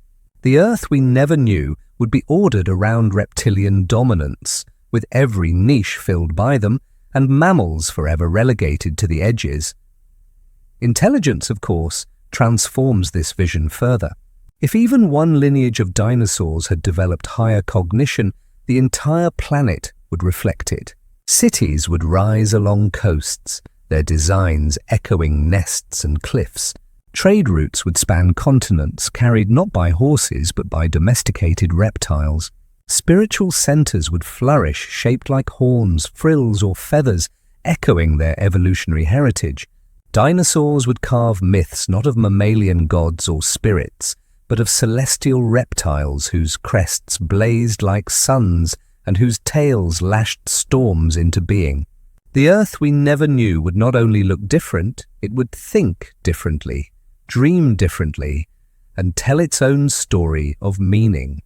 The Earth we never knew would be ordered around reptilian dominance, with every niche filled by them, and mammals forever relegated to the edges. Intelligence, of course, transforms this vision further. If even one lineage of dinosaurs had developed higher cognition, the entire planet would reflect it. Cities would rise along coasts, their designs echoing nests and cliffs. Trade routes would span continents carried not by horses but by domesticated reptiles. Spiritual centers would flourish shaped like horns, frills, or feathers, echoing their evolutionary heritage. Dinosaurs would carve myths not of mammalian gods or spirits, but of celestial reptiles whose crests blazed like suns and whose tails lashed storms into being. The Earth we never knew would not only look different, it would think differently, dream differently, and tell its own story of meaning.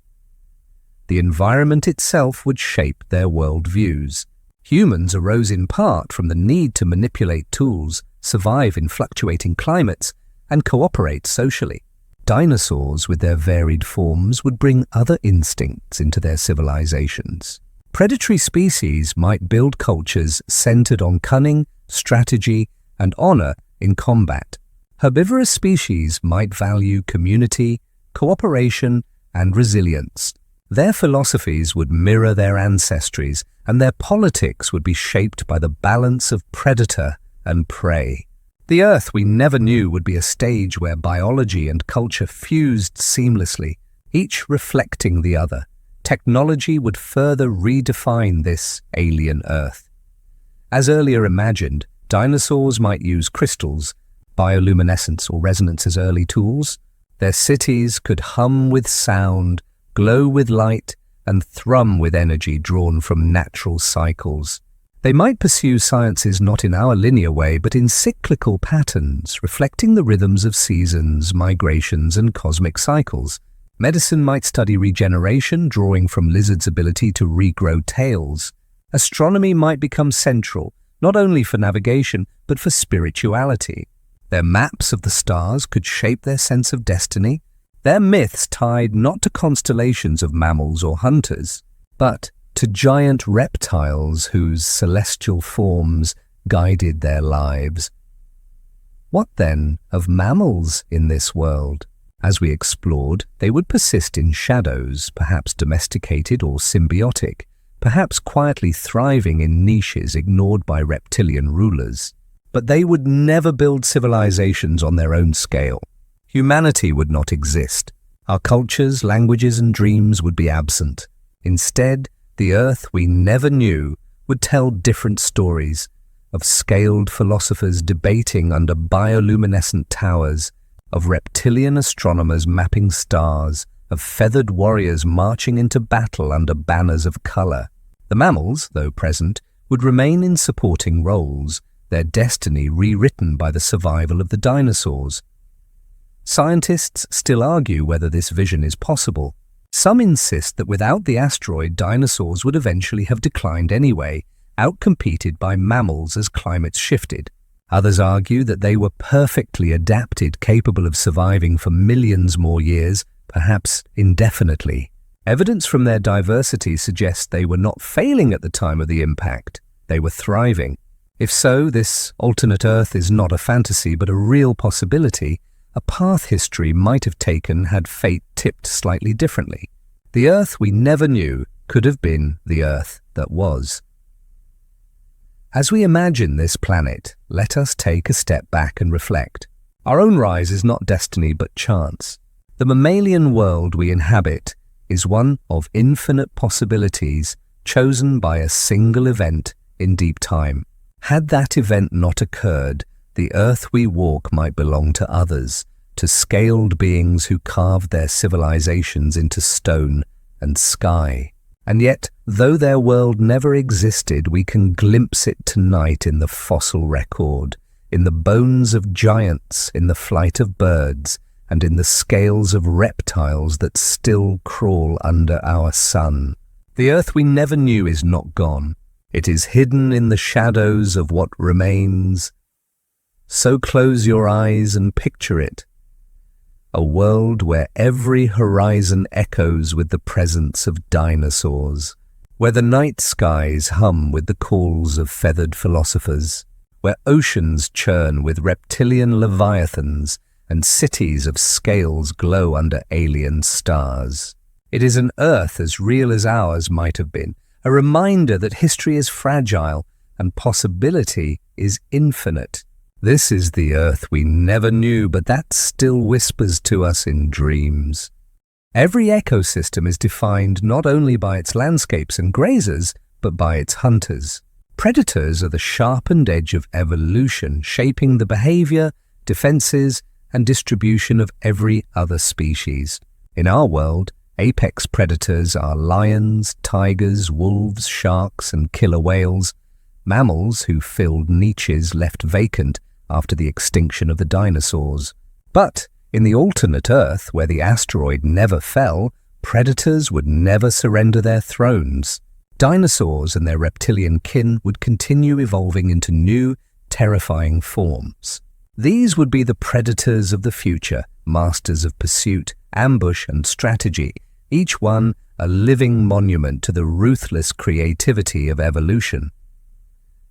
The environment itself would shape their worldviews. Humans arose in part from the need to manipulate tools, survive in fluctuating climates, and cooperate socially. Dinosaurs, with their varied forms, would bring other instincts into their civilizations. Predatory species might build cultures centered on cunning, strategy, and honor in combat. Herbivorous species might value community, cooperation, and resilience. Their philosophies would mirror their ancestries, and their politics would be shaped by the balance of predator and prey. The Earth we never knew would be a stage where biology and culture fused seamlessly, each reflecting the other. Technology would further redefine this alien Earth. As earlier imagined, dinosaurs might use crystals, bioluminescence or resonance as early tools. Their cities could hum with sound, glow with light, and thrum with energy drawn from natural cycles. They might pursue sciences not in our linear way, but in cyclical patterns, reflecting the rhythms of seasons, migrations, and cosmic cycles. Medicine might study regeneration, drawing from lizards' ability to regrow tails. Astronomy might become central, not only for navigation, but for spirituality. Their maps of the stars could shape their sense of destiny. Their myths tied not to constellations of mammals or hunters, but to giant reptiles whose celestial forms guided their lives. What then of mammals in this world? As we explored, they would persist in shadows, perhaps domesticated or symbiotic, perhaps quietly thriving in niches ignored by reptilian rulers. But they would never build civilizations on their own scale. Humanity would not exist. Our cultures, languages, and dreams would be absent. Instead, the Earth we never knew would tell different stories, of scaled philosophers debating under bioluminescent towers, of reptilian astronomers mapping stars, of feathered warriors marching into battle under banners of color. The mammals, though present, would remain in supporting roles, their destiny rewritten by the survival of the dinosaurs. Scientists still argue whether this vision is possible. Some insist that without the asteroid, dinosaurs would eventually have declined anyway, outcompeted by mammals as climates shifted. Others argue that they were perfectly adapted, capable of surviving for millions more years, perhaps indefinitely. Evidence from their diversity suggests they were not failing at the time of the impact. They were thriving. If so, this alternate Earth is not a fantasy but a real possibility, a path history might have taken had fate tipped slightly differently. The Earth we never knew could have been the Earth that was. As we imagine this planet, let us take a step back and reflect. Our own rise is not destiny but chance. The mammalian world we inhabit is one of infinite possibilities chosen by a single event in deep time. Had that event not occurred, the earth we walk might belong to others, to scaled beings who carved their civilizations into stone and sky. And yet, though their world never existed, we can glimpse it tonight in the fossil record, in the bones of giants, in the flight of birds, and in the scales of reptiles that still crawl under our sun. The earth we never knew is not gone. It is hidden in the shadows of what remains. So close your eyes and picture it. A world where every horizon echoes with the presence of dinosaurs, where the night skies hum with the calls of feathered philosophers, where oceans churn with reptilian leviathans and cities of scales glow under alien stars. It is an Earth as real as ours might have been, a reminder that history is fragile and possibility is infinite. This is the Earth we never knew, but that still whispers to us in dreams. Every ecosystem is defined not only by its landscapes and grazers, but by its hunters. Predators are the sharpened edge of evolution, shaping the behavior, defenses, and distribution of every other species. In our world, apex predators are lions, tigers, wolves, sharks, and killer whales, mammals who filled niches left vacant after the extinction of the dinosaurs. But in the alternate Earth, where the asteroid never fell, predators would never surrender their thrones. Dinosaurs and their reptilian kin would continue evolving into new, terrifying forms. These would be the predators of the future, masters of pursuit, ambush, and strategy, each one a living monument to the ruthless creativity of evolution.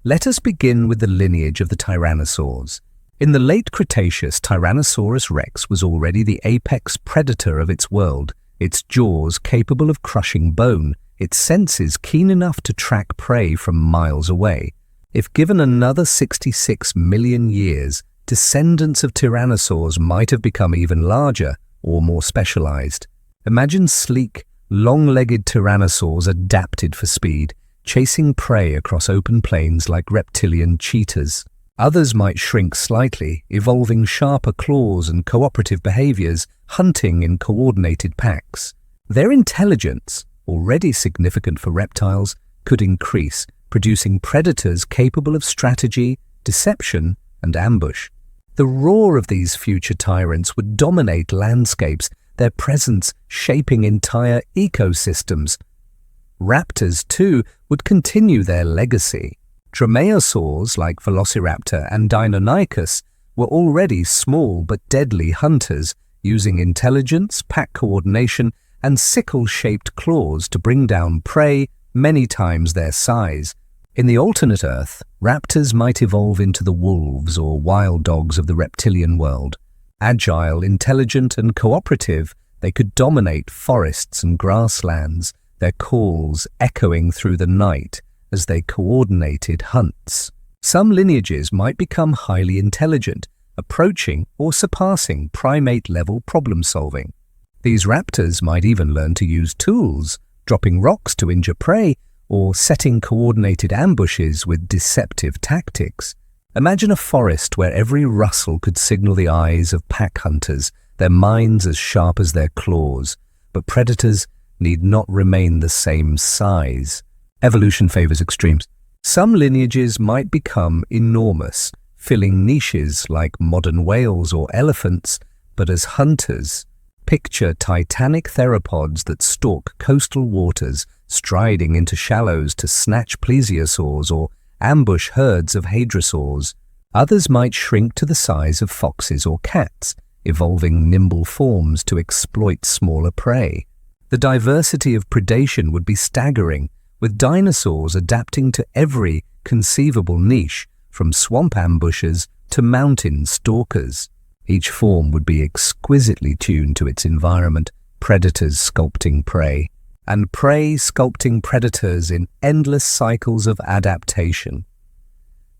Let us begin with the lineage of the tyrannosaurs. In the late Cretaceous, Tyrannosaurus rex was already the apex predator of its world, its jaws capable of crushing bone, its senses keen enough to track prey from miles away. If given another 66 million years, descendants of tyrannosaurs might have become even larger or more specialized. Imagine sleek, long-legged tyrannosaurs adapted for speed, chasing prey across open plains like reptilian cheetahs. Others might shrink slightly, evolving sharper claws and cooperative behaviors, hunting in coordinated packs. Their intelligence, already significant for reptiles, could increase, producing predators capable of strategy, deception, and ambush. The roar of these future tyrants would dominate landscapes, their presence shaping entire ecosystems. Raptors, too, would continue their legacy. Dromaeosaurs like Velociraptor and Deinonychus were already small but deadly hunters, using intelligence, pack coordination, and sickle-shaped claws to bring down prey many times their size. In the alternate Earth, raptors might evolve into the wolves or wild dogs of the reptilian world. Agile, intelligent, and cooperative, they could dominate forests and grasslands, their calls echoing through the night as they coordinated hunts. Some lineages might become highly intelligent, approaching or surpassing primate-level problem-solving. These raptors might even learn to use tools, dropping rocks to injure prey, or setting coordinated ambushes with deceptive tactics. Imagine a forest where every rustle could signal the eyes of pack hunters, their minds as sharp as their claws, but predators need not remain the same size. Evolution favors extremes. Some lineages might become enormous, filling niches like modern whales or elephants, but as hunters, picture titanic theropods that stalk coastal waters, striding into shallows to snatch plesiosaurs or ambush herds of hadrosaurs. Others might shrink to the size of foxes or cats, evolving nimble forms to exploit smaller prey. The diversity of predation would be staggering, with dinosaurs adapting to every conceivable niche, from swamp ambushers to mountain stalkers. Each form would be exquisitely tuned to its environment, predators sculpting prey, and prey sculpting predators in endless cycles of adaptation.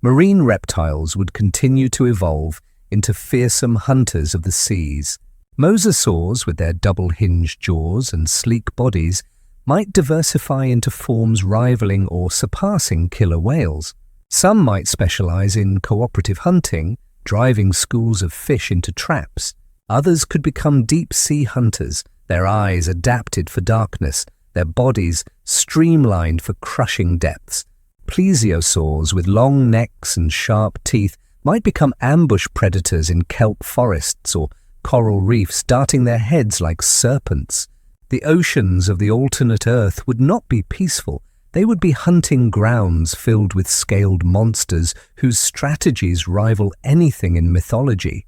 Marine reptiles would continue to evolve into fearsome hunters of the seas. Mosasaurs, with their double-hinged jaws and sleek bodies, might diversify into forms rivaling or surpassing killer whales. Some might specialize in cooperative hunting, driving schools of fish into traps. Others could become deep-sea hunters, their eyes adapted for darkness, their bodies streamlined for crushing depths. Plesiosaurs with long necks and sharp teeth might become ambush predators in kelp forests or coral reefs, darting their heads like serpents. The oceans of the alternate Earth would not be peaceful. They would be hunting grounds filled with scaled monsters whose strategies rival anything in mythology.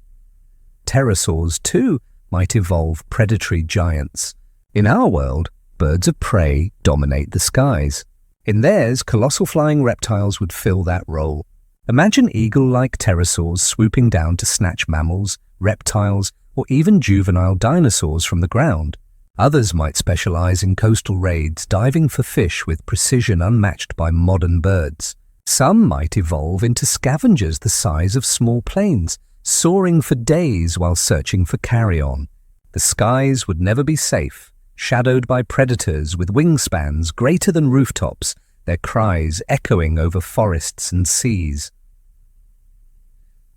Pterosaurs, too, might evolve predatory giants. In our world, birds of prey dominate the skies. In theirs, colossal flying reptiles would fill that role. Imagine eagle-like pterosaurs swooping down to snatch mammals, reptiles, or even juvenile dinosaurs from the ground. Others might specialize in coastal raids, diving for fish with precision unmatched by modern birds. Some might evolve into scavengers the size of small planes, soaring for days while searching for carrion. The skies would never be safe, shadowed by predators with wingspans greater than rooftops, their cries echoing over forests and seas.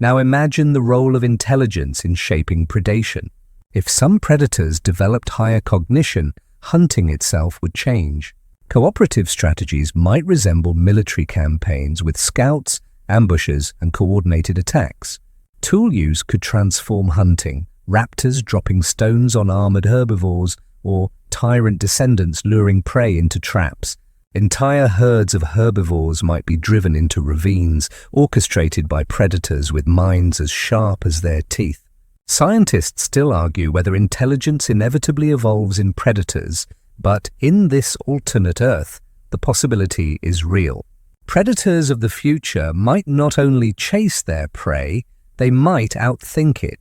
Now imagine the role of intelligence in shaping predation. If some predators developed higher cognition, hunting itself would change. Cooperative strategies might resemble military campaigns with scouts, ambushes, and coordinated attacks. Tool use could transform hunting, raptors dropping stones on armored herbivores, or tyrant descendants luring prey into traps. Entire herds of herbivores might be driven into ravines, orchestrated by predators with minds as sharp as their teeth. Scientists still argue whether intelligence inevitably evolves in predators, but in this alternate Earth, the possibility is real. Predators of the future might not only chase their prey, they might outthink it.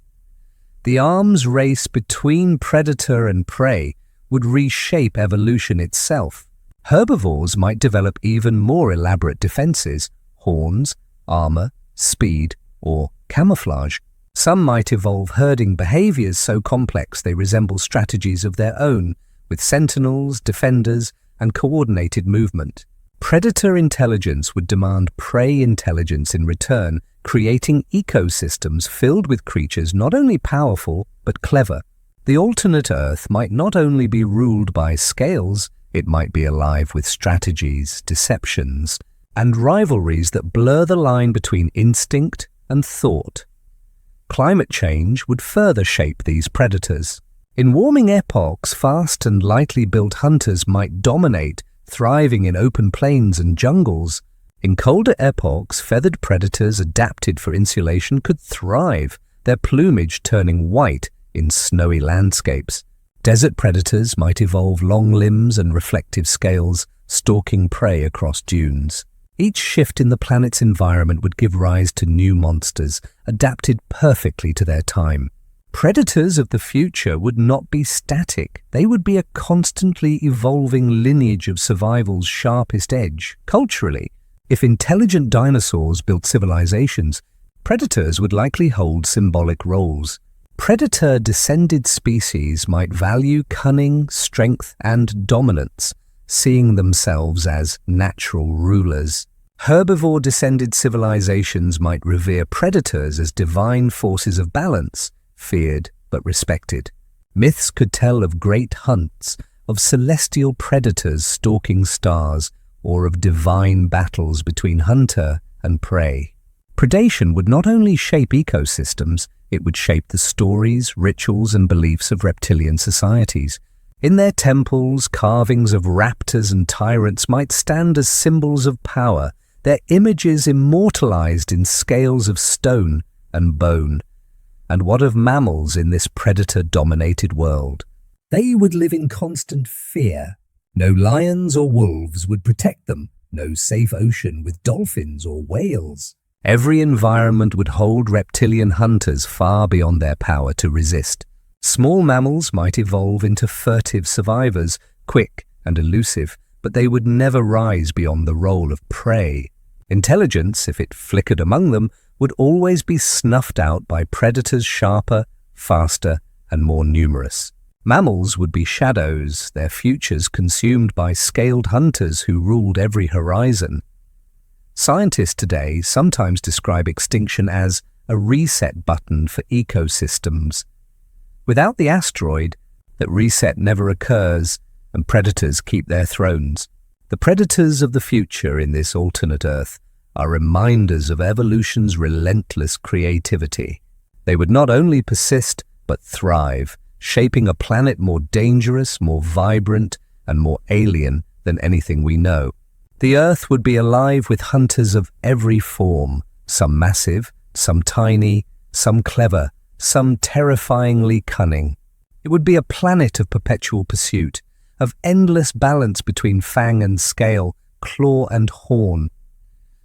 The arms race between predator and prey would reshape evolution itself. Herbivores might develop even more elaborate defenses: horns, armor, speed, or camouflage. Some might evolve herding behaviors so complex they resemble strategies of their own, with sentinels, defenders, and coordinated movement. Predator intelligence would demand prey intelligence in return, creating ecosystems filled with creatures not only powerful but clever. The alternate Earth might not only be ruled by scales, it might be alive with strategies, deceptions, and rivalries that blur the line between instinct and thought. Climate change would further shape these predators. In warming epochs, fast and lightly built hunters might dominate, thriving in open plains and jungles. In colder epochs, feathered predators adapted for insulation could thrive, their plumage turning white in snowy landscapes. Desert predators might evolve long limbs and reflective scales, stalking prey across dunes. Each shift in the planet's environment would give rise to new monsters, adapted perfectly to their time. Predators of the future would not be static. They would be a constantly evolving lineage of survival's sharpest edge. Culturally, if intelligent dinosaurs built civilizations, predators would likely hold symbolic roles. Predator-descended species might value cunning, strength, and dominance, seeing themselves as natural rulers. Herbivore-descended civilizations might revere predators as divine forces of balance, feared but respected. Myths could tell of great hunts, of celestial predators stalking stars, or of divine battles between hunter and prey. Predation would not only shape ecosystems, it would shape the stories, rituals, and beliefs of reptilian societies. In their temples, carvings of raptors and tyrants might stand as symbols of power, their images immortalized in scales of stone and bone. And what of mammals in this predator-dominated world? They would live in constant fear. No lions or wolves would protect them, no safe ocean with dolphins or whales. Every environment would hold reptilian hunters far beyond their power to resist. Small mammals might evolve into furtive survivors, quick and elusive, but they would never rise beyond the role of prey. Intelligence, if it flickered among them, would always be snuffed out by predators sharper, faster, and more numerous. Mammals would be shadows, their futures consumed by scaled hunters who ruled every horizon. Scientists today sometimes describe extinction as a reset button for ecosystems. Without the asteroid, that reset never occurs, and predators keep their thrones. The predators of the future in this alternate Earth are reminders of evolution's relentless creativity. They would not only persist, but thrive, shaping a planet more dangerous, more vibrant, and more alien than anything we know. The Earth would be alive with hunters of every form, some massive, some tiny, some clever, some terrifyingly cunning. It would be a planet of perpetual pursuit, of endless balance between fang and scale, claw and horn.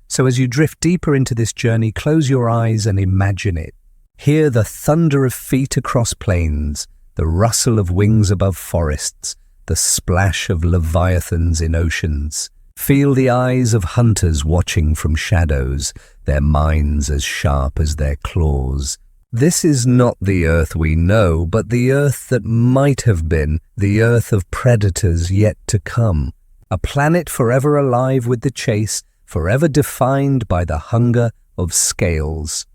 So as you drift deeper into this journey, close your eyes and imagine it. Hear the thunder of feet across plains, the rustle of wings above forests, the splash of leviathans in oceans. Feel the eyes of hunters watching from shadows, their minds as sharp as their claws. This is not the Earth we know, but the Earth that might have been, the Earth of predators yet to come. A planet forever alive with the chase, forever defined by the hunger of scales.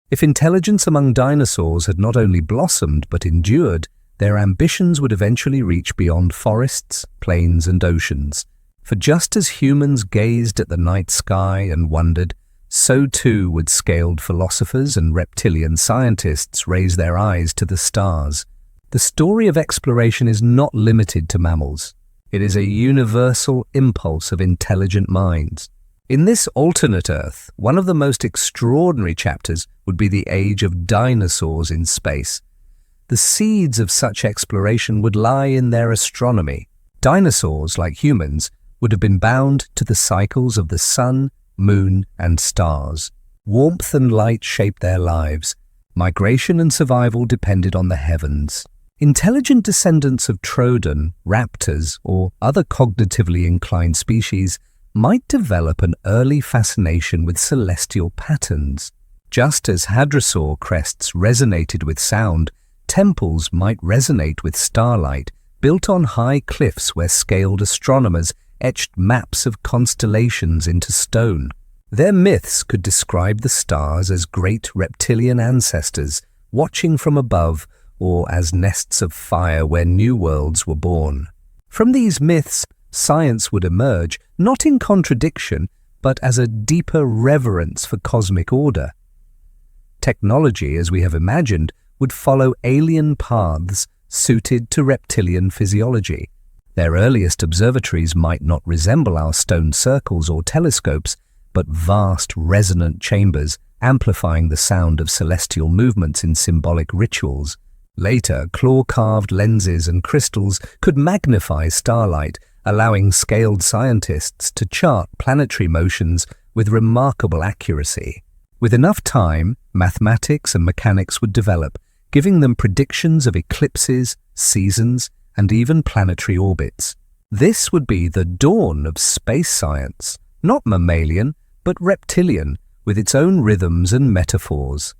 If intelligence among dinosaurs had not only blossomed but endured, their ambitions would eventually reach beyond forests, plains, and oceans. For just as humans gazed at the night sky and wondered, so too would scaled philosophers and reptilian scientists raise their eyes to the stars. The story of exploration is not limited to mammals. It is a universal impulse of intelligent minds. In this alternate Earth, one of the most extraordinary chapters would be the age of dinosaurs in space. The seeds of such exploration would lie in their astronomy. Dinosaurs, like humans, would have been bound to the cycles of the sun, moon, and stars. Warmth and light shaped their lives. Migration and survival depended on the heavens. Intelligent descendants of Troodon, raptors, or other cognitively inclined species might develop an early fascination with celestial patterns. Just as hadrosaur crests resonated with sound, temples might resonate with starlight, built on high cliffs where scaled astronomers etched maps of constellations into stone. Their myths could describe the stars as great reptilian ancestors, watching from above, or as nests of fire where new worlds were born. From these myths, science would emerge, not in contradiction, but as a deeper reverence for cosmic order. Technology, as we have imagined, would follow alien paths suited to reptilian physiology. Their earliest observatories might not resemble our stone circles or telescopes, but vast resonant chambers amplifying the sound of celestial movements in symbolic rituals. Later, claw-carved lenses and crystals could magnify starlight, allowing scaled scientists to chart planetary motions with remarkable accuracy. With enough time, mathematics and mechanics would develop, giving them predictions of eclipses, seasons, and even planetary orbits. This would be the dawn of space science, not mammalian, but reptilian, with its own rhythms and metaphors.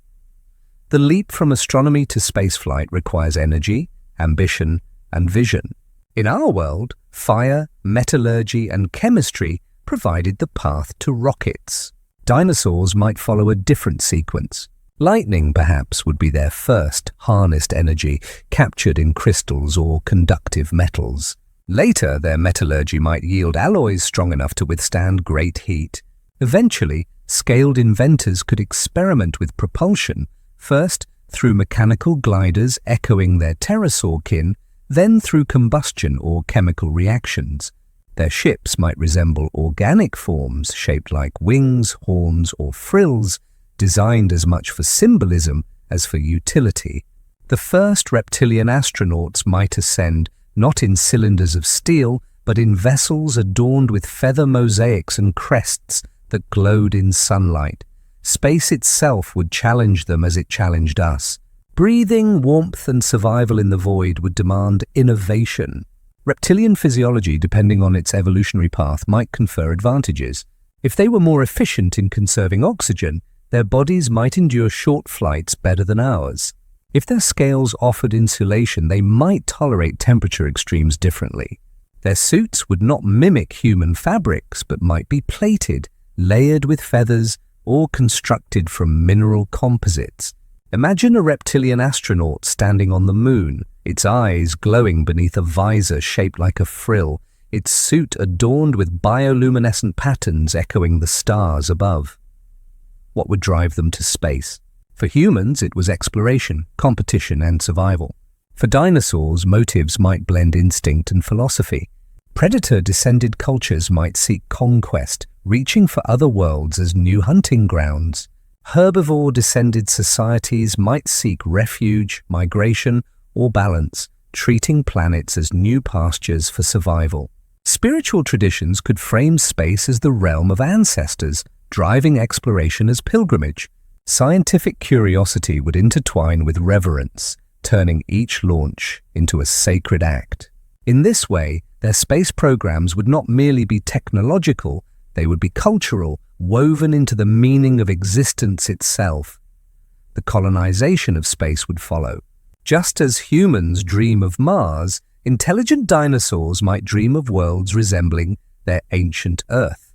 The leap from astronomy to spaceflight requires energy, ambition, and vision. In our world, fire, metallurgy, and chemistry provided the path to rockets. Dinosaurs might follow a different sequence. Lightning, perhaps, would be their first harnessed energy, captured in crystals or conductive metals. Later, their metallurgy might yield alloys strong enough to withstand great heat. Eventually, scaled inventors could experiment with propulsion, first through mechanical gliders echoing their pterosaur kin, then through combustion or chemical reactions. Their ships might resemble organic forms shaped like wings, horns, or frills, designed as much for symbolism as for utility. The first reptilian astronauts might ascend not in cylinders of steel, but in vessels adorned with feather mosaics and crests that glowed in sunlight. Space itself would challenge them as it challenged us. Breathing, warmth, and survival in the void would demand innovation. Reptilian physiology, depending on its evolutionary path, might confer advantages. If they were more efficient in conserving oxygen, their bodies might endure short flights better than ours. If their scales offered insulation, they might tolerate temperature extremes differently. Their suits would not mimic human fabrics, but might be plated, layered with feathers, or constructed from mineral composites. Imagine a reptilian astronaut standing on the moon, its eyes glowing beneath a visor shaped like a frill, its suit adorned with bioluminescent patterns echoing the stars above. What would drive them to space? For humans, it was exploration, competition, and survival. For dinosaurs, motives might blend instinct and philosophy. Predator-descended cultures might seek conquest, reaching for other worlds as new hunting grounds. Herbivore-descended societies might seek refuge, migration, or balance, treating planets as new pastures for survival. Spiritual traditions could frame space as the realm of ancestors, driving exploration as pilgrimage. Scientific curiosity would intertwine with reverence, turning each launch into a sacred act. In this way, their space programs would not merely be technological, they would be cultural, woven into the meaning of existence itself. The colonization of space would follow. Just as humans dream of Mars, intelligent dinosaurs might dream of worlds resembling their ancient Earth.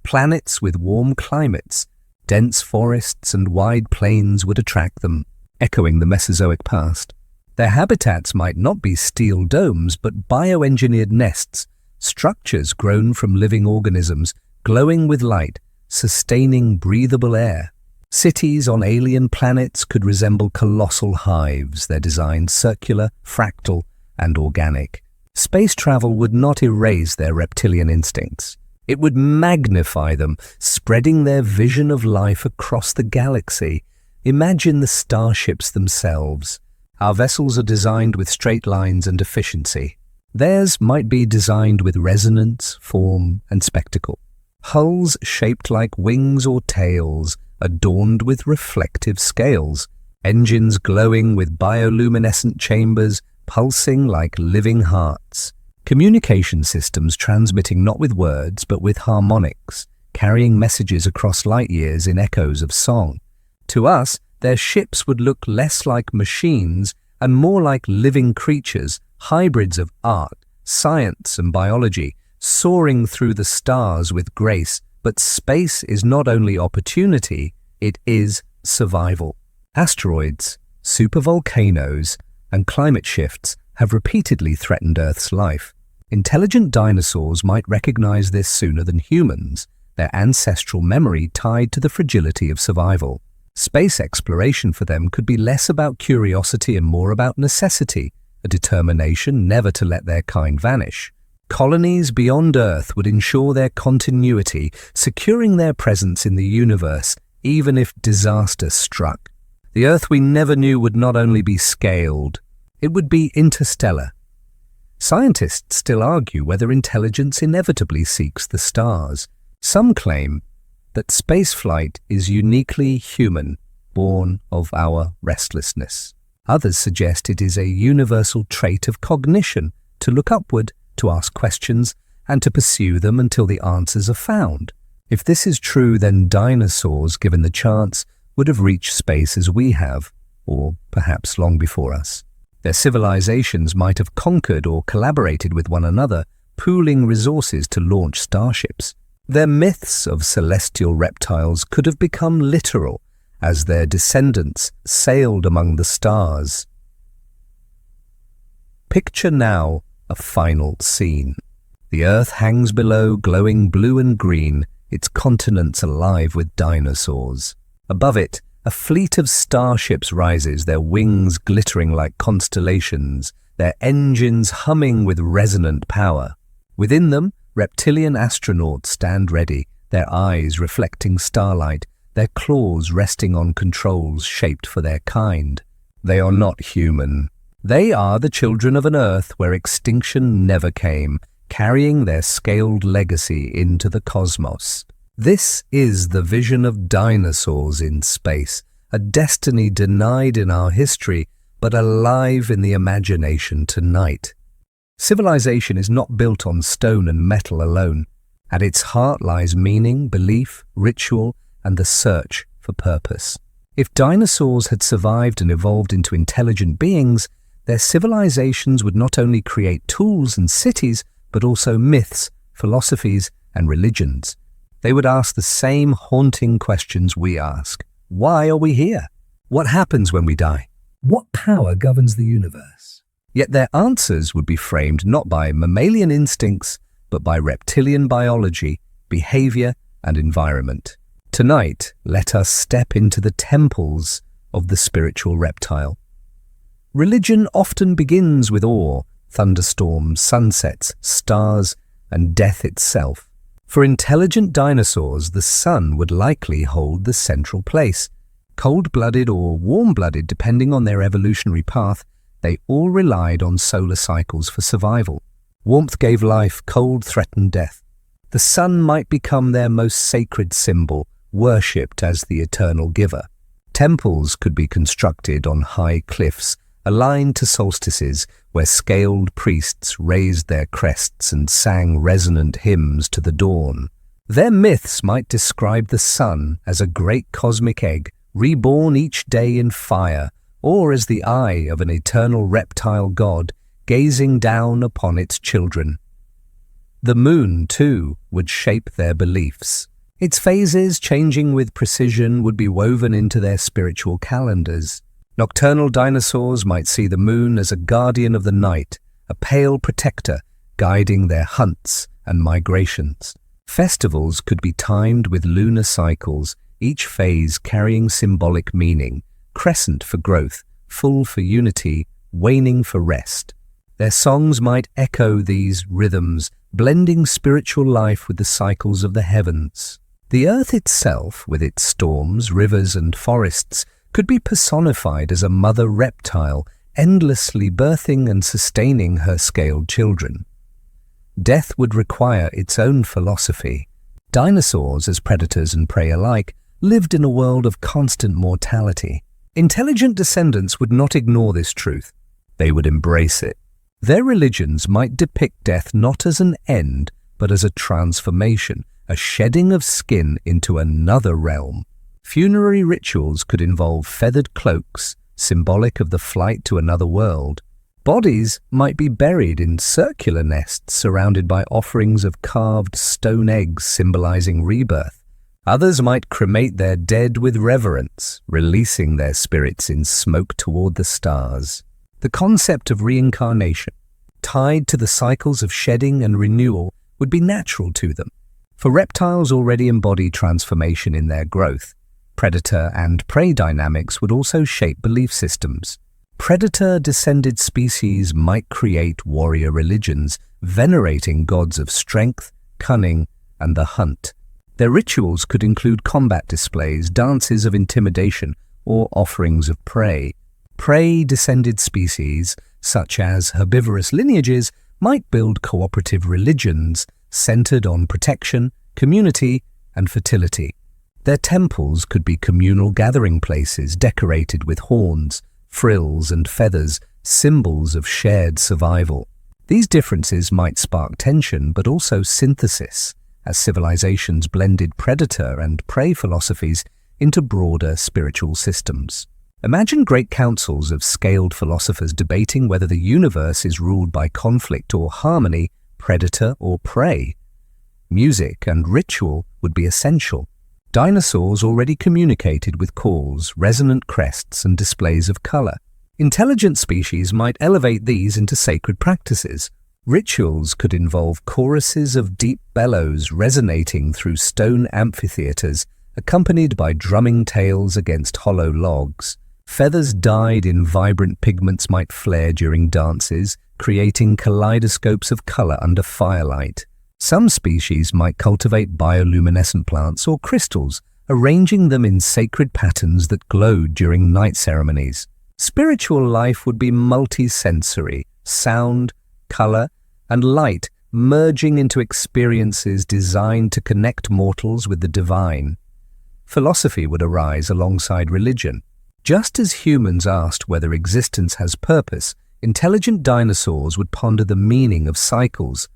Planets with warm climates, dense forests and wide plains would attract them, echoing the Mesozoic past. Their habitats might not be steel domes, but bioengineered nests, structures grown from living organisms, glowing with light, sustaining breathable air. Cities on alien planets could resemble colossal hives, their designs circular, fractal, and organic. Space travel would not erase their reptilian instincts. It would magnify them, spreading their vision of life across the galaxy. Imagine the starships themselves. Our vessels are designed with straight lines and efficiency. Theirs might be designed with resonance, form, and spectacle. Hulls shaped like wings or tails, adorned with reflective scales. Engines glowing with bioluminescent chambers, pulsing like living hearts. Communication systems transmitting not with words but with harmonics, carrying messages across light years in echoes of song. To us, their ships would look less like machines and more like living creatures, hybrids of art, science, and biology, soaring through the stars with grace. But space is not only opportunity, it is survival. Asteroids, supervolcanoes, and climate shifts have repeatedly threatened Earth's life. Intelligent dinosaurs might recognize this sooner than humans, their ancestral memory tied to the fragility of survival. Space exploration for them could be less about curiosity and more about necessity, a determination never to let their kind vanish. Colonies beyond Earth would ensure their continuity, securing their presence in the universe, even if disaster struck. The Earth we never knew would not only be scaled, it would be interstellar. Scientists still argue whether intelligence inevitably seeks the stars. Some claim that spaceflight is uniquely human, born of our restlessness. Others suggest it is a universal trait of cognition, to look upward, to ask questions, and to pursue them until the answers are found. If this is true, then dinosaurs, given the chance, would have reached space as we have, or perhaps long before us. Their civilizations might have conquered or collaborated with one another, pooling resources to launch starships. Their myths of celestial reptiles could have become literal as their descendants sailed among the stars. Picture now a final scene. The Earth hangs below, glowing blue and green, its continents alive with dinosaurs. Above it, a fleet of starships rises, their wings glittering like constellations, their engines humming with resonant power. Within them, reptilian astronauts stand ready, their eyes reflecting starlight, their claws resting on controls shaped for their kind. They are not human. They are the children of an Earth where extinction never came, carrying their scaled legacy into the cosmos. This is the vision of dinosaurs in space, a destiny denied in our history, but alive in the imagination tonight. Civilization is not built on stone and metal alone. At its heart lies meaning, belief, ritual, and the search for purpose. If dinosaurs had survived and evolved into intelligent beings, their civilizations would not only create tools and cities, but also myths, philosophies, and religions. They would ask the same haunting questions we ask. Why are we here? What happens when we die? What power governs the universe? Yet their answers would be framed not by mammalian instincts, but by reptilian biology, behavior, and environment. Tonight, let us step into the temples of the spiritual reptile. Religion often begins with awe, thunderstorms, sunsets, stars, and death itself. For intelligent dinosaurs, the sun would likely hold the central place. Cold-blooded or warm-blooded, depending on their evolutionary path, they all relied on solar cycles for survival. Warmth gave life, cold threatened death. The sun might become their most sacred symbol, worshipped as the eternal giver. Temples could be constructed on high cliffs, aligned to solstices, where scaled priests raised their crests and sang resonant hymns to the dawn. Their myths might describe the sun as a great cosmic egg, reborn each day in fire, or as the eye of an eternal reptile god, gazing down upon its children. The moon, too, would shape their beliefs. Its phases, changing with precision, would be woven into their spiritual calendars. Nocturnal dinosaurs might see the moon as a guardian of the night, a pale protector guiding their hunts and migrations. Festivals could be timed with lunar cycles, each phase carrying symbolic meaning: crescent for growth, full for unity, waning for rest. Their songs might echo these rhythms, blending spiritual life with the cycles of the heavens. The earth itself, with its storms, rivers, and forests, could be personified as a mother reptile, endlessly birthing and sustaining her scaled children. Death would require its own philosophy. Dinosaurs, as predators and prey alike, lived in a world of constant mortality. Intelligent descendants would not ignore this truth. They would embrace it. Their religions might depict death not as an end, but as a transformation, a shedding of skin into another realm. Funerary rituals could involve feathered cloaks, symbolic of the flight to another world. Bodies might be buried in circular nests surrounded by offerings of carved stone eggs symbolizing rebirth. Others might cremate their dead with reverence, releasing their spirits in smoke toward the stars. The concept of reincarnation, tied to the cycles of shedding and renewal, would be natural to them. For reptiles already embody transformation in their growth, predator and prey dynamics would also shape belief systems. Predator-descended species might create warrior religions, venerating gods of strength, cunning, and the hunt. Their rituals could include combat displays, dances of intimidation, or offerings of prey. Prey-descended species, such as herbivorous lineages, might build cooperative religions centered on protection, community, and fertility. Their temples could be communal gathering places decorated with horns, frills, and feathers, symbols of shared survival. These differences might spark tension, but also synthesis, as civilizations blended predator and prey philosophies into broader spiritual systems. Imagine great councils of scaled philosophers debating whether the universe is ruled by conflict or harmony, predator or prey. Music and ritual would be essential. Dinosaurs already communicated with calls, resonant crests, and displays of color. Intelligent species might elevate these into sacred practices. Rituals could involve choruses of deep bellows resonating through stone amphitheaters, accompanied by drumming tales against hollow logs. Feathers dyed in vibrant pigments might flare during dances, creating kaleidoscopes of color under firelight. Some species might cultivate bioluminescent plants or crystals, arranging them in sacred patterns that glowed during night ceremonies. Spiritual life would be multi-sensory, sound, color, and light merging into experiences designed to connect mortals with the divine. Philosophy would arise alongside religion. Just as humans asked whether existence has purpose, intelligent dinosaurs would ponder the meaning of cycles,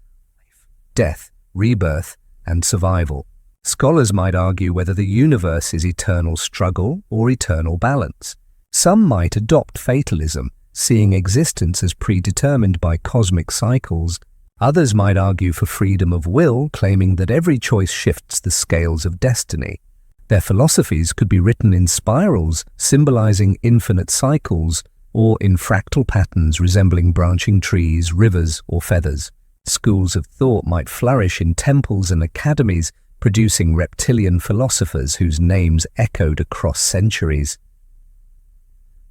death, rebirth, and survival. Scholars might argue whether the universe is eternal struggle or eternal balance. Some might adopt fatalism, seeing existence as predetermined by cosmic cycles. Others might argue for freedom of will, claiming that every choice shifts the scales of destiny. Their philosophies could be written in spirals, symbolizing infinite cycles, or in fractal patterns resembling branching trees, rivers, or feathers. Schools of thought might flourish in temples and academies, producing reptilian philosophers whose names echoed across centuries.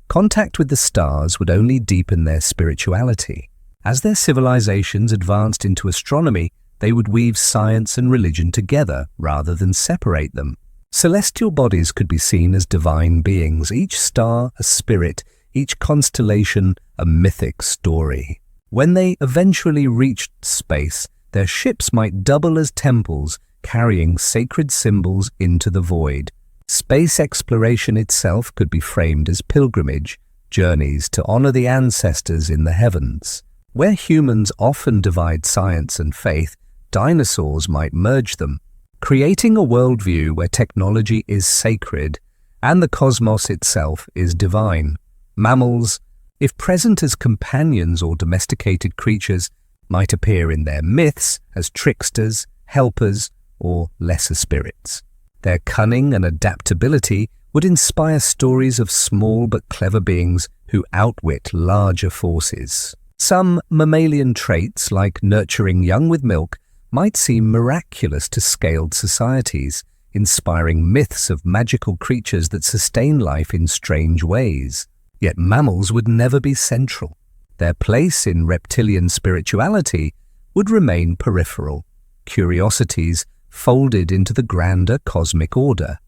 Contact with the stars would only deepen their spirituality. As their civilizations advanced into astronomy, they would weave science and religion together rather than separate them. Celestial bodies could be seen as divine beings, each star a spirit, each constellation a mythic story. When they eventually reached space, their ships might double as temples, carrying sacred symbols into the void. Space exploration itself could be framed as pilgrimage, journeys to honor the ancestors in the heavens. Where humans often divide science and faith, dinosaurs might merge them, creating a worldview where technology is sacred and the cosmos itself is divine. Mammals, if present as companions or domesticated creatures, might appear in their myths as tricksters, helpers, or lesser spirits. Their cunning and adaptability would inspire stories of small but clever beings who outwit larger forces. Some mammalian traits, like nurturing young with milk, might seem miraculous to scaled societies, inspiring myths of magical creatures that sustain life in strange ways. Yet mammals would never be central. Their place in reptilian spirituality would remain peripheral, curiosities folded into the grander cosmic order.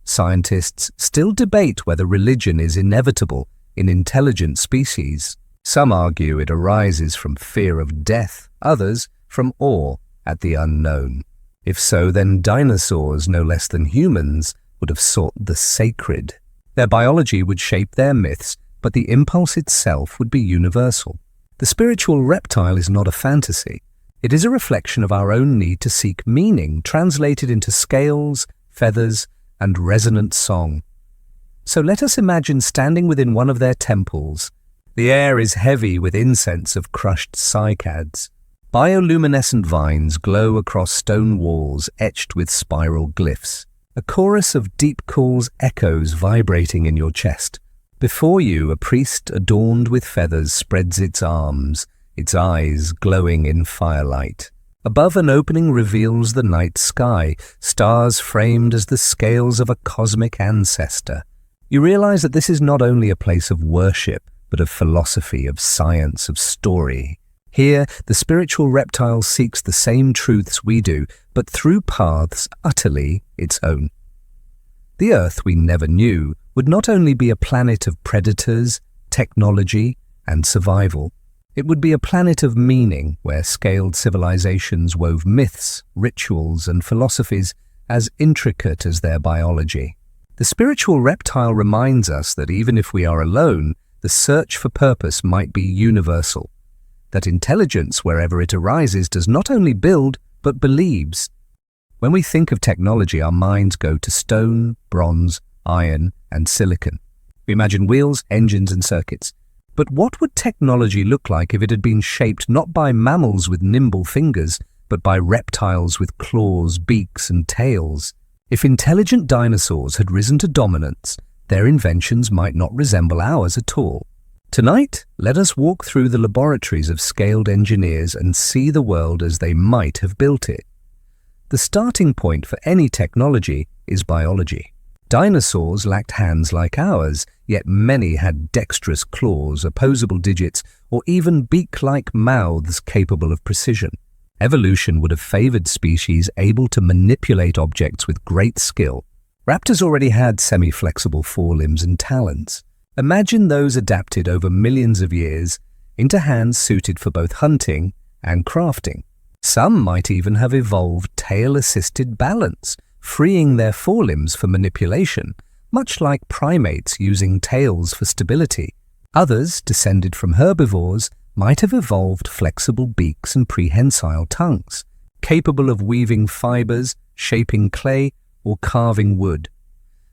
Scientists still debate whether religion is inevitable in intelligent species. Some argue it arises from fear of death, others from awe at the unknown. If so, then dinosaurs, no less than humans, would have sought the sacred. Their biology would shape their myths, but the impulse itself would be universal. The spiritual reptile is not a fantasy. It is a reflection of our own need to seek meaning, translated into scales, feathers, and resonant song. So let us imagine standing within one of their temples. The air is heavy with incense of crushed cycads. Bioluminescent vines glow across stone walls etched with spiral glyphs. A chorus of deep calls echoes vibrating in your chest. Before you, a priest adorned with feathers spreads its arms, its eyes glowing in firelight. Above, an opening reveals the night sky, stars framed as the scales of a cosmic ancestor. You realize that this is not only a place of worship, but of philosophy, of science, of story. Here, the spiritual reptile seeks the same truths we do, but through paths utterly its own. The Earth we never knew would not only be a planet of predators, technology, and survival. It would be a planet of meaning, where scaled civilizations wove myths, rituals, and philosophies as intricate as their biology. The spiritual reptile reminds us that even if we are alone, the search for purpose might be universal. That intelligence, wherever it arises, does not only build, but believes. When we think of technology, our minds go to stone, bronze, iron, and silicon. We imagine wheels, engines, and circuits. But what would technology look like if it had been shaped not by mammals with nimble fingers, but by reptiles with claws, beaks, and tails? If intelligent dinosaurs had risen to dominance, their inventions might not resemble ours at all. Tonight, let us walk through the laboratories of scaled engineers and see the world as they might have built it. The starting point for any technology is biology. Dinosaurs lacked hands like ours, yet many had dexterous claws, opposable digits, or even beak-like mouths capable of precision. Evolution would have favored species able to manipulate objects with great skill. Raptors already had semi-flexible forelimbs and talons. Imagine those adapted over millions of years into hands suited for both hunting and crafting. Some might even have evolved tail-assisted balance, freeing their forelimbs for manipulation, much like primates using tails for stability. Others, descended from herbivores, might have evolved flexible beaks and prehensile tongues. capable of weaving fibers, shaping clay, or carving wood.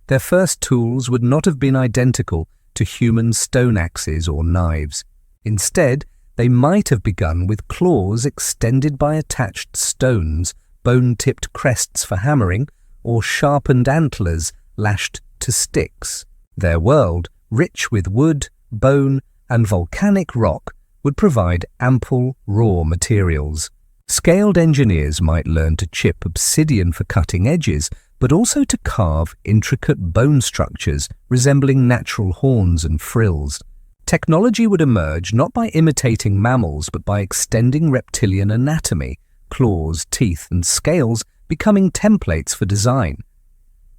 Their first tools would not have been identical to human stone axes or knives. Instead, they might have begun with claws extended by attached stones, bone-tipped crests for hammering, or sharpened antlers lashed to sticks. Their world, rich with wood, bone, and volcanic rock, would provide ample raw materials. Scaled engineers might learn to chip obsidian for cutting edges, but also to carve intricate bone structures resembling natural horns and frills. Technology would emerge not by imitating mammals, but by extending reptilian anatomy, claws, teeth, and scales becoming templates for design.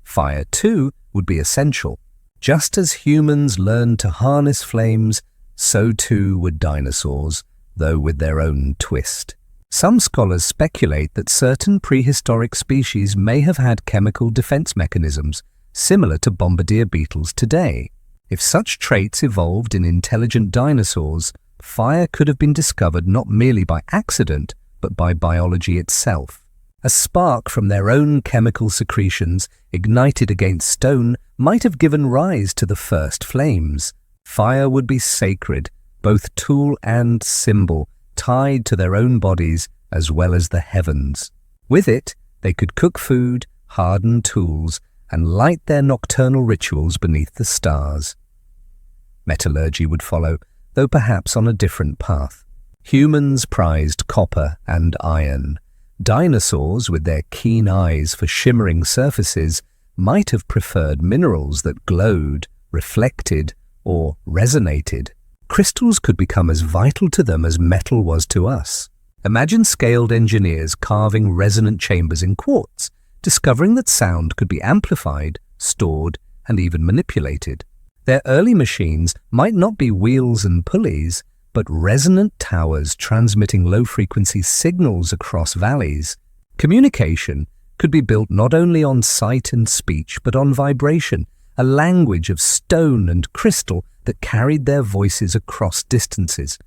Fire, too, would be essential. Just as humans learned to harness flames, so too would dinosaurs, though with their own twist. Some scholars speculate that certain prehistoric species may have had chemical defense mechanisms, similar to bombardier beetles today. If such traits evolved in intelligent dinosaurs, fire could have been discovered not merely by accident, but by biology itself. A spark from their own chemical secretions, ignited against stone, might have given rise to the first flames. Fire would be sacred, both tool and symbol, tied to their own bodies as well as the heavens. With it, they could cook food, harden tools, and light their nocturnal rituals beneath the stars. Metallurgy would follow, though perhaps on a different path. Humans prized copper and iron. Dinosaurs, with their keen eyes for shimmering surfaces, might have preferred minerals that glowed, reflected, or resonated. Crystals could become as vital to them as metal was to us. Imagine scaled engineers carving resonant chambers in quartz, discovering that sound could be amplified, stored, and even manipulated. Their early machines might not be wheels and pulleys, but resonant towers transmitting low-frequency signals across valleys. Communication could be built not only on sight and speech, but on vibration, a language of stone and crystal that carried their voices across distances.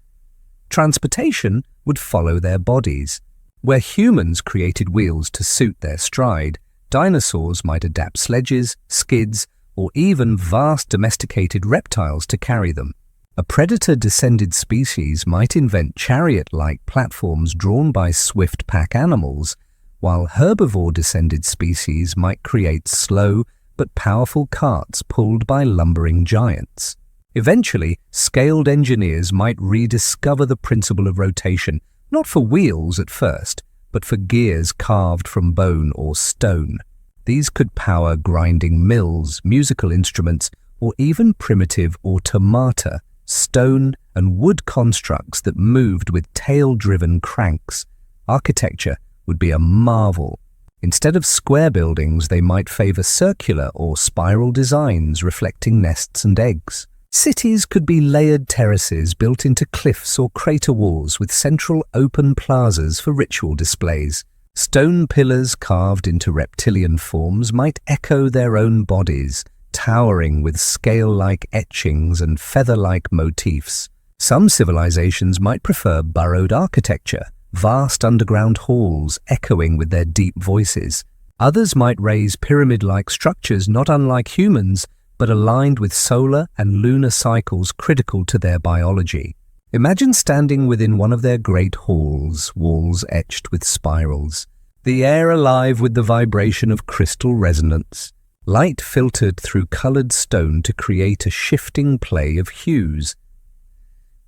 Transportation would follow their bodies. Where humans created wheels to suit their stride, dinosaurs might adapt sledges, skids, or even vast domesticated reptiles to carry them. A predator-descended species might invent chariot-like platforms drawn by swift pack animals, while herbivore-descended species might create slow but powerful carts pulled by lumbering giants. Eventually, scaled engineers might rediscover the principle of rotation, not for wheels at first, but for gears carved from bone or stone. These could power grinding mills, musical instruments, or even primitive automata, stone and wood constructs that moved with tail-driven cranks. Architecture would be a marvel. Instead of square buildings, they might favor circular or spiral designs reflecting nests and eggs. Cities could be layered terraces built into cliffs or crater walls with central open plazas for ritual displays. Stone pillars carved into reptilian forms might echo their own bodies, towering with scale-like etchings and feather-like motifs. Some civilizations might prefer burrowed architecture, vast underground halls echoing with their deep voices. Others might raise pyramid-like structures not unlike humans, but aligned with solar and lunar cycles critical to their biology. Imagine standing within one of their great halls, walls etched with spirals, the air alive with the vibration of crystal resonance, light filtered through colored stone to create a shifting play of hues.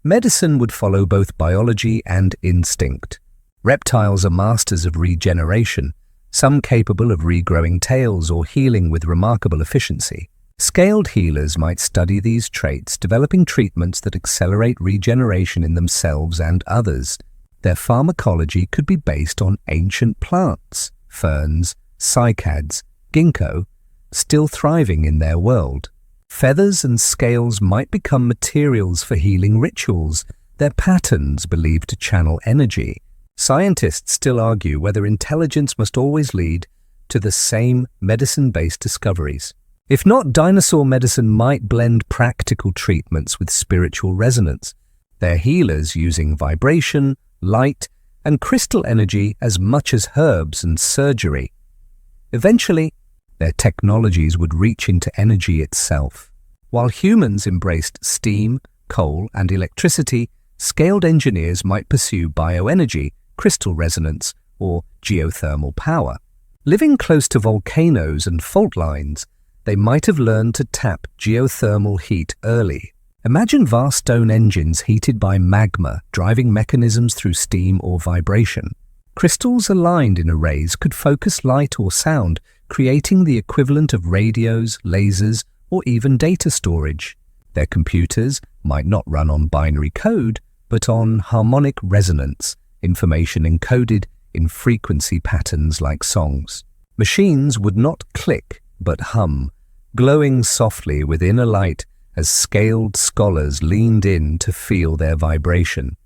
Medicine would follow both biology and instinct. Reptiles are masters of regeneration, some capable of regrowing tails or healing with remarkable efficiency. Scaled healers might study these traits, developing treatments that accelerate regeneration in themselves and others. Their pharmacology could be based on ancient plants, ferns, cycads, ginkgo, still thriving in their world. Feathers and scales might become materials for healing rituals, their patterns believed to channel energy. Scientists still argue whether intelligence must always lead to the same medicine-based discoveries. If not, dinosaur medicine might blend practical treatments with spiritual resonance, their healers using vibration, light, and crystal energy as much as herbs and surgery. Eventually, their technologies would reach into energy itself. While humans embraced steam, coal, and electricity, scaled engineers might pursue bioenergy, crystal resonance, or geothermal power. Living close to volcanoes and fault lines, they might have learned to tap geothermal heat early. Imagine vast stone engines heated by magma driving mechanisms through steam or vibration. Crystals aligned in arrays could focus light or sound, creating the equivalent of radios, lasers, or even data storage. Their computers might not run on binary code, but on harmonic resonance, information encoded in frequency patterns like songs. Machines would not click, but hum, glowing softly with inner light as scaled scholars leaned in to feel their vibration.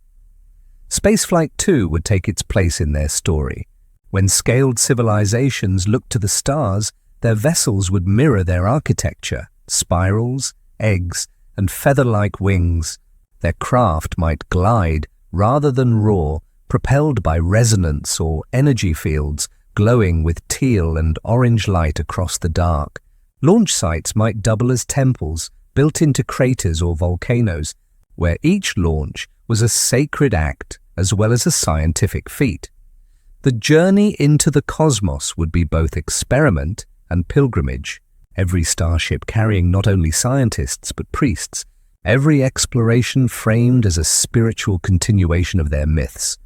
Spaceflight 2 would take its place in their story. When scaled civilizations looked to the stars, their vessels would mirror their architecture, spirals, eggs, and feather-like wings. Their craft might glide rather than roar, propelled by resonance or energy fields glowing with teal and orange light across the dark. Launch sites might double as temples, built into craters or volcanoes, where each launch was a sacred act as well as a scientific feat. The journey into the cosmos would be both experiment and pilgrimage, every starship carrying not only scientists but priests, every exploration framed as a spiritual continuation of their myths.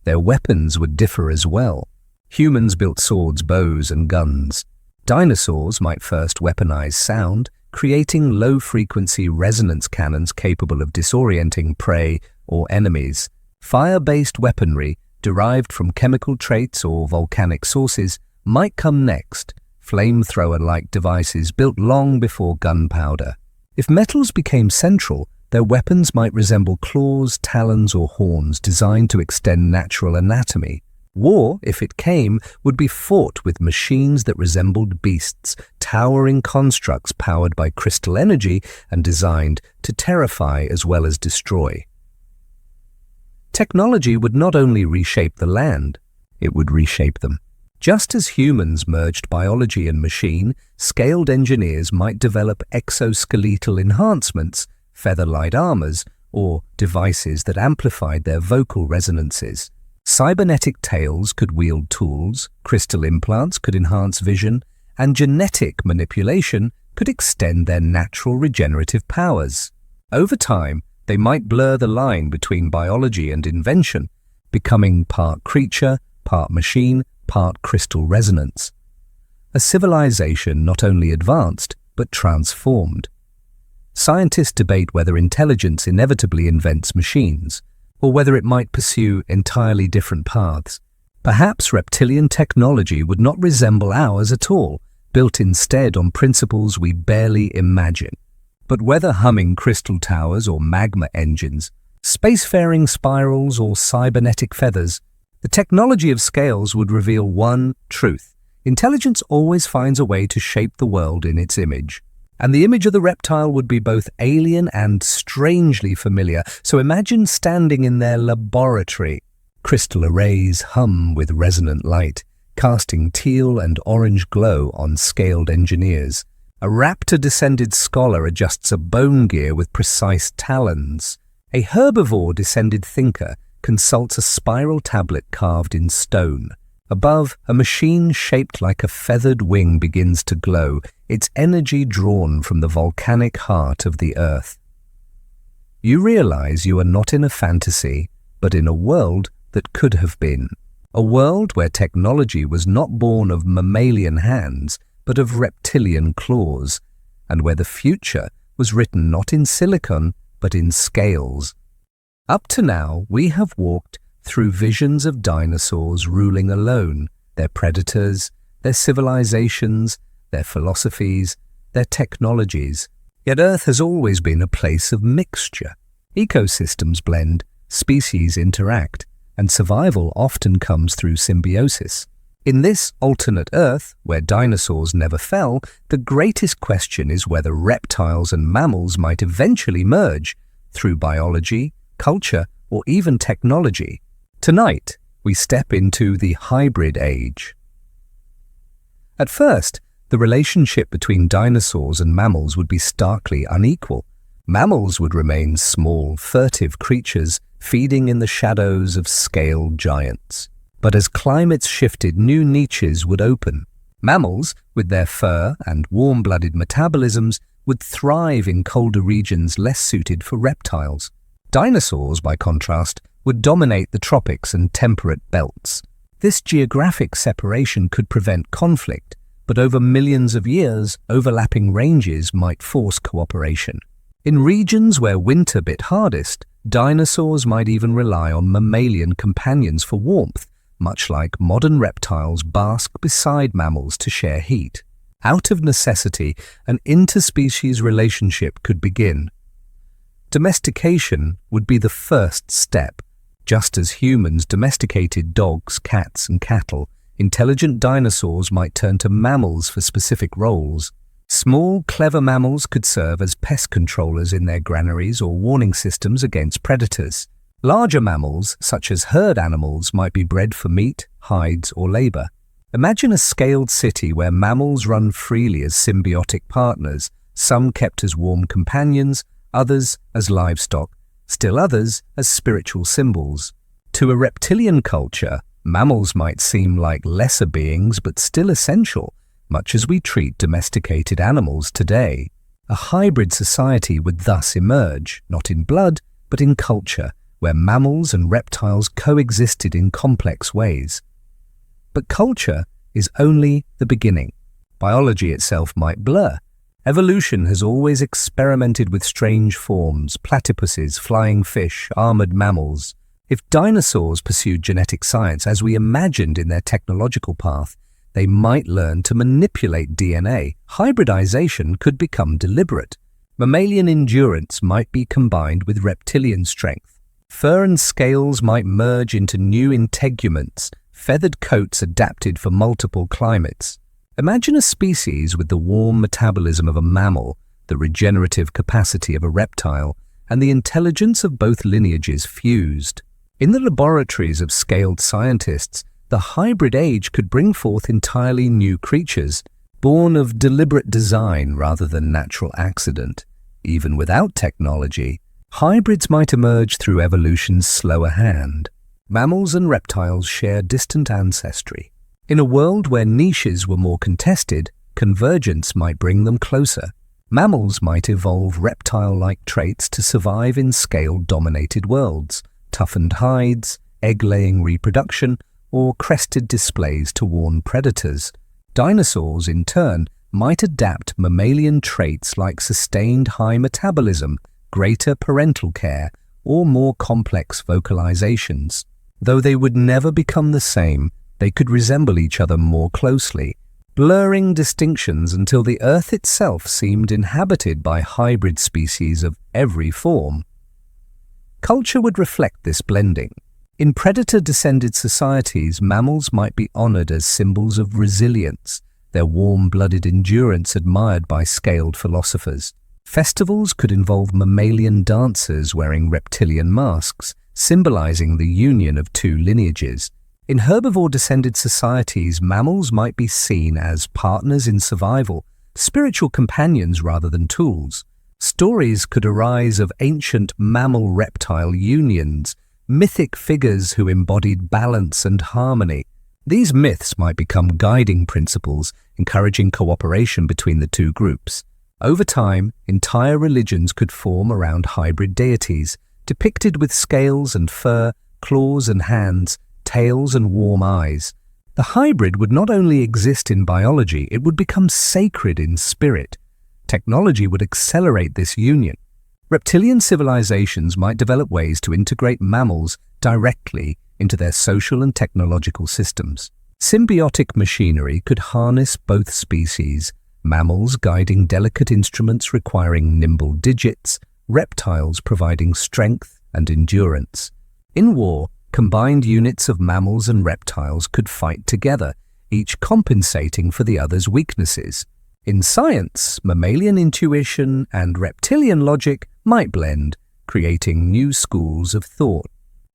Their weapons would differ as well. Humans built swords, bows, and guns. Dinosaurs might first weaponize sound, creating low-frequency resonance cannons capable of disorienting prey or enemies. Fire-based weaponry, derived from chemical traits or volcanic sources, might come next, flamethrower-like devices built long before gunpowder. If metals became central, their weapons might resemble claws, talons, or horns designed to extend natural anatomy. War, if it came, would be fought with machines that resembled beasts, towering constructs powered by crystal energy and designed to terrify as well as destroy. Technology would not only reshape the land, it would reshape them. Just as humans merged biology and machine, scaled engineers might develop exoskeletal enhancements, feather-light armors, or devices that amplified their vocal resonances. Cybernetic tails could wield tools, crystal implants could enhance vision, and genetic manipulation could extend their natural regenerative powers. Over time, they might blur the line between biology and invention, becoming part creature, part machine, part crystal resonance. A civilization not only advanced, but transformed. Scientists debate whether intelligence inevitably invents machines, or whether it might pursue entirely different paths. Perhaps reptilian technology would not resemble ours at all, built instead on principles we barely imagine. But whether humming crystal towers or magma engines, spacefaring spirals or cybernetic feathers, the technology of scales would reveal one truth. Intelligence always finds a way to shape the world in its image. And the image of the reptile would be both alien and strangely familiar, so imagine standing in their laboratory. Crystal arrays hum with resonant light, casting teal and orange glow on scaled engineers. A raptor-descended scholar adjusts a bone gear with precise talons. A herbivore-descended thinker consults a spiral tablet carved in stone. Above, a machine shaped like a feathered wing begins to glow, its energy drawn from the volcanic heart of the earth. You realize you are not in a fantasy, but in a world that could have been. A world where technology was not born of mammalian hands, but of reptilian claws, and where the future was written not in silicon, but in scales. Up to now, we have walked through visions of dinosaurs ruling alone, their predators, their civilizations, their philosophies, their technologies. Yet Earth has always been a place of mixture. Ecosystems blend, species interact, and survival often comes through symbiosis. In this alternate Earth, where dinosaurs never fell, the greatest question is whether reptiles and mammals might eventually merge through biology, culture, or even technology. Tonight, we step into the hybrid age. At first, the relationship between dinosaurs and mammals would be starkly unequal. Mammals would remain small, furtive creatures feeding in the shadows of scaled giants. But as climates shifted, new niches would open. Mammals, with their fur and warm-blooded metabolisms, would thrive in colder regions less suited for reptiles. Dinosaurs, by contrast, would dominate the tropics and temperate belts. This geographic separation could prevent conflict, but over millions of years, overlapping ranges might force cooperation. In regions where winter bit hardest, dinosaurs might even rely on mammalian companions for warmth, much like modern reptiles bask beside mammals to share heat. Out of necessity, an interspecies relationship could begin. Domestication would be the first step. Just as humans domesticated dogs, cats, and cattle, intelligent dinosaurs might turn to mammals for specific roles. Small, clever mammals could serve as pest controllers in their granaries or warning systems against predators. Larger mammals, such as herd animals, might be bred for meat, hides, or labor. Imagine a scaled city where mammals run freely as symbiotic partners, some kept as warm companions, others as livestock, still others as spiritual symbols. To a reptilian culture, mammals might seem like lesser beings but still essential, much as we treat domesticated animals today. A hybrid society would thus emerge, not in blood, but in culture, where mammals and reptiles coexisted in complex ways. But culture is only the beginning. Biology itself might blur. Evolution has always experimented with strange forms, platypuses, flying fish, armored mammals. If dinosaurs pursued genetic science as we imagined in their technological path, they might learn to manipulate DNA. Hybridization could become deliberate. Mammalian endurance might be combined with reptilian strength. Fur and scales might merge into new integuments, feathered coats adapted for multiple climates. Imagine a species with the warm metabolism of a mammal, the regenerative capacity of a reptile, and the intelligence of both lineages fused. In the laboratories of scaled scientists, the hybrid age could bring forth entirely new creatures, born of deliberate design rather than natural accident. Even without technology, hybrids might emerge through evolution's slower hand. Mammals and reptiles share distant ancestry. In a world where niches were more contested, convergence might bring them closer. Mammals might evolve reptile-like traits to survive in scale-dominated worlds, toughened hides, egg-laying reproduction, or crested displays to warn predators. Dinosaurs, in turn, might adapt mammalian traits like sustained high metabolism, greater parental care, or more complex vocalizations. Though they would never become the same, they could resemble each other more closely, blurring distinctions until the Earth itself seemed inhabited by hybrid species of every form. Culture would reflect this blending. In predator-descended societies, mammals might be honored as symbols of resilience, their warm-blooded endurance admired by scaled philosophers. Festivals could involve mammalian dancers wearing reptilian masks, symbolizing the union of two lineages. In herbivore-descended societies, mammals might be seen as partners in survival, spiritual companions rather than tools. Stories could arise of ancient mammal-reptile unions, mythic figures who embodied balance and harmony. These myths might become guiding principles, encouraging cooperation between the two groups. Over time, entire religions could form around hybrid deities, depicted with scales and fur, claws and hands, tails and warm eyes. The hybrid would not only exist in biology, it would become sacred in spirit. Technology would accelerate this union. Reptilian civilizations might develop ways to integrate mammals directly into their social and technological systems. Symbiotic machinery could harness both species, mammals guiding delicate instruments requiring nimble digits, reptiles providing strength and endurance. In war, combined units of mammals and reptiles could fight together, each compensating for the other's weaknesses. In science, mammalian intuition and reptilian logic might blend, creating new schools of thought.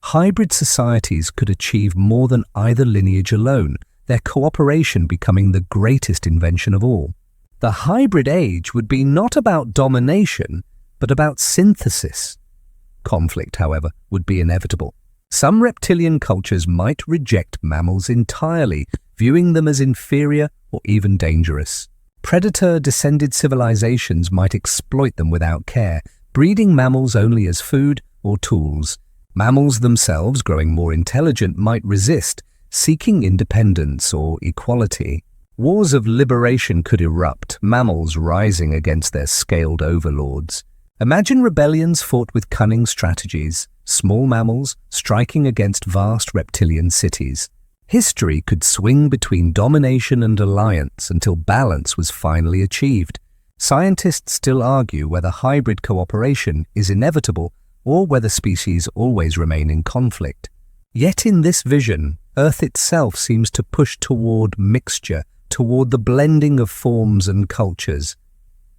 hybrid societies could achieve more than either lineage alone, their cooperation becoming the greatest invention of all. The hybrid age would be not about domination, but about synthesis. Conflict, however, would be inevitable. Some reptilian cultures might reject mammals entirely, viewing them as inferior or even dangerous. Predator-descended civilizations might exploit them without care, breeding mammals only as food or tools. Mammals themselves, growing more intelligent, might resist, seeking independence or equality. Wars of liberation could erupt, mammals rising against their scaled overlords. Imagine rebellions fought with cunning strategies, small mammals striking against vast reptilian cities. History could swing between domination and alliance until balance was finally achieved. Scientists still argue whether hybrid cooperation is inevitable or whether species always remain in conflict. Yet in this vision, Earth itself seems to push toward mixture, toward the blending of forms and cultures.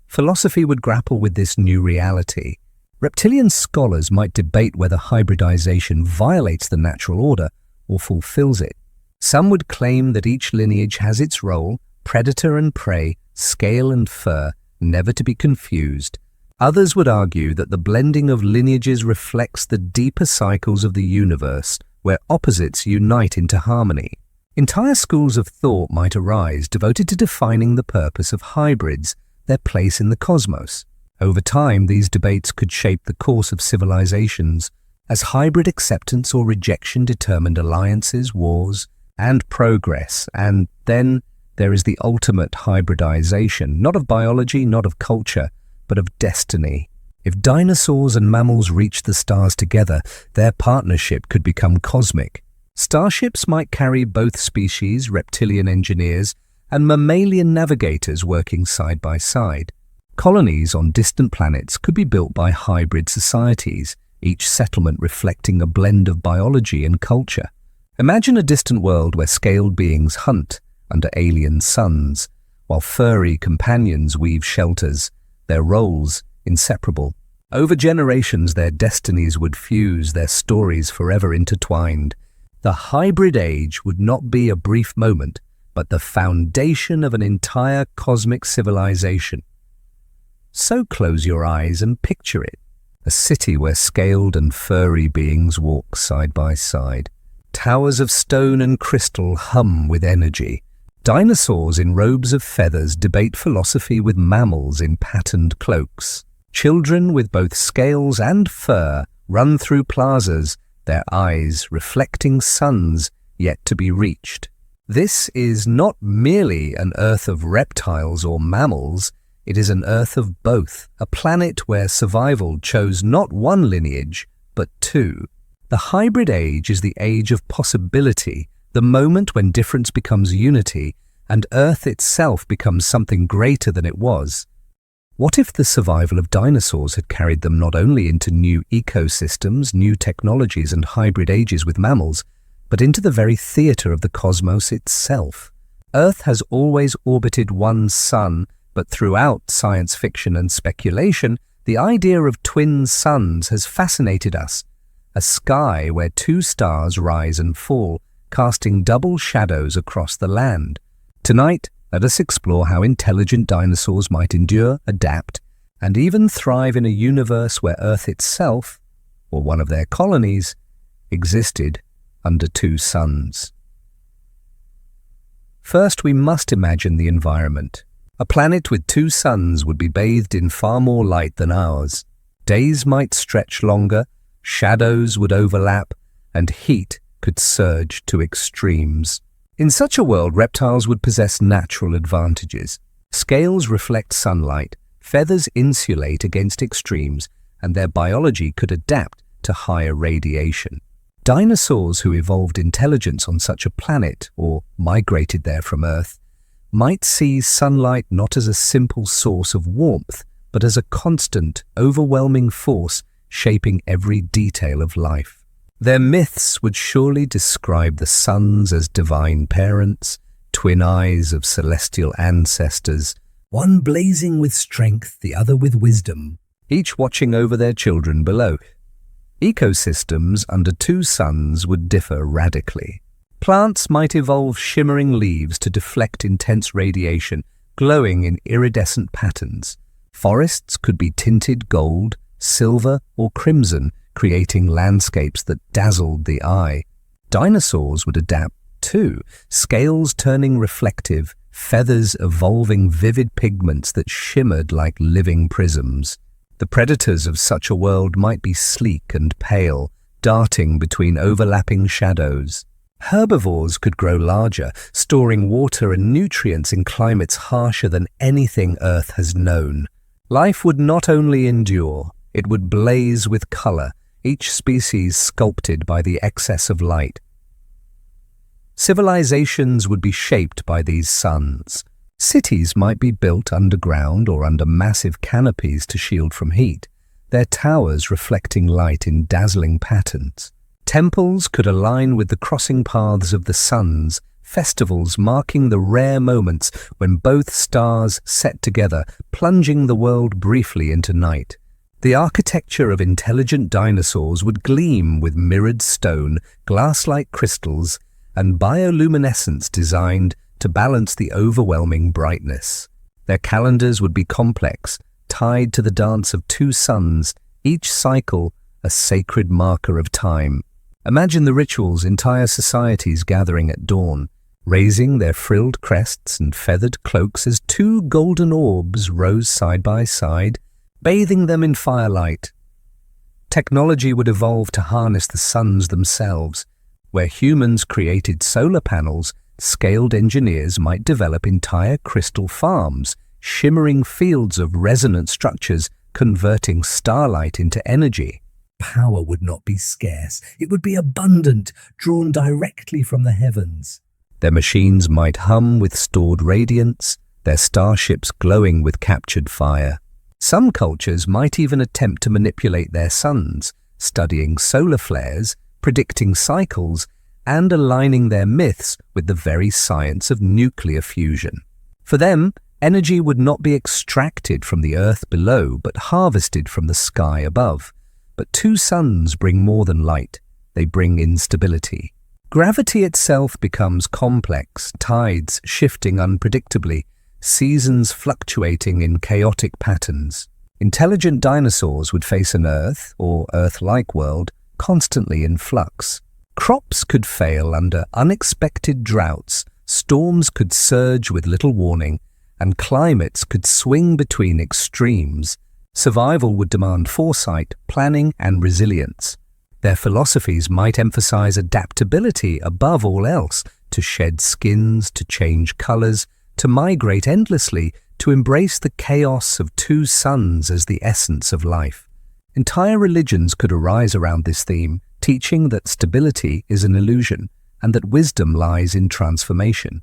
Philosophy would grapple with this new reality. Reptilian scholars might debate whether hybridization violates the natural order or fulfills it. Some would claim that each lineage has its role, predator and prey, scale and fur, never to be confused. Others would argue that the blending of lineages reflects the deeper cycles of the universe, where opposites unite into harmony. Entire schools of thought might arise devoted to defining the purpose of hybrids, their place in the cosmos. Over time, these debates could shape the course of civilizations, as hybrid acceptance or rejection determined alliances, wars, and progress. And then there is the ultimate hybridization, not of biology, not of culture, but of destiny. If dinosaurs and mammals reached the stars together, their partnership could become cosmic. Starships might carry both species, reptilian engineers, and mammalian navigators working side by side. Colonies on distant planets could be built by hybrid societies, each settlement reflecting a blend of biology and culture. Imagine a distant world where scaled beings hunt under alien suns, while furry companions weave shelters, their roles inseparable. Over generations, their destinies would fuse, their stories forever intertwined. The hybrid age would not be a brief moment, but the foundation of an entire cosmic civilization. So close your eyes and picture it. A city where scaled and furry beings walk side by side. Towers of stone and crystal hum with energy. Dinosaurs in robes of feathers debate philosophy with mammals in patterned cloaks. Children with both scales and fur run through plazas, their eyes reflecting suns yet to be reached. This is not merely an Earth of reptiles or mammals, it is an Earth of both, a planet where survival chose not one lineage, but two. The hybrid age is the age of possibility, the moment when difference becomes unity and Earth itself becomes something greater than it was. What if the survival of dinosaurs had carried them not only into new ecosystems, new technologies and hybrid ages with mammals, but into the very theatre of the cosmos itself? Earth has always orbited one sun, but throughout science fiction and speculation, the idea of twin suns has fascinated us. A sky where two stars rise and fall, casting double shadows across the land. Tonight, let us explore how intelligent dinosaurs might endure, adapt, and even thrive in a universe where Earth itself, or one of their colonies, existed under two suns. First, we must imagine the environment. A planet with two suns would be bathed in far more light than ours. Days might stretch longer, shadows would overlap, and heat could surge to extremes. In such a world, reptiles would possess natural advantages. Scales reflect sunlight, feathers insulate against extremes, and their biology could adapt to higher radiation. Dinosaurs who evolved intelligence on such a planet, or migrated there from Earth, might see sunlight not as a simple source of warmth, but as a constant, overwhelming force shaping every detail of life. Their myths would surely describe the suns as divine parents, twin eyes of celestial ancestors, one blazing with strength, the other with wisdom, each watching over their children below. Ecosystems under two suns would differ radically. Plants might evolve shimmering leaves to deflect intense radiation, glowing in iridescent patterns. Forests could be tinted gold, silver, or crimson, creating landscapes that dazzled the eye. Dinosaurs would adapt too, scales turning reflective, feathers evolving vivid pigments that shimmered like living prisms. The predators of such a world might be sleek and pale, darting between overlapping shadows. Herbivores could grow larger, storing water and nutrients in climates harsher than anything Earth has known. Life would not only endure, it would blaze with color, each species sculpted by the excess of light. Civilizations would be shaped by these suns. Cities might be built underground or under massive canopies to shield from heat, their towers reflecting light in dazzling patterns. Temples could align with the crossing paths of the suns, festivals marking the rare moments when both stars set together, plunging the world briefly into night. The architecture of intelligent dinosaurs would gleam with mirrored stone, glass-like crystals, and bioluminescence designed to balance the overwhelming brightness. Their calendars would be complex, tied to the dance of two suns, each cycle a sacred marker of time. Imagine the rituals entire societies gathering at dawn, raising their frilled crests and feathered cloaks as two golden orbs rose side by side, bathing them in firelight. Technology would evolve to harness the suns themselves. Where humans created solar panels, skilled engineers might develop entire crystal farms, shimmering fields of resonant structures converting starlight into energy. Power would not be scarce, it would be abundant, drawn directly from the heavens. Their machines might hum with stored radiance, their starships glowing with captured fire. Some cultures might even attempt to manipulate their suns, studying solar flares, predicting cycles, and aligning their myths with the very science of nuclear fusion. For them, energy would not be extracted from the earth below, but harvested from the sky above. But two suns bring more than light. They bring instability. Gravity itself becomes complex, tides shifting unpredictably, seasons fluctuating in chaotic patterns. Intelligent dinosaurs would face an Earth, or Earth-like world, constantly in flux. Crops could fail under unexpected droughts, storms could surge with little warning, and climates could swing between extremes. Survival would demand foresight, planning, and resilience. Their philosophies might emphasize adaptability above all else, to shed skins, to change colors, to migrate endlessly, to embrace the chaos of two suns as the essence of life. Entire religions could arise around this theme, teaching that stability is an illusion and that wisdom lies in transformation.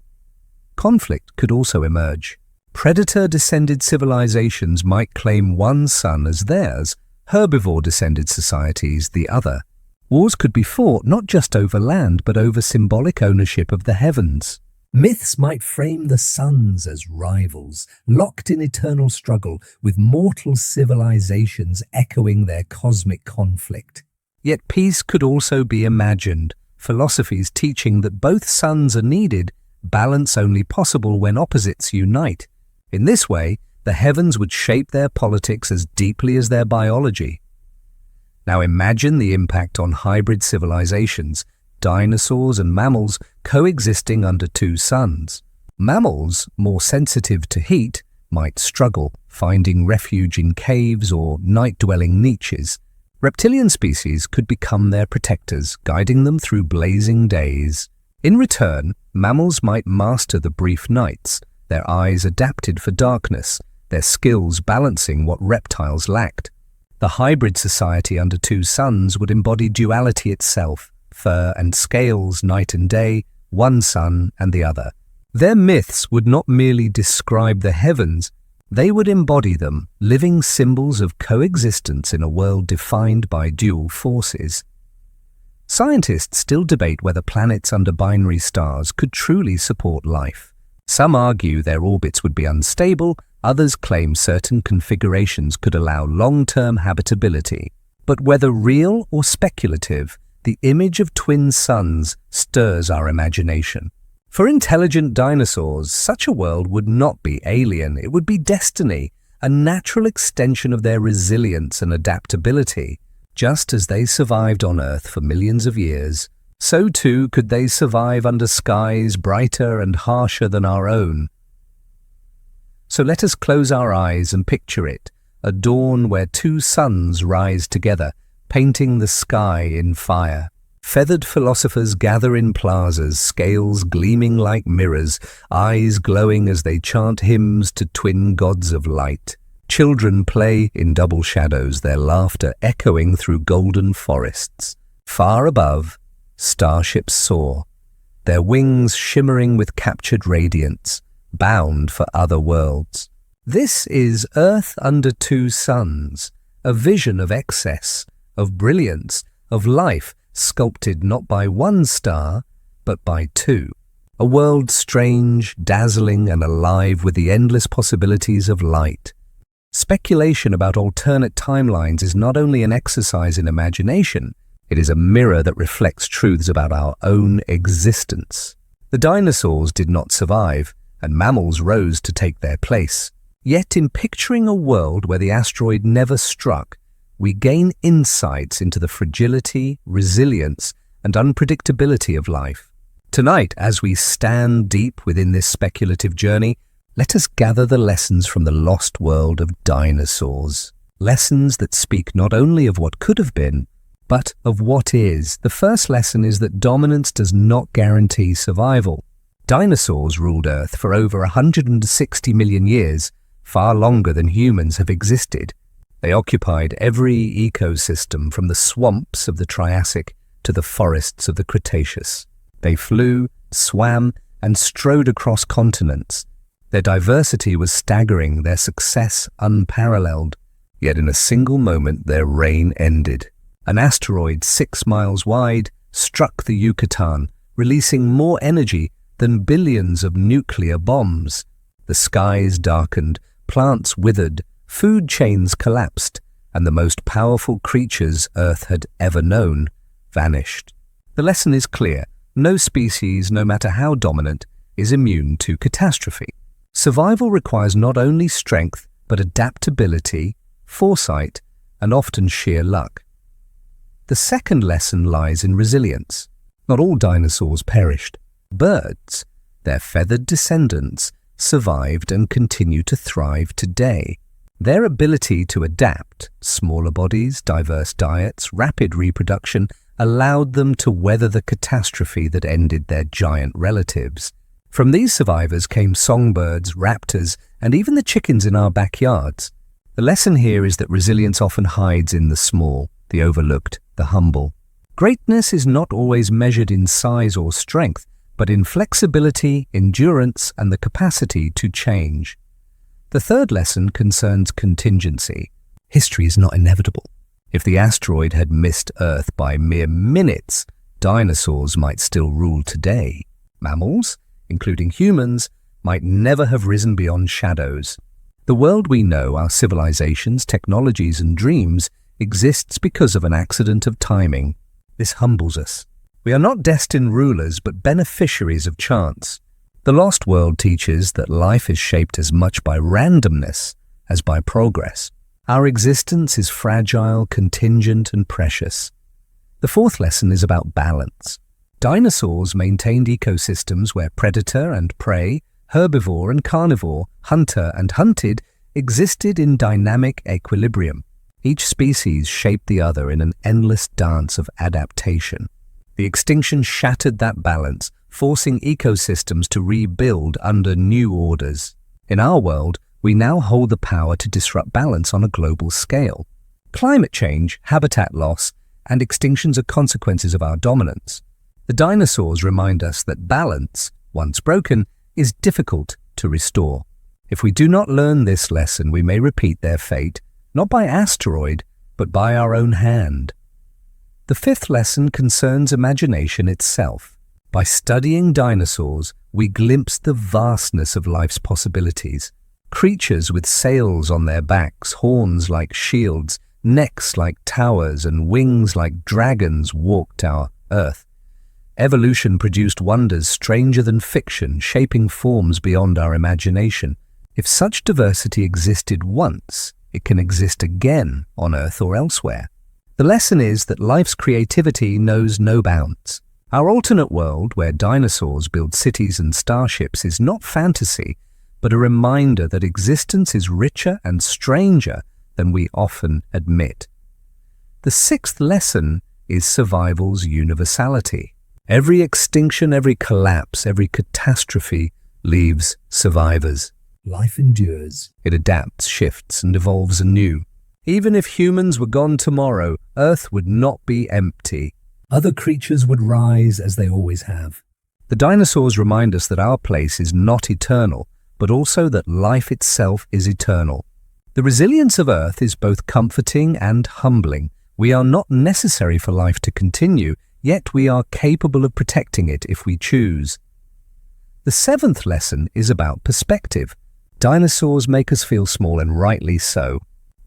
Conflict could also emerge. Predator-descended civilizations might claim one sun as theirs, herbivore-descended societies the other. Wars could be fought not just over land but over symbolic ownership of the heavens. Myths might frame the suns as rivals, locked in eternal struggle, with mortal civilizations echoing their cosmic conflict. Yet peace could also be imagined, philosophies teaching that both suns are needed, balance only possible when opposites unite. In this way, the heavens would shape their politics as deeply as their biology. Now imagine the impact on hybrid civilizations, dinosaurs and mammals coexisting under two suns. Mammals, more sensitive to heat, might struggle, finding refuge in caves or night-dwelling niches. Reptilian species could become their protectors, guiding them through blazing days. In return, mammals might master the brief nights, their eyes adapted for darkness, their skills balancing what reptiles lacked. The hybrid society under two suns would embody duality itself, fur and scales night and day, one sun and the other. Their myths would not merely describe the heavens, they would embody them, living symbols of coexistence in a world defined by dual forces. Scientists still debate whether planets under binary stars could truly support life. Some argue their orbits would be unstable, others claim certain configurations could allow long-term habitability. But whether real or speculative, the image of twin suns stirs our imagination. For intelligent dinosaurs, such a world would not be alien, it would be destiny, a natural extension of their resilience and adaptability. Just as they survived on Earth for millions of years, so too could they survive under skies brighter and harsher than our own. So let us close our eyes and picture it, a dawn where two suns rise together, painting the sky in fire. Feathered philosophers gather in plazas, scales gleaming like mirrors, eyes glowing as they chant hymns to twin gods of light. Children play in double shadows, their laughter echoing through golden forests. Far above, starships soar, their wings shimmering with captured radiance, bound for other worlds. This is Earth under two suns, a vision of excess, of brilliance, of life, sculpted not by one star, but by two. A world strange, dazzling, and alive with the endless possibilities of light. Speculation about alternate timelines is not only an exercise in imagination, it is a mirror that reflects truths about our own existence. The dinosaurs did not survive, and mammals rose to take their place. Yet in picturing a world where the asteroid never struck, we gain insights into the fragility, resilience, and unpredictability of life. Tonight, as we stand deep within this speculative journey, let us gather the lessons from the lost world of dinosaurs. Lessons that speak not only of what could have been, but of what is. The first lesson is that dominance does not guarantee survival. Dinosaurs ruled Earth for over 160 million years, far longer than humans have existed. They occupied every ecosystem from the swamps of the Triassic to the forests of the Cretaceous. They flew, swam, and strode across continents. Their diversity was staggering, their success unparalleled. Yet in a single moment their reign ended. An asteroid 6 miles wide struck the Yucatan, releasing more energy than billions of nuclear bombs. The skies darkened, plants withered, food chains collapsed, and the most powerful creatures Earth had ever known vanished. The lesson is clear. No species, no matter how dominant, is immune to catastrophe. Survival requires not only strength, but adaptability, foresight, and often sheer luck. The second lesson lies in resilience. Not all dinosaurs perished. Birds, their feathered descendants, survived and continue to thrive today. Their ability to adapt, smaller bodies, diverse diets, rapid reproduction, allowed them to weather the catastrophe that ended their giant relatives. From these survivors came songbirds, raptors, and even the chickens in our backyards. The lesson here is that resilience often hides in the small, the overlooked, the humble. Greatness is not always measured in size or strength, but in flexibility, endurance, and the capacity to change. The third lesson concerns contingency. History is not inevitable. If the asteroid had missed Earth by mere minutes, dinosaurs might still rule today. Mammals, including humans, might never have risen beyond shadows. The world we know, our civilizations, technologies, and dreams, exists because of an accident of timing. This humbles us. We are not destined rulers, but beneficiaries of chance. The lost world teaches that life is shaped as much by randomness as by progress. Our existence is fragile, contingent, and precious. The fourth lesson is about balance. Dinosaurs maintained ecosystems where predator and prey, herbivore and carnivore, hunter and hunted existed in dynamic equilibrium. Each species shaped the other in an endless dance of adaptation. The extinction shattered that balance, forcing ecosystems to rebuild under new orders. In our world, we now hold the power to disrupt balance on a global scale. Climate change, habitat loss, and extinctions are consequences of our dominance. The dinosaurs remind us that balance, once broken, is difficult to restore. If we do not learn this lesson, we may repeat their fate, not by asteroid, but by our own hand. The fifth lesson concerns imagination itself. By studying dinosaurs, we glimpse the vastness of life's possibilities. Creatures with sails on their backs, horns like shields, Necks like towers and wings like dragons walked our Earth. Evolution produced wonders stranger than fiction, shaping forms beyond our imagination. If such diversity existed once, it can exist again on Earth or elsewhere. The lesson is that life's creativity knows no bounds. Our alternate world, where dinosaurs build cities and starships, is not fantasy, but a reminder that existence is richer and stranger than we often admit. The sixth lesson is survival's universality. Every extinction, every collapse, every catastrophe leaves survivors. Life endures. It adapts, shifts, and evolves anew. Even if humans were gone tomorrow, Earth would not be empty. Other creatures would rise as they always have. The dinosaurs remind us that our place is not eternal, but also that life itself is eternal. The resilience of Earth is both comforting and humbling. We are not necessary for life to continue, yet we are capable of protecting it if we choose. The seventh lesson is about perspective. Dinosaurs make us feel small, and rightly so.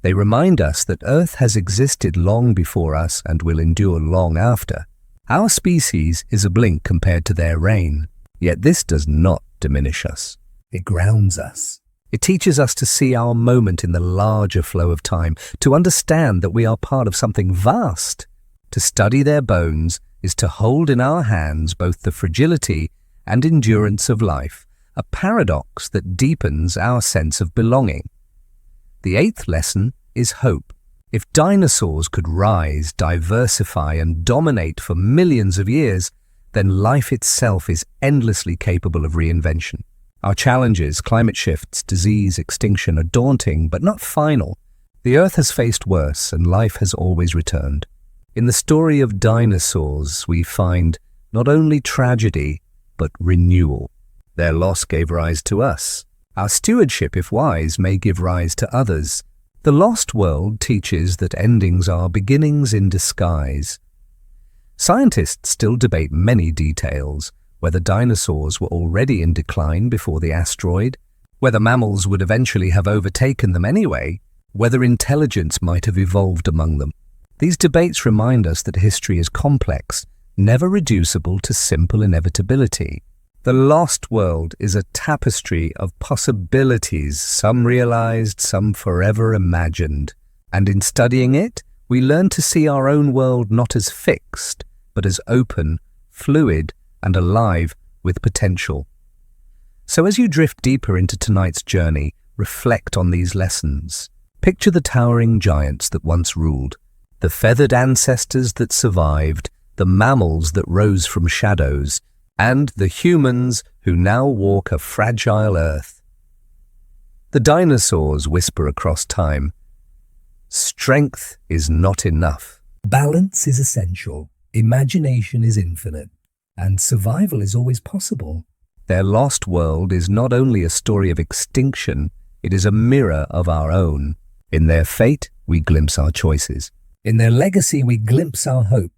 They remind us that Earth has existed long before us and will endure long after. Our species is a blink compared to their reign, yet this does not diminish us. It grounds us. It teaches us to see our moment in the larger flow of time, to understand that we are part of something vast. To study their bones is to hold in our hands both the fragility and endurance of life, a paradox that deepens our sense of belonging. The eighth lesson is hope. If dinosaurs could rise, diversify, and dominate for millions of years, then life itself is endlessly capable of reinvention. Our challenges, climate shifts, disease, extinction, are daunting but not final. The Earth has faced worse, and life has always returned. In the story of dinosaurs, we find not only tragedy, but renewal. Their loss gave rise to us. Our stewardship, if wise, may give rise to others. The lost world teaches that endings are beginnings in disguise. Scientists still debate many details, whether dinosaurs were already in decline before the asteroid, whether mammals would eventually have overtaken them anyway, whether intelligence might have evolved among them. These debates remind us that history is complex, never reducible to simple inevitability. The lost world is a tapestry of possibilities, some realized, some forever imagined. And in studying it, we learn to see our own world not as fixed, but as open, fluid, and alive with potential. So as you drift deeper into tonight's journey, reflect on these lessons. Picture the towering giants that once ruled, the feathered ancestors that survived, the mammals that rose from shadows, and the humans who now walk a fragile Earth. The dinosaurs whisper across time, "Strength is not enough." Balance is essential. Imagination is infinite. And survival is always possible. Their lost world is not only a story of extinction, it is a mirror of our own. In their fate, we glimpse our choices. In their legacy, we glimpse our hope.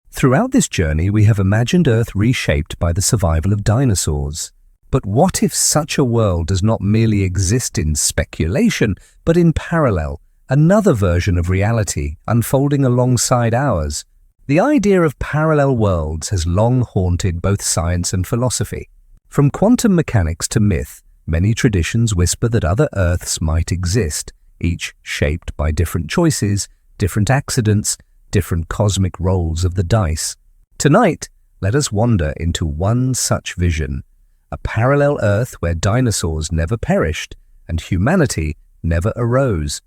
Throughout this journey, we have imagined Earth reshaped by the survival of dinosaurs. But what if such a world does not merely exist in speculation, but in parallel, another version of reality unfolding alongside ours? The idea of parallel worlds has long haunted both science and philosophy. From quantum mechanics to myth, many traditions whisper that other Earths might exist, each shaped by different choices, different accidents, different cosmic rolls of the dice. Tonight, let us wander into one such vision, a parallel Earth where dinosaurs never perished and humanity never arose.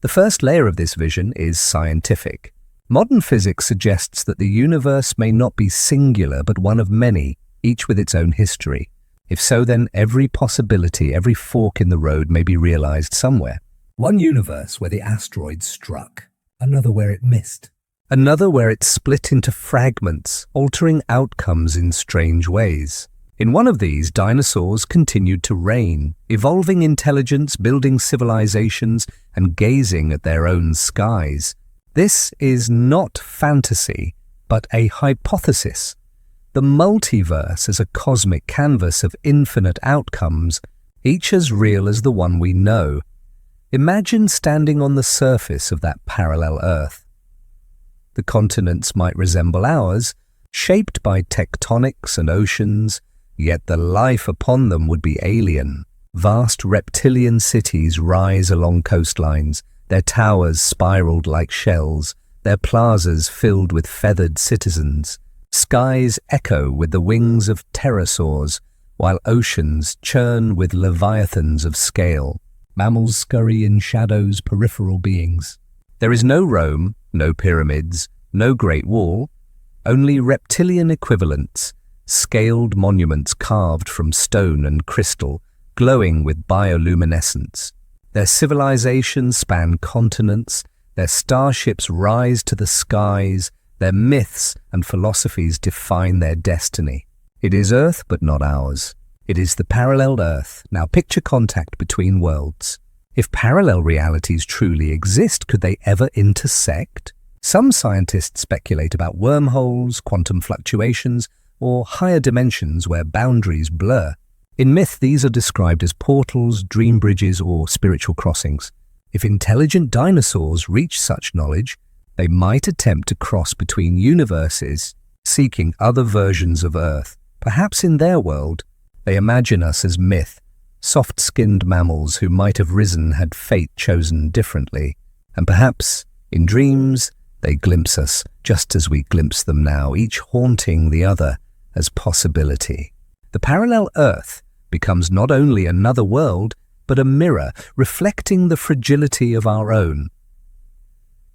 The first layer of this vision is scientific. Modern physics suggests that the universe may not be singular but one of many, each with its own history. If so, then every possibility, every fork in the road may be realized somewhere. One universe where the asteroid struck, another where it missed. Another where it split into fragments, altering outcomes in strange ways. In one of these, dinosaurs continued to reign, evolving intelligence, building civilizations, and gazing at their own skies. This is not fantasy, but a hypothesis. The multiverse is a cosmic canvas of infinite outcomes, each as real as the one we know. Imagine standing on the surface of that parallel Earth. The continents might resemble ours, shaped by tectonics and oceans, yet the life upon them would be alien. Vast reptilian cities rise along coastlines, their towers spiraled like shells, their plazas filled with feathered citizens. Skies echo with the wings of pterosaurs, while oceans churn with leviathans of scale. Mammals scurry in shadows, peripheral beings. There is no Rome, no pyramids, no Great Wall, only reptilian equivalents, scaled monuments carved from stone and crystal, glowing with bioluminescence. Their civilizations span continents, their starships rise to the skies, their myths and philosophies define their destiny. It is Earth, but not ours. It is the parallel Earth. Now picture contact between worlds. If parallel realities truly exist, could they ever intersect? Some scientists speculate about wormholes, quantum fluctuations, or higher dimensions where boundaries blur. In myth, these are described as portals, dream bridges, or spiritual crossings. If intelligent dinosaurs reach such knowledge, they might attempt to cross between universes, seeking other versions of Earth. Perhaps in their world, they imagine us as myth, soft-skinned mammals who might have risen had fate chosen differently. And perhaps, in dreams, they glimpse us just as we glimpse them now, each haunting the other as possibility. The parallel Earth becomes not only another world, but a mirror reflecting the fragility of our own.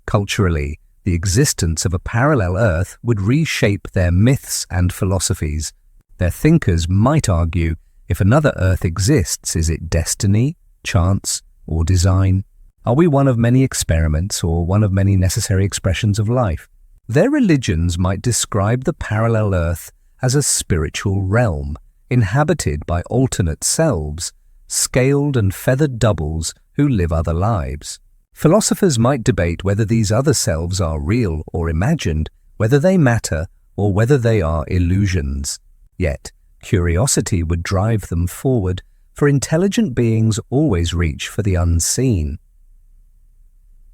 Culturally, the existence of a parallel Earth would reshape their myths and philosophies. Their thinkers might argue, if another Earth exists, is it destiny, chance, or design? Are we one of many experiments or one of many necessary expressions of life? Their religions might describe the parallel Earth as a spiritual realm, inhabited by alternate selves, scaled and feathered doubles who live other lives. Philosophers might debate whether these other selves are real or imagined, whether they matter or whether they are illusions. Yet, curiosity would drive them forward, for intelligent beings always reach for the unseen.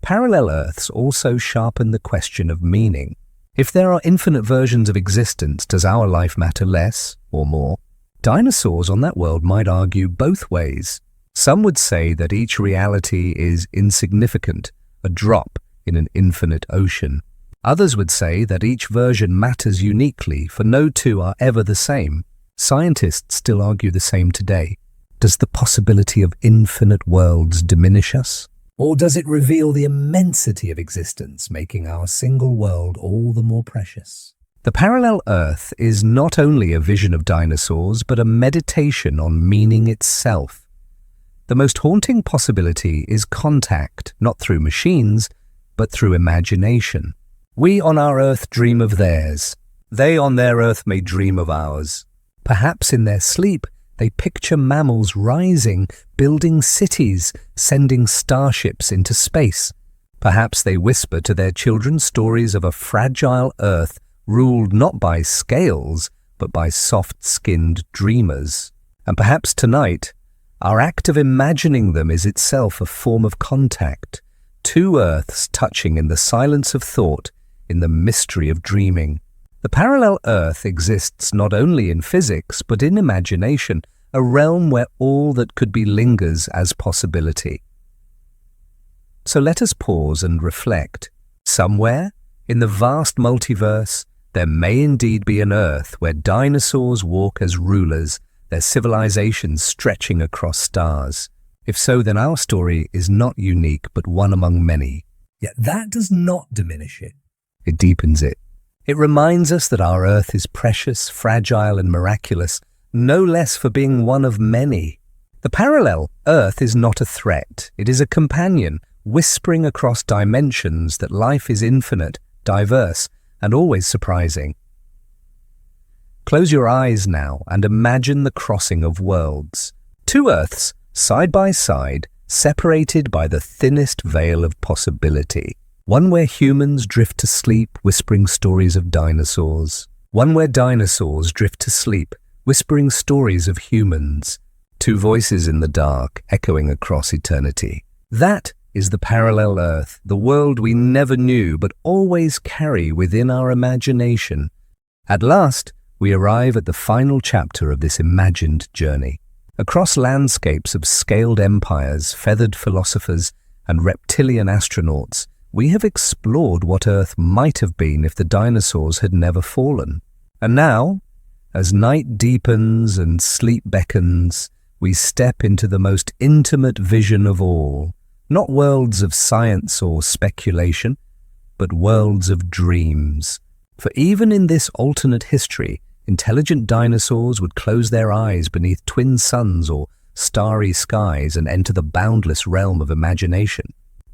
Parallel Earths also sharpen the question of meaning. If there are infinite versions of existence, does our life matter less or more? Dinosaurs on that world might argue both ways. Some would say that each reality is insignificant, a drop in an infinite ocean. Others would say that each version matters uniquely, for no two are ever the same. Scientists still argue the same today. Does the possibility of infinite worlds diminish us? Or does it reveal the immensity of existence, making our single world all the more precious? The parallel Earth is not only a vision of dinosaurs, but a meditation on meaning itself. The most haunting possibility is contact, not through machines, but through imagination. We on our Earth dream of theirs. They on their Earth may dream of ours. Perhaps in their sleep, they picture mammals rising, building cities, sending starships into space. Perhaps they whisper to their children stories of a fragile Earth ruled not by scales, but by soft-skinned dreamers. And perhaps tonight, our act of imagining them is itself a form of contact, two Earths touching in the silence of thought, in the mystery of dreaming. The parallel Earth exists not only in physics, but in imagination, a realm where all that could be lingers as possibility. So let us pause and reflect. Somewhere, in the vast multiverse, there may indeed be an Earth where dinosaurs walk as rulers, their civilizations stretching across stars. If so, then our story is not unique, but one among many. Yet that does not diminish it. It deepens it. It reminds us that our Earth is precious, fragile, and miraculous, no less for being one of many. The parallel Earth is not a threat. It is a companion, whispering across dimensions that life is infinite, diverse, and always surprising. Close your eyes now and imagine the crossing of worlds. Two Earths, side by side, separated by the thinnest veil of possibility. One where humans drift to sleep, whispering stories of dinosaurs. One where dinosaurs drift to sleep, whispering stories of humans. Two voices in the dark, echoing across eternity. That is the parallel Earth, the world we never knew but always carry within our imagination. At last, we arrive at the final chapter of this imagined journey. Across landscapes of scaled empires, feathered philosophers, and reptilian astronauts, we have explored what Earth might have been if the dinosaurs had never fallen. And now, as night deepens and sleep beckons, we step into the most intimate vision of all, not worlds of science or speculation, but worlds of dreams. For even in this alternate history, intelligent dinosaurs would close their eyes beneath twin suns or starry skies and enter the boundless realm of imagination.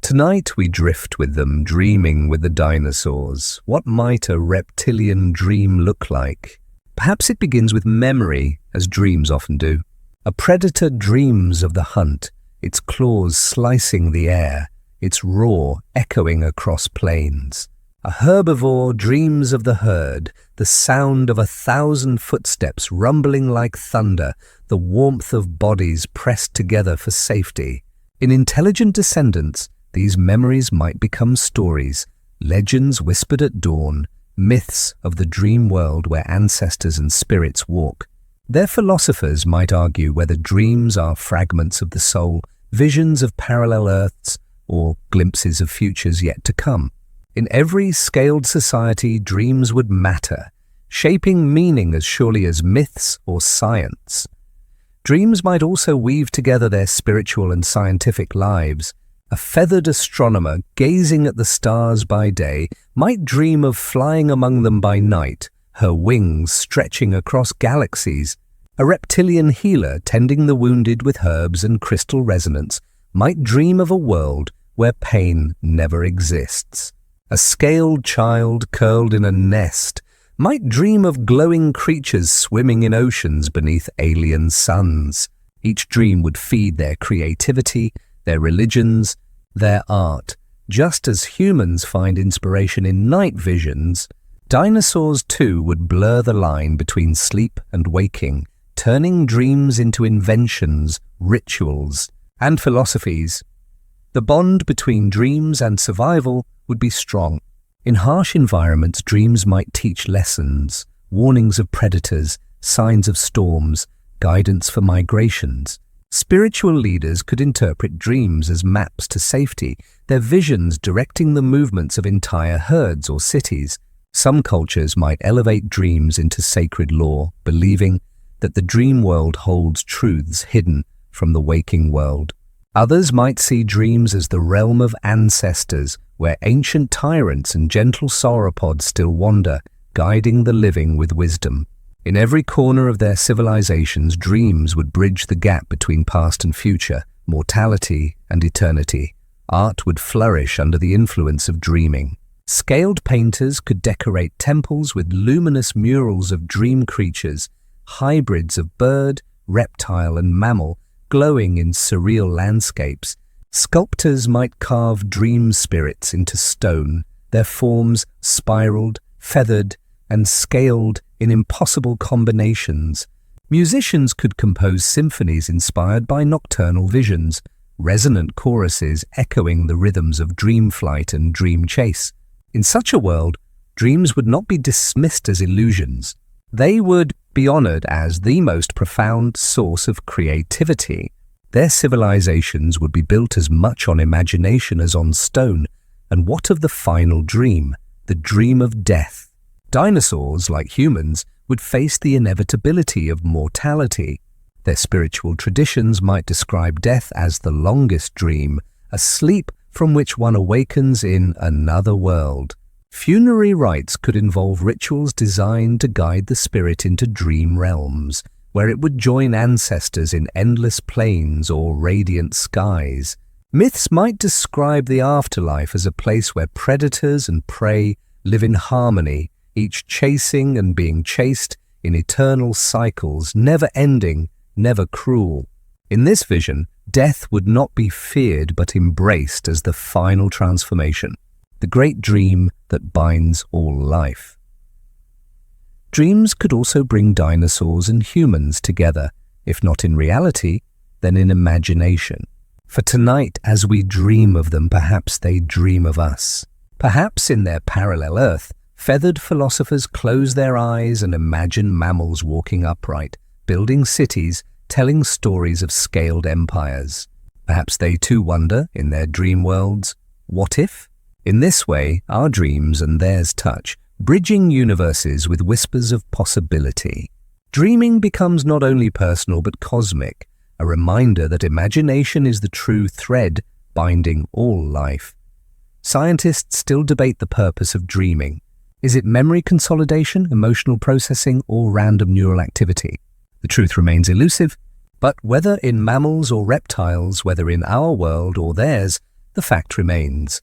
Tonight we drift with them, dreaming with the dinosaurs. What might a reptilian dream look like? Perhaps it begins with memory, as dreams often do. A predator dreams of the hunt, its claws slicing the air, its roar echoing across plains. A herbivore dreams of the herd, the sound of 1,000 footsteps rumbling like thunder, the warmth of bodies pressed together for safety. In intelligent descendants, these memories might become stories, legends whispered at dawn, myths of the dream world where ancestors and spirits walk. Their philosophers might argue whether dreams are fragments of the soul, visions of parallel Earths, or glimpses of futures yet to come. In every scaled society, dreams would matter, shaping meaning as surely as myths or science. Dreams might also weave together their spiritual and scientific lives. A feathered astronomer gazing at the stars by day might dream of flying among them by night, her wings stretching across galaxies. A reptilian healer tending the wounded with herbs and crystal resonance might dream of a world where pain never exists. A scaled child curled in a nest might dream of glowing creatures swimming in oceans beneath alien suns. Each dream would feed their creativity, their religions, their art. Just as humans find inspiration in night visions, dinosaurs too would blur the line between sleep and waking, turning dreams into inventions, rituals, and philosophies. The bond between dreams and survival would be strong. In harsh environments, dreams might teach lessons, warnings of predators, signs of storms, guidance for migrations. Spiritual leaders could interpret dreams as maps to safety, their visions directing the movements of entire herds or cities. Some cultures might elevate dreams into sacred lore, believing that the dream world holds truths hidden from the waking world. Others might see dreams as the realm of ancestors, where ancient tyrants and gentle sauropods still wander, guiding the living with wisdom. In every corner of their civilizations, dreams would bridge the gap between past and future, mortality and eternity. Art would flourish under the influence of dreaming. Scaled painters could decorate temples with luminous murals of dream creatures, hybrids of bird, reptile, and mammal, glowing in surreal landscapes. Sculptors might carve dream spirits into stone, their forms spiraled, feathered, and scaled in impossible combinations. Musicians could compose symphonies inspired by nocturnal visions, resonant choruses echoing the rhythms of dream flight and dream chase. In such a world, dreams would not be dismissed as illusions. They would be honored as the most profound source of creativity. Their civilizations would be built as much on imagination as on stone. And what of the final dream, the dream of death? Dinosaurs, like humans, would face the inevitability of mortality. Their spiritual traditions might describe death as the longest dream, a sleep from which one awakens in another world. Funerary rites could involve rituals designed to guide the spirit into dream realms, where it would join ancestors in endless plains or radiant skies. Myths might describe the afterlife as a place where predators and prey live in harmony, each chasing and being chased in eternal cycles, never ending, never cruel. In this vision, death would not be feared but embraced as the final transformation, the great dream that binds all life. Dreams could also bring dinosaurs and humans together, if not in reality, then in imagination. For tonight, as we dream of them, perhaps they dream of us. Perhaps in their parallel Earth, feathered philosophers close their eyes and imagine mammals walking upright, building cities, telling stories of scaled empires. Perhaps they too wonder, in their dream worlds, what if? In this way, our dreams and theirs touch, bridging universes with whispers of possibility. Dreaming becomes not only personal but cosmic, a reminder that imagination is the true thread binding all life. Scientists still debate the purpose of dreaming. Is it memory consolidation, emotional processing, or random neural activity? The truth remains elusive, but whether in mammals or reptiles, whether in our world or theirs, the fact remains.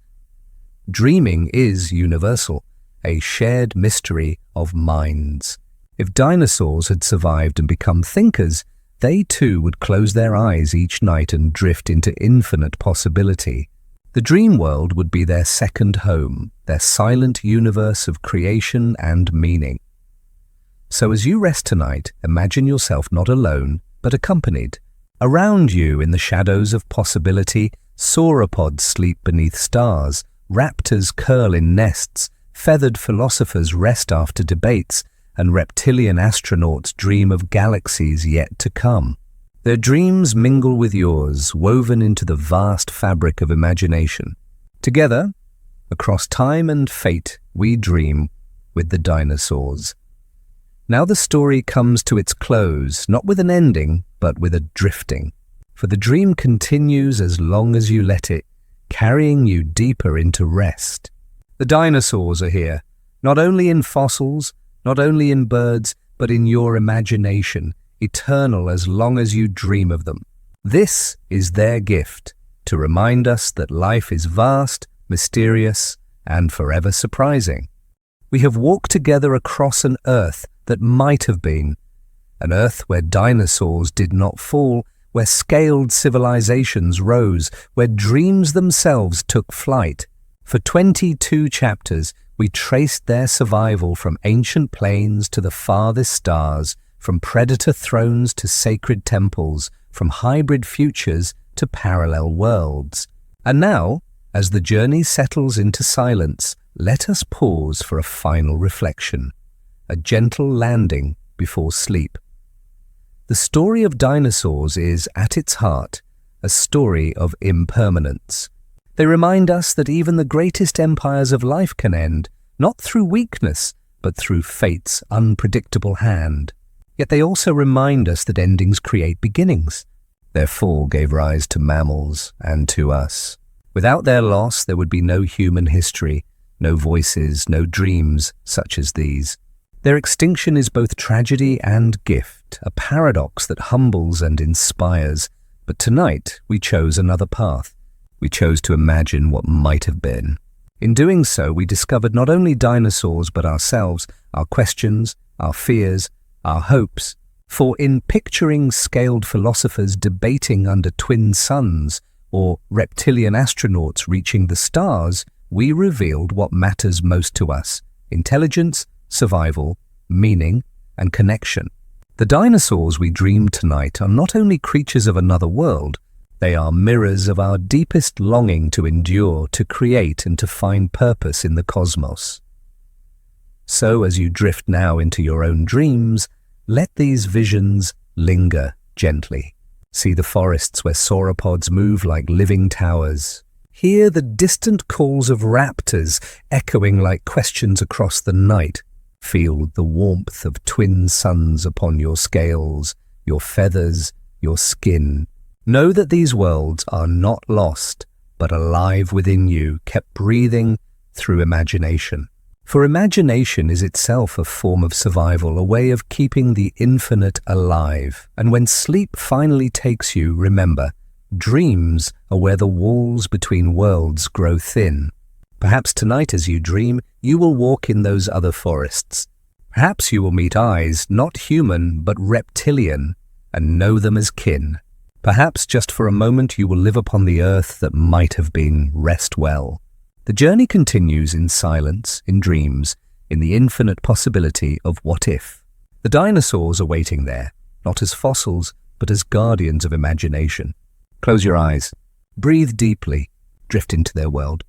Dreaming is universal, a shared mystery of minds. If dinosaurs had survived and become thinkers, they too would close their eyes each night and drift into infinite possibility. The dream world would be their second home, their silent universe of creation and meaning. So as you rest tonight, imagine yourself not alone, but accompanied. Around you, in the shadows of possibility, sauropods sleep beneath stars, raptors curl in nests, feathered philosophers rest after debates, and reptilian astronauts dream of galaxies yet to come. Their dreams mingle with yours, woven into the vast fabric of imagination. Together, across time and fate, we dream with the dinosaurs. Now the story comes to its close, not with an ending, but with a drifting. For the dream continues as long as you let it, carrying you deeper into rest. The dinosaurs are here, not only in fossils, not only in birds, but in your imagination, eternal as long as you dream of them. This is their gift, to remind us that life is vast, mysterious, and forever surprising. We have walked together across an Earth that might have been, an Earth where dinosaurs did not fall, where scaled civilizations rose, where dreams themselves took flight. For 22 chapters, we traced their survival from ancient plains to the farthest stars, from predator thrones to sacred temples, from hybrid futures to parallel worlds. And now, as the journey settles into silence, let us pause for a final reflection, a gentle landing before sleep. The story of dinosaurs is, at its heart, a story of impermanence. They remind us that even the greatest empires of life can end, not through weakness, but through fate's unpredictable hand. Yet they also remind us that endings create beginnings. Their fall gave rise to mammals and to us. Without their loss, there would be no human history, no voices, no dreams such as these. Their extinction is both tragedy and gift, a paradox that humbles and inspires. But tonight, we chose another path. We chose to imagine what might have been. In doing so, we discovered not only dinosaurs but ourselves, our questions, our fears, our hopes. For in picturing scaled philosophers debating under twin suns or reptilian astronauts reaching the stars, we revealed what matters most to us: intelligence, survival, meaning, and connection. The dinosaurs we dream tonight are not only creatures of another world, they are mirrors of our deepest longing to endure, to create, and to find purpose in the cosmos. So as you drift now into your own dreams, let these visions linger gently. See the forests where sauropods move like living towers. Hear the distant calls of raptors echoing like questions across the night. Feel the warmth of twin suns upon your scales, your feathers, your skin. Know that these worlds are not lost, but alive within you, kept breathing through imagination. For imagination is itself a form of survival, a way of keeping the infinite alive. And when sleep finally takes you, remember, dreams are where the walls between worlds grow thin. Perhaps tonight as you dream, you will walk in those other forests. Perhaps you will meet eyes, not human, but reptilian, and know them as kin. Perhaps just for a moment you will live upon the earth that might have been. Rest well. The journey continues in silence, in dreams, in the infinite possibility of what if. The dinosaurs are waiting there, not as fossils, but as guardians of imagination. Close your eyes. Breathe deeply, drift into their world.